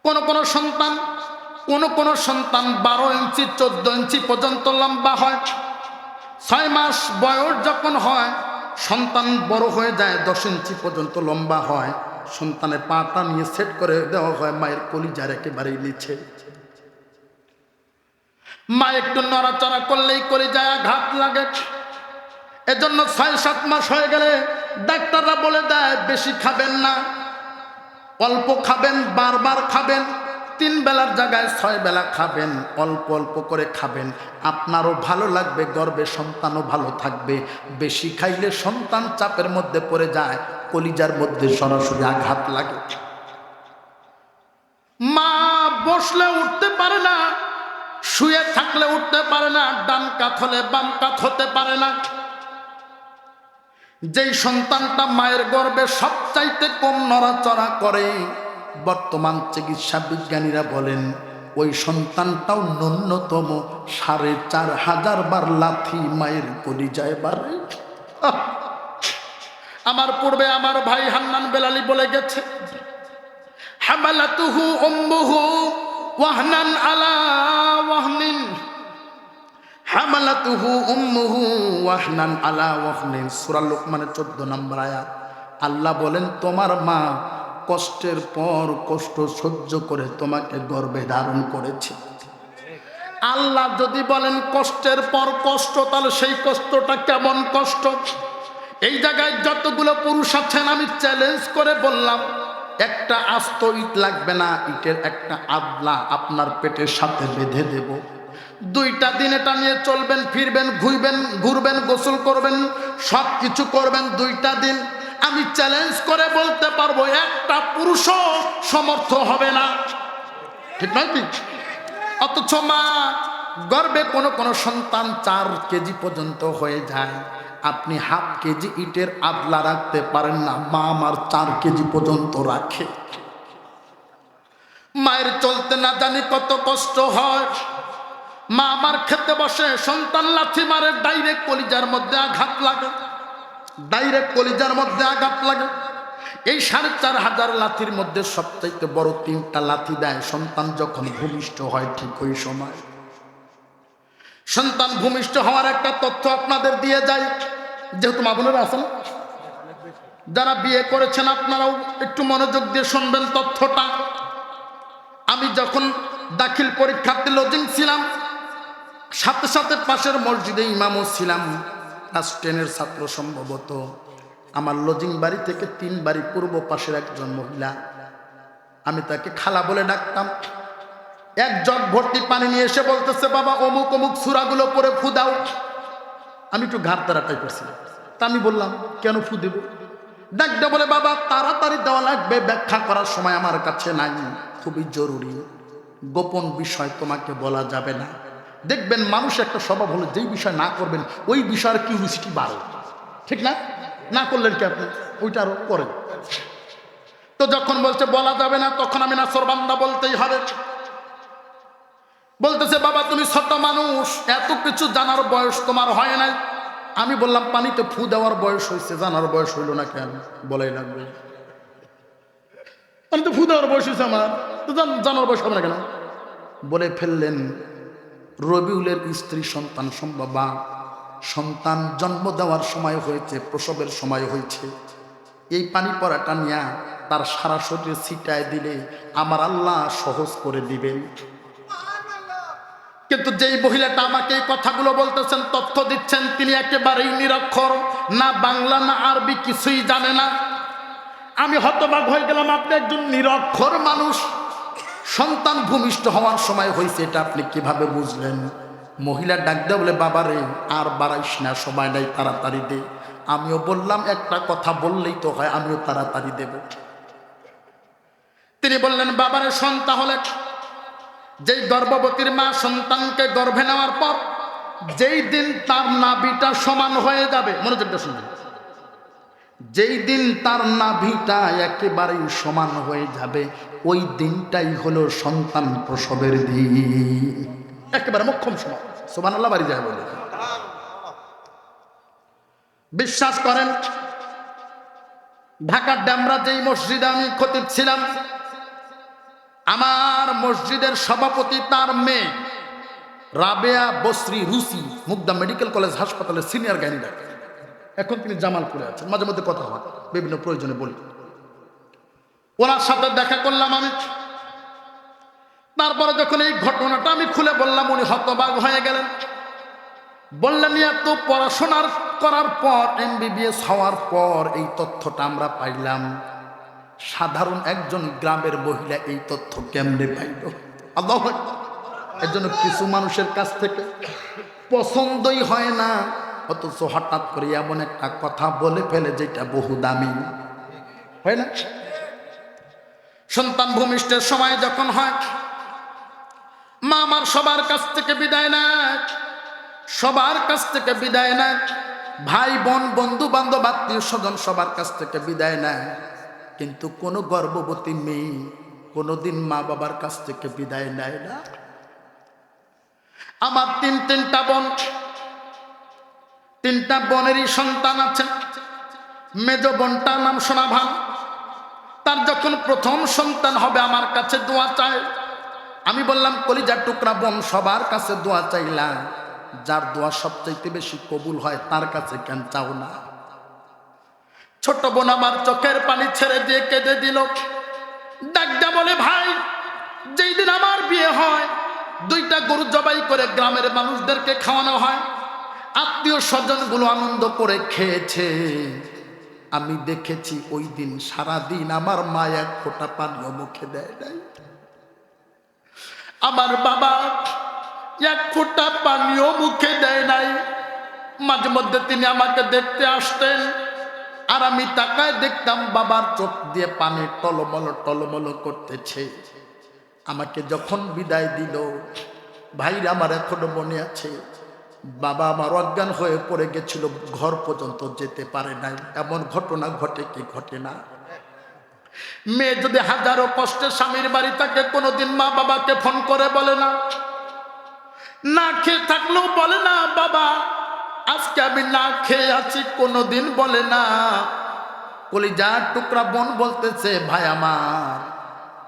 কোন কোন সন্তান 12 ইঞ্চি 14 ইঞ্চি পর্যন্ত লম্বা হয়। 6 মাস বয়স যখন হয় সন্তান বড় হয়ে যায়, 10 ইঞ্চি পর্যন্ত লম্বা হয়। সন্তানের পাটা নিয়ে সেট করে দেওয়া হয় মায়ের কলিজার একেবারেই নিচে। মা একটু নড়াচড়া করলেই কলিজায় আঘাত লাগে। এজন্য 6-7 মাস হয়ে গেলে ডাক্তাররা বলে দেয় বেশি খাবেন না, অল্প খাবেন, বারবার খাবেন, 3 বেলার জায়গায় 6 বেলা খাবেন, অল্প অল্প করে খাবেন, আপনারও ভালো লাগবে, গর্ভে সন্তানও ভালো থাকবে। বেশি খাইলে সন্তান চাপের মধ্যে পড়ে যায়, কলিজার মধ্যে সরাসরি আঘাত লাগে। মা বসলে উঠতে পারে না, শুয়ে থাকলে উঠতে পারে না, ডান কাত হলে বাম কাত হতে পারে না। যেই সন্তানটা মায়ের গর্ভে সবচাইতে কম নড়াচড়া করে, বর্তমান চিকিৎসা বিজ্ঞানীরা বলেন ওই সন্তানটাও ন্যূনতম 4500 বার লাথি মায়ের কলিজায় বাড়ে। আমার পূর্বে আমার ভাই হান্নান বেলালি বলে গেছে, হামালাতুহু উম্মুহু ওয়াহনান আলা ওয়াহনিন, হামালাতুহু উম্মুহু ওয়াহনান আলা ওয়াহনিন, সূরা লোকমানের 14 নম্বর আয়াত। আল্লাহ বলেন তোমার মা কষ্টের পর কষ্ট সহ্য করে তোমাকে গর্ভে ধারণ করেছে। আল্লাহ যদি বলেন কষ্টের পর কষ্ট, তাহলে সেই কষ্টটা কেমন কষ্ট? এই জায়গায় যতগুলো পুরুষ আছেন আমি চ্যালেঞ্জ করে বললাম, একটা আস্ত ইট লাগবে না, ইটের একটা আদলা আপনার পেটের সাথে বেঁধে দেব। 2টা দিন এটা নিয়ে চলবেন, ফিরবেন, ঘুরবেন, গোসল করবেন, সব কিছু করবেন 2টা দিন। আমি চ্যালেঞ্জ করে বলতে পারবো একটা পুরুষও সমর্থ হবে না, ঠিক নয় কি? অথচ মা গর্ভে কোনো সন্তান 4 কেজি পর্যন্ত হয়ে যায়, আপনি ½ কেজি ইটের আদলা রাখতে পারেন না, মা আমার 4 কেজি পর্যন্ত রাখে। মায়ের চলতে না জানি কত কষ্ট হয়। মা আমার খেতে বসে, সন্তান লাথি মারে, ডাইরেক্ট কলিজার মধ্যে আঘাত লাগে, ডাইরেক্ট কলিজার মধ্যে আঘাত লাগে। এই 4500 লাথির মধ্যে সবচাইতে বড় 3টা লাথি দেয় সন্তান যখন ভূমিষ্ঠ হয়। ঠিক ওই সময় সন্তান ভূমিষ্ঠ হওয়ার একটা তথ্য আপনাদের দিয়ে যায়, যেহেতু মা বোনেরা আছেন, যারা বিয়ে করেছেন আপনারাও একটু মনোযোগ দিয়ে শুনবেন তথ্যটা। আমি যখন দাখিল পরীক্ষার্থী লজিং ছিলাম, সাথে সাথে পাশের মসজিদে ইমামও ছিলাম, ক্লাস 10-এর ছাত্র সম্ভবত। আমার লজিং বাড়ি থেকে 3 বাড়ি পূর্ব পাশের একজন মহিলা, আমি তাকে খালা বলে ডাকতাম। 1 জগ ভর্তি পানি নিয়ে এসে বলতেছে, বাবা অমুক অমুক সূরাগুলো পড়ে ফু দাও। আমি একটু ঘাড় তাড়াটাই করছিলাম, তা আমি বললাম কেন ফু দেব? ডাকতে বলে, বাবা তাড়াতাড়ি দেওয়া লাগবে, ব্যাখ্যা করার সময় আমার কাছে নাই, খুবই জরুরি, গোপন বিষয় তোমাকে বলা যাবে না। দেখবেন মানুষ একটা স্বভাব হলো, যেই বিষয় না করবেন ওই বিষয়ের কিউরিসিটি বাড়ে, ঠিক না? না করলেন কি আপনি ওইটা আরো করেন। তো যখন বলছে বলা যাবে না, তখন আমি নাছর বান্দা বলতেই হবে। বলতেছে, বাবা তুমি ছোট মানুষ, এত কিছু জানার বয়স তোমার হয় নাই। আমি বললাম পানিতে ফু দেওয়ার বয়স হয়েছে, জানার বয়স হইল না কেন? বলাই লাগবে, আমি তো ফু দেওয়ার বয়স হয়েছে আমার, তো জানার বয়স হবে না কেন? বলে ফেললেন, রবিউলের স্ত্রী সন্তান সম্ভবা, সন্তান জন্ম দেওয়ার সময় হয়েছে, প্রসবের সময় হয়েছে, এই পানি পড়াটা নিয়ে তার সারা শরীরে ছিটায় দিলে আমার আল্লাহ সহজ করে দিবেন। কিন্তু যেই মহিলাটা আমাকে এই কথাগুলো বলতেছেন, তথ্য দিচ্ছেন, তিনি একেবারেই নিরক্ষর, না বাংলা না আরবি কিছুই জানে না। আমি হতবাক হয়ে গেলাম, আপনি একজন নিরক্ষর মানুষ, সন্তান ভূমিষ্ঠ হওয়ার সময় হয়েছে, এটা আপনি কিভাবে বুঝলেন? মহিলা ডাক দেয় বলে, বাবারে আর বাড়াইস না, সময় নাই, তাড়াতাড়ি দে। আমিও বললাম একটা কথা বললেই তো হয়, আমিও তাড়াতাড়ি দেব। তিনি বললেন, বাবারে সন্তান হলে, যেই গর্ভবতীর মা সন্তানকে গর্ভে নেওয়ার পর যেই দিন তার নাভিটা সমান হয়ে যাবে, মনোযোগ দিয়ে শুনবেন, যেই দিন তার নাভিটা একেবারেই সমান হয়ে যাবে, ওই দিনটাই হলো সন্তান প্রসবের দিন, একেবারে মোক্ষম সময়। সুবহানাল্লাহ বাড়ি যায় বলে বিশ্বাস করেন। ঢাকার ডেমরা যেই মসজিদে আমি খতিব ছিলাম, আমার মসজিদের সভাপতি, তার মেয়ে রাবেয়া বসরি রুসি মুগদা মেডিকেল কলেজ হাসপাতালের সিনিয়র গাইনি ডাক্তার, এখন তিনি জামালপুরে আছেন, মাঝে মধ্যে কথা হয়, বিভিন্ন প্রয়োজনে বলি। ওনার সাথে দেখা করলাম আমি। তারপরে যখন এই ঘটনাটা আমি খুলে বললাম, উনি হতবাক হয়ে গেলেন। বললেন, এত পড়াশোনার করার পর MBBS হওয়ার পর এই তথ্যটা আমরা পাইলাম। সাধারণ একজন গ্রামের মহিলা এই তথ্য কেমনে পাইল? আল্লাহু আকবার। এর জন্য কিছু মানুষের কাছ থেকে পছন্দই হয় না, অথচ হঠাৎ করে এমন একটা কথা বলে ফেলে যেটা বহু দামি, হয় না? সন্তান ভূমিষ্ঠের সময় যখন হয়, মা আমার সবার কাছ থেকে বিদায় নেয়, সবার কাছ থেকে বিদায় নেয়, ভাই বোন বন্ধু বান্ধব আত্মীয় স্বজন সবার কাছ থেকে বিদায় নেয়, কিন্তু কোনো গর্ভবতী মেয়ে কোনোদিন মা বাবার কাছ থেকে বিদায় নেয় না। আমার তিনটা বোন, তিনটা বোনেরই সন্তান আছে। মেজ বোনটার নাম সোনাভান। তার যখন প্রথম সন্তান হবে আমার কাছে দোয়া চায়। আমি বললাম, কলিজার টুকরা বোন, সবার কাছে দোয়া চাইলা, যার দোয়া সবচাইতে বেশি কবুল হয় তার কাছে কেন চাও না? ছোট বোন আমার চোখের পানি ছেড়ে দিয়ে কেঁদে দিল। ডাকটা বলে, ভাই, যেই দিন আমার বিয়ে হয় 2টা গরু জবাই করে গ্রামের মানুষদেরকে খাওয়ানো হয়, আত্মীয় স্বজনগুলো আনন্দ করে খেয়েছে, আমি দেখেছি ওই দিন সারাদিন আমার মা এক ফোঁটা পানিও মুখে দেয় নাই। আমার বাবা এক ফোঁটা পানিও মুখে দেয় নাই। মাঝে মধ্যে তিনি আমাকে দেখতে আসতেন, আর আমি তাকায় দেখতাম বাবার চোখ দিয়ে পানি টলমল টলমল করতেছে। আমাকে যখন বিদায় দিল, ভাইরা আমার এখনো মনে আছে, বাবা আমার অজ্ঞান হয়ে পড়ে গেছিল, ঘর পর্যন্ত যেতে পারে নাই। এমন ঘটনা ঘটে কি ঘটে না? মেয়ে যদি হাজারো কষ্টে স্বামীর বাড়ি থাকে, কোনোদিন মা বাবাকে ফোন করে বলে না, না খেয়ে থাকলেও বলে না বাবা আজকে আমি না খেয়ে আছি, কোনোদিন বলে না। কলিজার টুকরা বোন বলতেছে, ভাই আমার,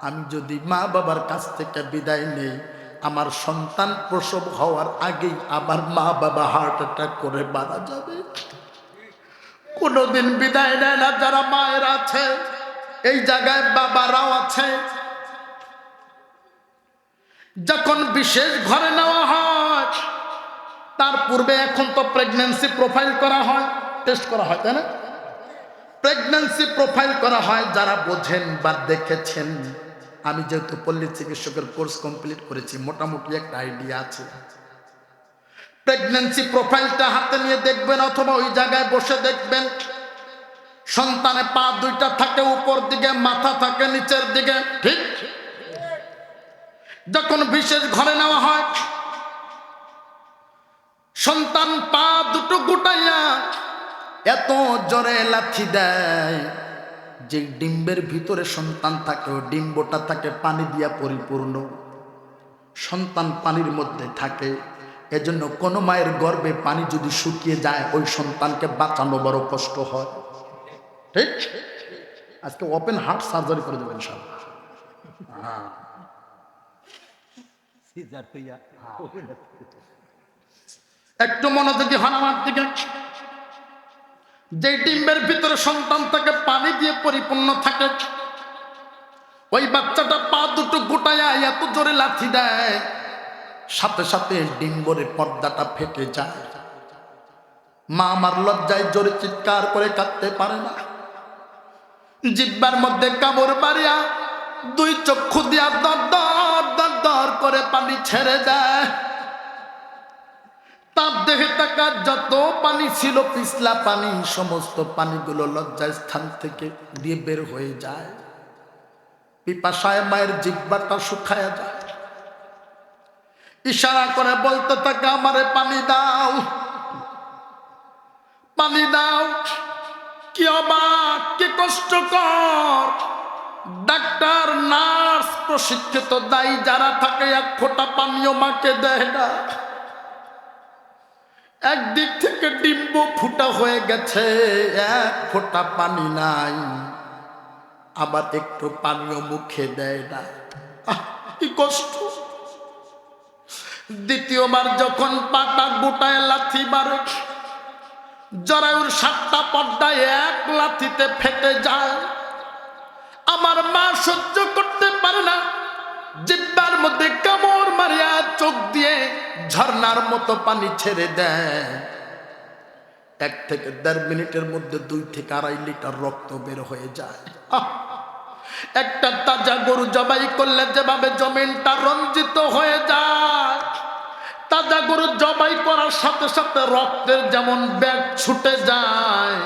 আমি যদি মা বাবার কাছ থেকে বিদায় নেই, আমার সন্তান প্রসব হওয়ার আগেই আমার মা বাবা হার্ট অ্যাটাক করে মারা যাবে। কোনোদিন বিদায় নেয় না যারা মায়ের আছে, এই জায়গায় বাবারাও আছে। যখন বিশেষ ঘরে নেওয়া হয়, তার পূর্বে এখন তো প্রেগন্যান্সি প্রোফাইল করা হয়, টেস্ট করা হয়, তাই না? প্রেগন্যান্সি প্রোফাইল করা হয়। যারা বোঝেন বা দেখেছেন, আমি যেহেতু পল্লী চিকিৎসকের কোর্স কমপ্লিট করেছি, মোটামুটি একটা আইডিয়া আছে। প্রেগন্যান্সি প্রোফাইলটা হাতে নিয়ে দেখবেন, অথবা ওই জায়গায় বসে দেখবেন, সন্তানে পা 2টা থাকে উপর দিকে, মাথা থাকে নিচের দিকে, ঠিক? যখন বিশেষ ঘরে নেওয়া হয়, সন্তান পা 2টো গুটাইয়া এত জোরে লাথি দেয়, যে ডিম্বের ভিতরে সন্তান থাকে, ওই ডিম্বটা থাকে পানি দিয়া পরিপূর্ণ, সন্তান পানির মধ্যে থাকে। এজন্য কোনো মায়ের গর্ভে পানি যদি শুকিয়ে যায়, ওই সন্তানকে বাঁচানো বড় কষ্ট হয়, ঠিক? আজকে ওপেন হার্ট সার্জারি করে দেবেন সব। একটু মনোযোগী হন আমার দিকে। যে ডিম্বের ভিতরে সন্তান থাকে পানি দিয়ে পরিপূর্ণ থাকে, ওই বাচ্চাটা পা 2টো গোটায়া এত জোরে লাথি দেয়, সাথে সাথে ডিম্বরের পর্দাটা ফেটে যায়। মা আমার লজ্জায় জোরে চিৎকার করে কাঁদতে পারে না, জিহ্বার মধ্যে কামড় মারিয়া 2 চক্ষু দিয়া দর দর দর দর করে পানি ছেড়ে দেয়। তার দেহে থাকা যত পানি ছিল, পিছলা পানি, সমস্ত পানিগুলো লজ্জার স্থান থেকে দিয়ে বের হয়ে যায়। পিপাসায় মায়ের জিহ্বাটা শুকায়া যায়। ইশারা করে বলতে থাকে, আমারে পানি দাও, পানি দাও। কি অবাক, কি কষ্টকর! ডাক্তার, নার্স, প্রশিক্ষিত দায়ী যারা থাকে, এক ফোঁটা পানিও মাকে দেয় না। একদিক থেকে ডিম্ব ফুটা হয়ে গেছে, এক ফোঁটা পানি নাই, আবার একটু পানিও মুখে দেয় না। কি কষ্ট! দ্বিতীয়বার যখন পাটা গোটায় লাথি মারে, জরায়ুর 7টা পর্দায় এক লাথিতে ফেটে যায়। আমার মা সহ্য করতে পারে না, জিহ্বার মধ্যে কামড় মারিয়া চোখ দিয়ে ঝর্ণার মতো পানি ছেড়ে দেয়। 1 থেকে 1.5 মিনিটের মধ্যে 2 থেকে 2.5 লিটার রক্ত বের হয়ে যায়। একটা তাজা গরু জবাই করলে যেভাবে জমিনটা রঞ্জিত হয়ে যায়, তাজা গরু জবাই করার সাথে সাথে রক্তের যেমন ব্যাগ ছুটে যায়,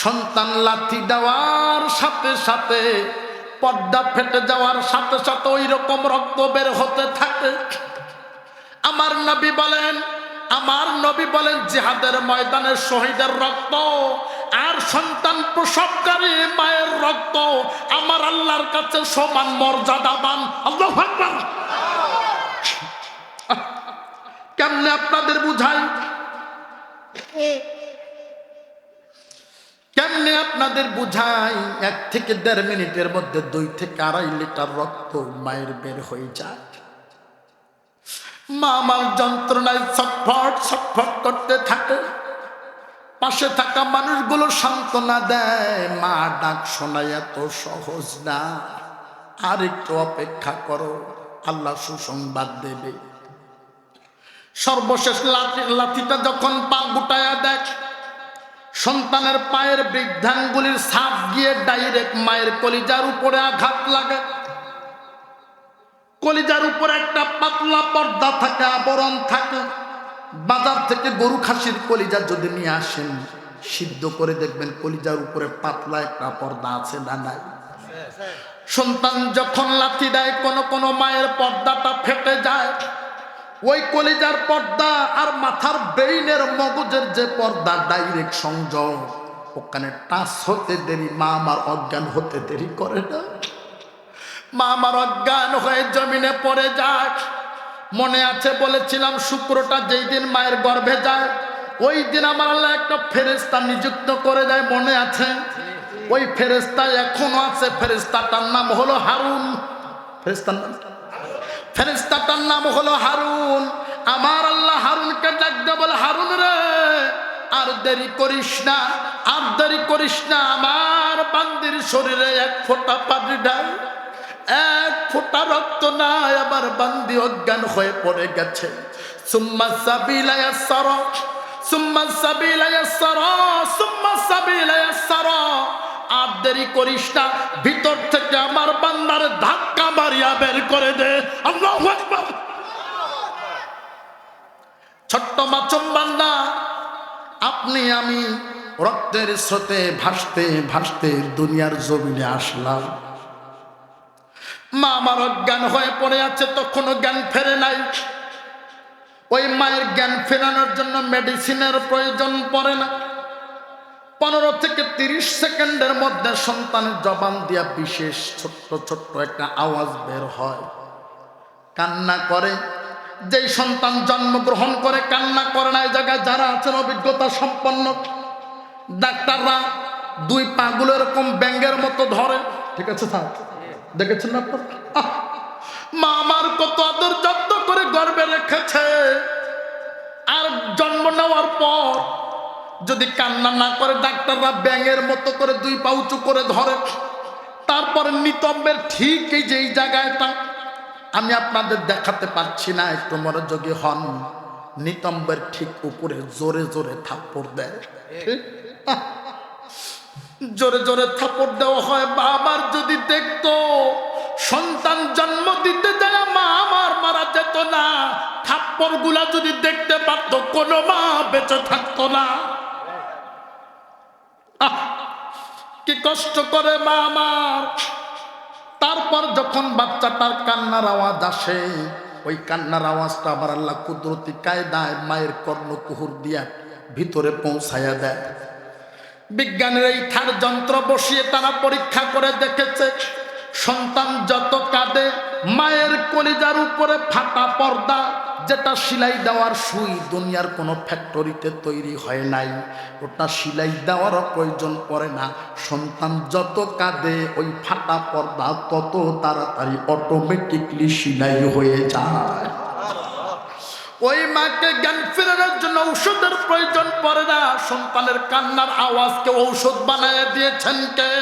সন্তান লাথি দেওয়ার সাথে সাথে, পর্দা ফেটে যাওয়ার সাথে সাথে ওই রকম রক্ত বের হতে থাকে। আমার নবী বলেন জিহাদের ময়দানে শহীদের রক্ত আর সন্তান প্রসবকারী মায়ের রক্ত আমার আল্লাহর কাছে সমান মর্যাদাবান। আল্লাহু আকবার। কেমনে আপনাদের বুঝাই, কেমনে আপনাদের বুঝাই? 1 থেকে 1.5 মিনিটের মধ্যে 2 থেকে 2.5 লিটার রক্ত মায়ের বের হয়ে যায়। মা আমার যন্ত্রণায় ছটফট ছটফট করতে থাকে। পাশে থাকা মানুষগুলো সান্ত্বনা দেয়, মা ডাক শোনা এত সহজ না, আর একটু অপেক্ষা করো, আল্লাহ সুসংবাদ দেবে। সর্বশেষ লাঠিটা যখন পা গুটায়া দেখ, সন্তানের পায়ের বৃদ্ধাঙ্গুলির ছাপ গিয়ে ডাইরেক্ট মায়ের কলিজার উপরে আঘাত লাগে। কলিজার উপরে একটা পাতলা পর্দা থাকে, আবরণ থাকে। বাজার থেকে গরু খাসির কলিজা যদি নিয়ে আসেন, সিদ্ধ করে দেখবেন কলিজার উপরে পাতলা একটা পর্দা আছে না নাই? সন্তান যখন লাথি দেয়, কোন মায়ের পর্দাটা ফেটে যায়। ওই কলিজার পর্দা আর মাথার ব্রেইনের মগজের যে পর্দা ডাইরেক্ট সংযোগ, ওখানে টাচ হতে দেরি মা আমার অজ্ঞান হতে দেরি করে না। মা আমার অজ্ঞান হয়ে জমিনে পড়ে যায়। মনে আছে বলেছিলাম, শুক্রটা যেই দিন মায়ের গর্ভে যায়, ওই দিন আমার আল্লাহ একটা ফেরেশতা নিযুক্ত করে দেয়, মনে আছে? ওই ফেরেশতা এখনো আছে। ফেরেশতাটার নাম হলো হারুন। ফেরেশতাটার নাম হলো হারুন। আমার আল্লাহ হারুনকে ডাকতে বলে, হারুন রে, আর দেরি করিস না, আর দেরি করিস না। আমার বান্দির শরীরে 1 ফোঁটা পানি নাই, 1 ফোঁটা রক্ত নাই, আমার বান্দি অজ্ঞান হয়ে পড়ে গেছে। সুম্মা সাবিলা ইয়াসসারা, সুম্মা সাবিলা ইয়াসসারা, সুম্মা সাবিলা ইয়াসসারা। আর দেরি করিস না, ভিতর থেকে আমার বান্দার ধাক্কা মারিয়া বের করে দে। আল্লাহু আকবার। ছোট্ট মাসুম বান্দা, আপনি আমি রক্তের স্রোতে ভাসতে ভাসতে দুনিয়ার জমিনে আসলাম। মা আমার অজ্ঞান হয়ে পড়ে আছে, তখনও জ্ঞান ফেরে নাই। ওই মায়ের জ্ঞান ফেরানোর জন্য মেডিসিনের প্রয়োজন পড়ে না। 15 থেকে 30 সেকেন্ডের মধ্যে সন্তানের জবান দিয়া বিশেষ ছোট্ট ছোট্ট একটা আওয়াজ বের হয়, কান্না করে। যেই সন্তান জন্মগ্রহণ করে কান্না করে না, এই জায়গায় যারা আছেন অভিজ্ঞতা সম্পন্ন, ডাক্তাররা 2 পাগুলো এরকম ব্যাঙের মতো ধরে, ঠিক আছে স্যার, দেখেছেন না? মা আমার কত আদর যত্ন করে গর্ভে রেখেছে, আর জন্ম নেওয়ার পর যদি কান্না না করে, ডাক্তাররা ব্যাঙের মতো করে 2 পা উঁচু করে ধরে। তারপর নিতম্বের ঠিক এই যে এই জায়গাটা আমি আপনাদের দেখাতে পারছি না, একটু মনোযোগী হন। নিতম্বের ঠিক উপরে জোরে জোরে থাপ্পড় দেয়, জোরে জোরে থাপ্পড় দেওয়া হয়। বাবার যদি দেখতো সন্তান জন্ম দিতে যায় মা আমার মারা যেত না, থাপ্পড় গুলা যদি দেখতে পারত কোনো মা বেঁচে থাকতো না। কি কষ্ট করে মা আমার। তারপর যখন বাচ্চাটার কান্নার আওয়াজ আসে, ওই কান্নার আওয়াজটা আবার আল্লাহ কুদরতি কায়দায় মায়ের কর্ণকুহুর দিয়া ভিতরে পৌঁছায়া দেয়। বিজ্ঞানের এই থার যন্ত্র বসিয়ে তারা পরীক্ষা করে দেখেছে, সন্তান যত কাঁদে মায়ের কলিজার উপরে ফাটা পর্দা, যেটা সেলাই দেওয়ার সুই দুনিয়ার কোনো ফ্যাক্টরিতে তৈরি হয় নাই, ওটা সেলাই দেওয়ারও প্রয়োজন পড়ে না। সন্তান যত কাঁদে ওই ফাটা পর্দা তত তাড়াতাড়ি অটোমেটিকলি সেলাই হয়ে যায়। ওই মাকে জ্ঞান ফেরানোর জন্য ঔষধের প্রয়োজন পড়ে না। সন্তানের কান্নার আওয়াজকে ঔষধ বানায় দিয়েছেন কে?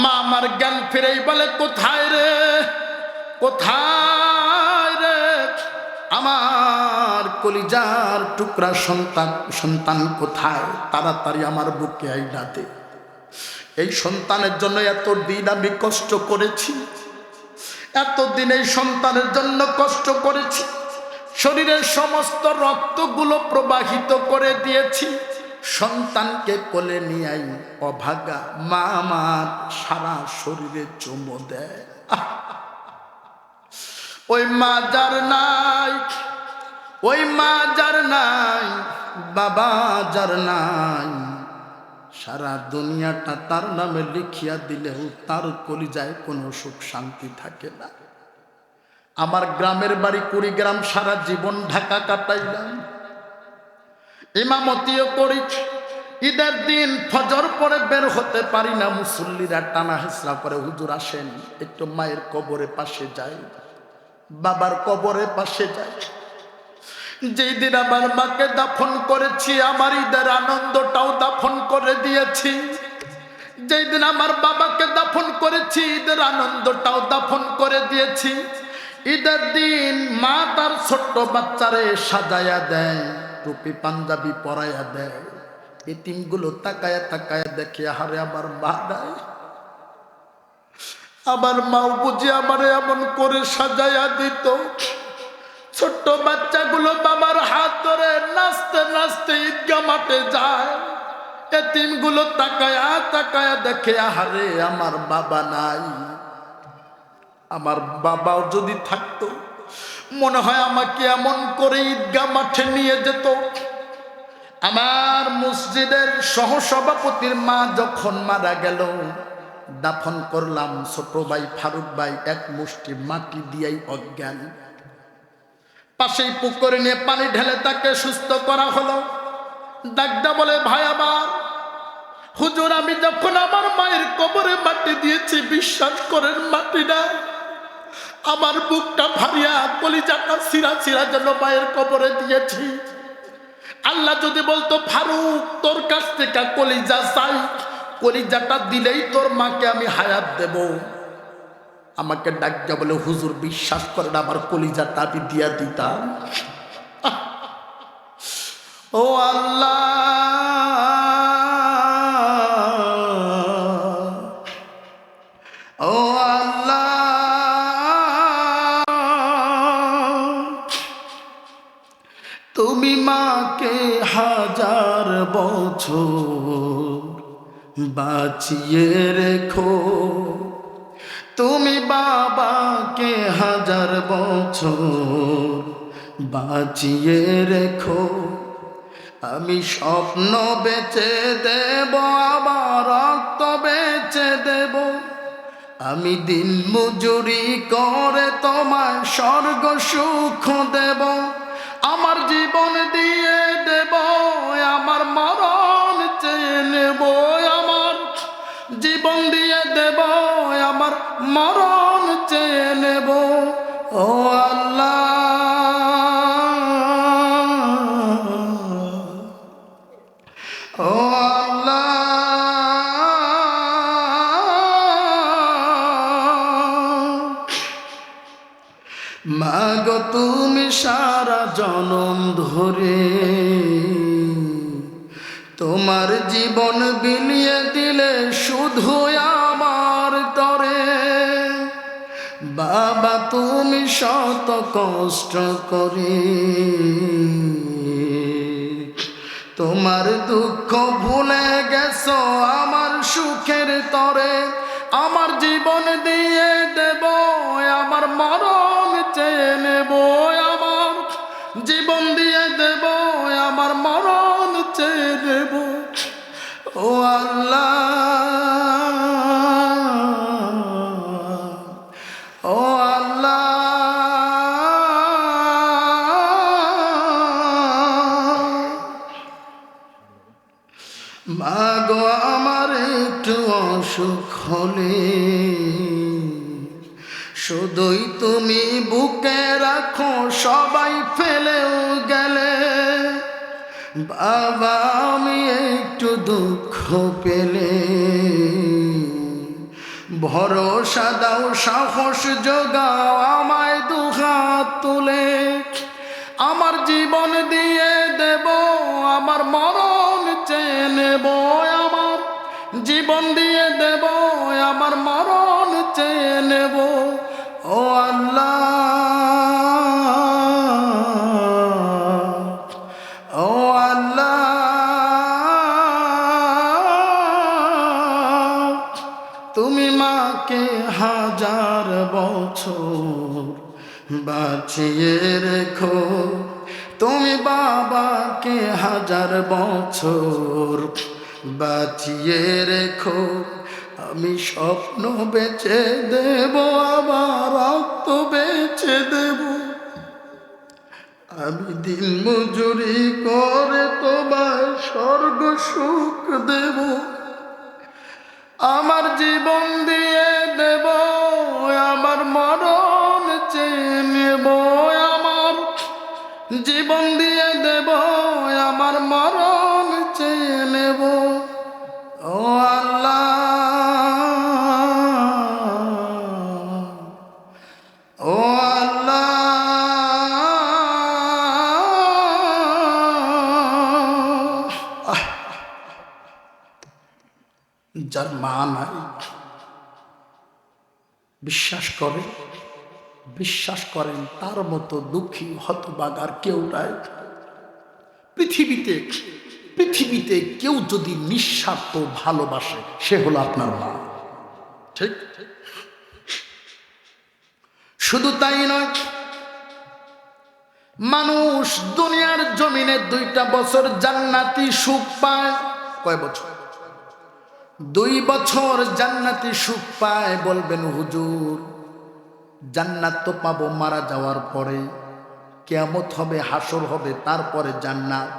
মা আমার জ্ঞান ফিরেই বলে, কোথায় রে, কোথায় রে? আমার কলিজার টুকরা সন্তান কোথায়? তাড়াতাড়ি আমার বুকে আইনা দে। এই সন্তানের জন্য এতদিন আমি কষ্ট করেছি, এতদিন এই সন্তানের জন্য কষ্ট করেছি, শরীরের সমস্ত রক্তগুলো প্রবাহিত করে দিয়েছি। সন্তানকে কোলে নিয়ে আই, অভাগা মা আমার সারা শরীরে চুমো দেয়। ওই মা যার নাই, ওই মা যার নাই, বাবা যার নাই, সারা দুনিয়াটা তার নামে লিখিয়া দিলেও তার কলিজায় কোনো সুখ শান্তি থাকে না। আমার গ্রামের বাড়ি কুড়িগ্রাম, সারা জীবন ঢাকা কাটাইলাম, ইমামতিও করি। ঈদের দিন ফজর পরে বের হতে পারি না, মুসল্লিরা টানা হেঁচড়া করে, হুজুর আসেন একটু মায়ের কবরের পাশে যাই, বাবার কবরের পাশে যাই। যেই দিন আমার মাকে দাফন করেছি, আমার ঈদের আনন্দটাও দাফন করে দিয়েছি। যেই দিন আমার বাবাকে দাফন করেছি, ঈদের আনন্দটাও দাফন করে দিয়েছি। ঈদের দিন মা তার ছোট্ট বাচ্চারে সাজায়া দেয়, টুপি পাঞ্জাবি পরাইয়া দেয়। এতিমগুলো তাকায়া তাকায়া দেখে, আহারে আমার মা নাই, আমার মাও বুঝি আমারে এমন করে সাজায়া দিত। ছোট্ট বাচ্চাগুলো বাবার হাত ধরে নাচতে নাচতে ঈদগাহ মাঠে যায়। এতিমগুলো তাকায়া তাকায়া দেখে, আহারে আমার বাবা নাই। আমার বাবাও যদি থাকতো, মনে হয় আমাকে এমন করে ঈদগাহ মাঠে নিয়ে যেত। আমার মসজিদের সহসভাপতির মা যখন মারা গেল, দাফন করলাম, ছোট ভাই ফারুক ভাই এক মুষ্টি মাটি দিয়েই অজ্ঞান। পাশেই পুকুরে নিয়ে পানি ঢেলে তাকে সুস্থ করা হলো। ডাকদা বলে, ভাই আমার, হুজুর আমি যখন আমার মায়ের কবরে মাটি দিয়েছি, বিশ্বাস করেন মাটিটা আমার বুকটা ভারিয়া কলিজাটা ছিঁড়া ছিঁড়া যেন মায়ের কবরে দিয়েছি। আল্লাহ যদি বলতো, ফারুক তোর কাছ থেকে কলিজা চাই, কলিজাটা দিলেই তোর মাকে আমি হায়াত দেব। আমাকে ডাক বলে, হুজুর বিশ্বাস করেন আমার কলিজাটা আমি দিয়া দিতাম। ও আল্লাহ, ও আল্লাহ, তুমি মাকে হাজার বছর বাঁচিয়ে রেখো, তুমি বাবাকে হাজার বছর বাঁচিয়ে রেখো। আমি স্বপ্ন বেচে দেব, আবার রক্ত বেচে দেব, আমি দিন মজুরি করে তোমায় স্বর্গ সুখ দেব। আমার জীবন দিয়ে দেব, আমার মরণ চেয়ে নেব, আমার জীবন দিয়ে দেব, আমার মরণ চেয়ে নেব। ও আল্লাহ, ও আল্লাহ, মাগো তুমি সারা জনম ধরে তোমার জীবন বিলিয়ে দিলে শুধু আমার তরে। বাবা তুমি শত কষ্ট করে তোমার দুঃখ ভুলে গেছো আমার সুখের তরে। আমার জীবন দিয়ে দেব, আমার মরণ চেয়ে নেব, আমার জীবন দিয়ে দেব, আমার মরণ চেয়ে নেব। ও আল্লাহ, ও আল্লাহ, মাগো আমার একটু অসুখ হলে শুধুই তুমি বুকে রাখো, সবাই ফেলেও গেলে। বাবা আমি একটু দুঃখ পেলে ভরসা দাও, সাহস যোগাও, আমায় দুহাত তুলে আমার মরণ চেয়ে নেব, আমার জীবন দিয়ে দেব, আমার মরণ চেয়ে নেব। ও আল্লাহ, ও আল্লাহ, তুমি মাকে 1000 বছর বাঁচিয়ে রেখো, তুমি বাবাকে 1000 বছর বাঁচিয়ে রেখো। আমি স্বপ্ন বেচে দেব, আবার রক্ত বেচে দেব, আমি দিন মজুরি করে তোমার স্বর্গ সুখ দেব, আমার জীবন দিয়ে দেব, আমার মরণ চেয়ে নেব, আমার জীবন দিয়ে দেব, আমার মরণ চেয়ে নেব। ও আল্লাহ, ও আল্লাহ, যার মা নাই বিশ্বাস করেন তার মতো দুঃখী হতভাগার কেউ নাই পৃথিবীতে। কেউ যদি নিঃস্বার্থ ভালোবাসে সে হলো আপনার মা, ঠিক? শুধু তাই নয়, মানুষ দুনিয়ার জমিনে 2টা বছর জান্নাতি সুখ পায়। কয় বছর? 2 বছর জান্নাতি সুখ পায়। বলবেন হুজুর, জান্নাত তো পাবো মারা যাওয়ার পরে, কিয়ামত হবে, হাসর হবে, তারপরে জান্নাত।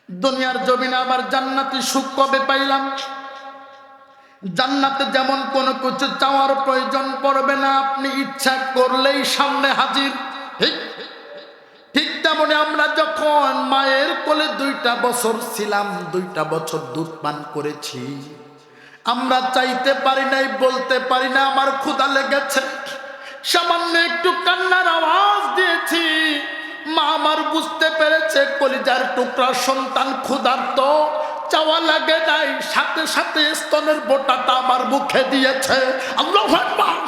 দুনিয়ার জমিনে আবার জান্নাতি সুখ কবে পাইলাম? জান্নাতে যেমন কোনো কিছু চাওয়ার প্রয়োজন পড়বে না, আপনি ইচ্ছা করলেই সামনে হাজির, ঠিক? ঠিক তেমনি আমরা যখন মায়ের কোলে 2টা বছর ছিলাম, 2টা বছর দুধ পান করেছি, আমরা চাইতে পারি নাই, বলতে পারি না আমার ক্ষুধা লেগেছে, সামান্য একটু কান্নার আওয়াজ দিয়েছি, মা আমার বুঝতে পেরেছে কলিজার টুকরা সন্তান ক্ষুধার্ত, চাওয়া লাগে নাই, সাথে সাথে স্তনের বোটাটা আমার মুখে দিয়েছে। আল্লাহু আকবার।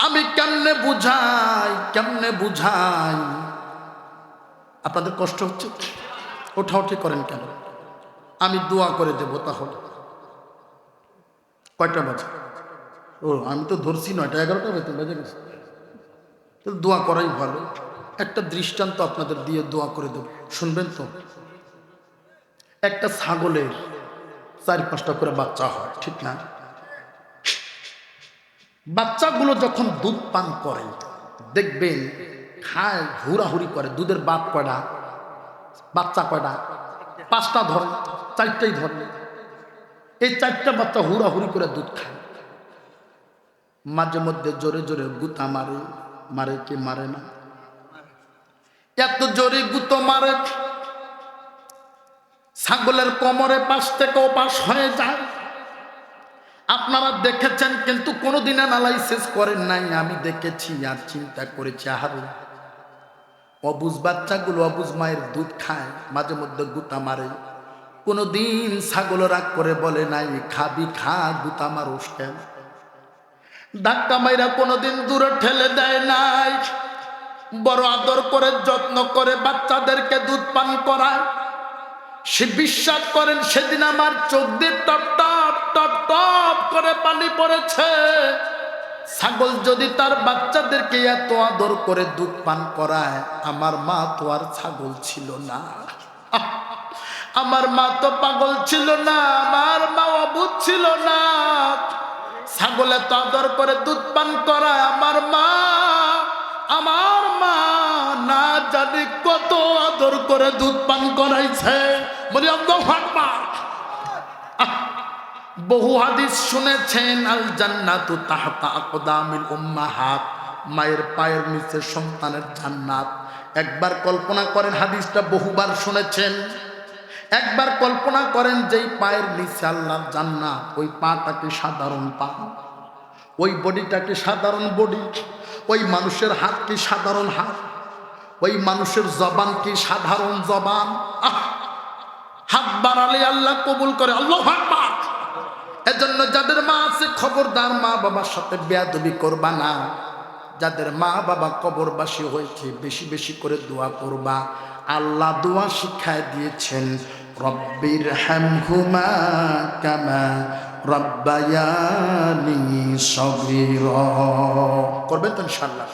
আমি কেমনে বুঝাই? আপনাদের কষ্ট হচ্ছে? ওঠাউঠি করেন কেন? আমি দোয়া করে দেব। তাহলে কয়টা বাজে? ও, আমি তো ধরছি 9টা 11টা বেজে গেছে। তাহলে দোয়া করাই ভালো। একটা দৃষ্টান্ত আপনাদের দিয়ে দোয়া করে দেব, শুনবেন তো? একটা ছাগলের 4-5টা করে বাচ্চা হয়, ঠিক না? বাচ্চাগুলো যখন দুধ পান করে দেখবেন খায়, হুড়াহুড়ি করে। দুধের বাপ কয়টা? বাচ্চা কয়টা? 5টা ধরে, 4টাই ধরে। এই 4টা বাচ্চা হুড়াহুড়ি করে দুধ খায়। মাঝে মধ্যে জোরে জোরে গুতা মারে কি মারে না? এত জোরে গুতো মারে ছাগলের কোমরে পাশ থেকে ওপাশ হয়ে যায়। আপনারা দেখেছেন, কিন্তু কোনোদিন অ্যানালাইসিস করেন নাই। আমি দেখেছি আর চিন্তা করেছি, আহারে অবুঝ বাচ্চাগুলো অবুঝ মায়ের দুধ খায়, মাঝে মধ্যে গুতা মারে। কোনোদিন ছাগল রাগ করে বলে নাই খাবি খা, গুতা মারুস কেন? ধাক্কা মাইরা কোনোদিন দূরে ঠেলে দেয় নাই। বড় আদর করে যত্ন করে বাচ্চাদেরকে দুধ পান করায়। সে বিশ্বাস করেন, সেদিন আমার চোখ দিয়ে টপ টপ টপ টপ করে পানি পড়েছে। ছাগল যদি তার বাচ্চাদেরকে এত আদর করে দুধ পান করায়, আমার মা তো আর ছাগল ছিল না, আমার মা তো পাগল ছিল না, আমার মা অবুঝ ছিল না। ছাগল এত আদর করে দুধ পান করায়, আমার মা না জানি কত আদর করে দুধ পান করাইছে। বলি আল্লাহু আকবার। বহু হাদিস শুনেছেন, আল জান্নাতু তাহতা আকদামিল উম্মাহাত, মায়ের পায়ের নিচে সন্তানের জান্নাত। একবার কল্পনা করেন, হাদিসটা বহুবার শুনেছেন। একবার কল্পনা করেন, যেই পায়ের নিচে আল্লাহর জান্নাত, ওই পাটাকে সাধারণ পা, ওই বডিটাকে সাধারণ বডি, ওই মানুষের হাত কি সাধারণ হাত, ওই মানুষের জবান কি সাধারণ জবান? হাত বাড়ালে আল্লাহ কবুল করে। আল্লাহু আকবার। এজন্য যাদের মা আছে খবরদার মা বাবার সাথে বেয়াদবি করবা না। যাদের মা বাবা কবরবাসী হয়েছে বেশি বেশি করে দোয়া করবা। আল্লাহ দোয়া শিখায় দিয়েছেন, রব্বির হামহুমা কামা রব্বায়ানি সগীরা। করবেন তো ইনশাআল্লাহ?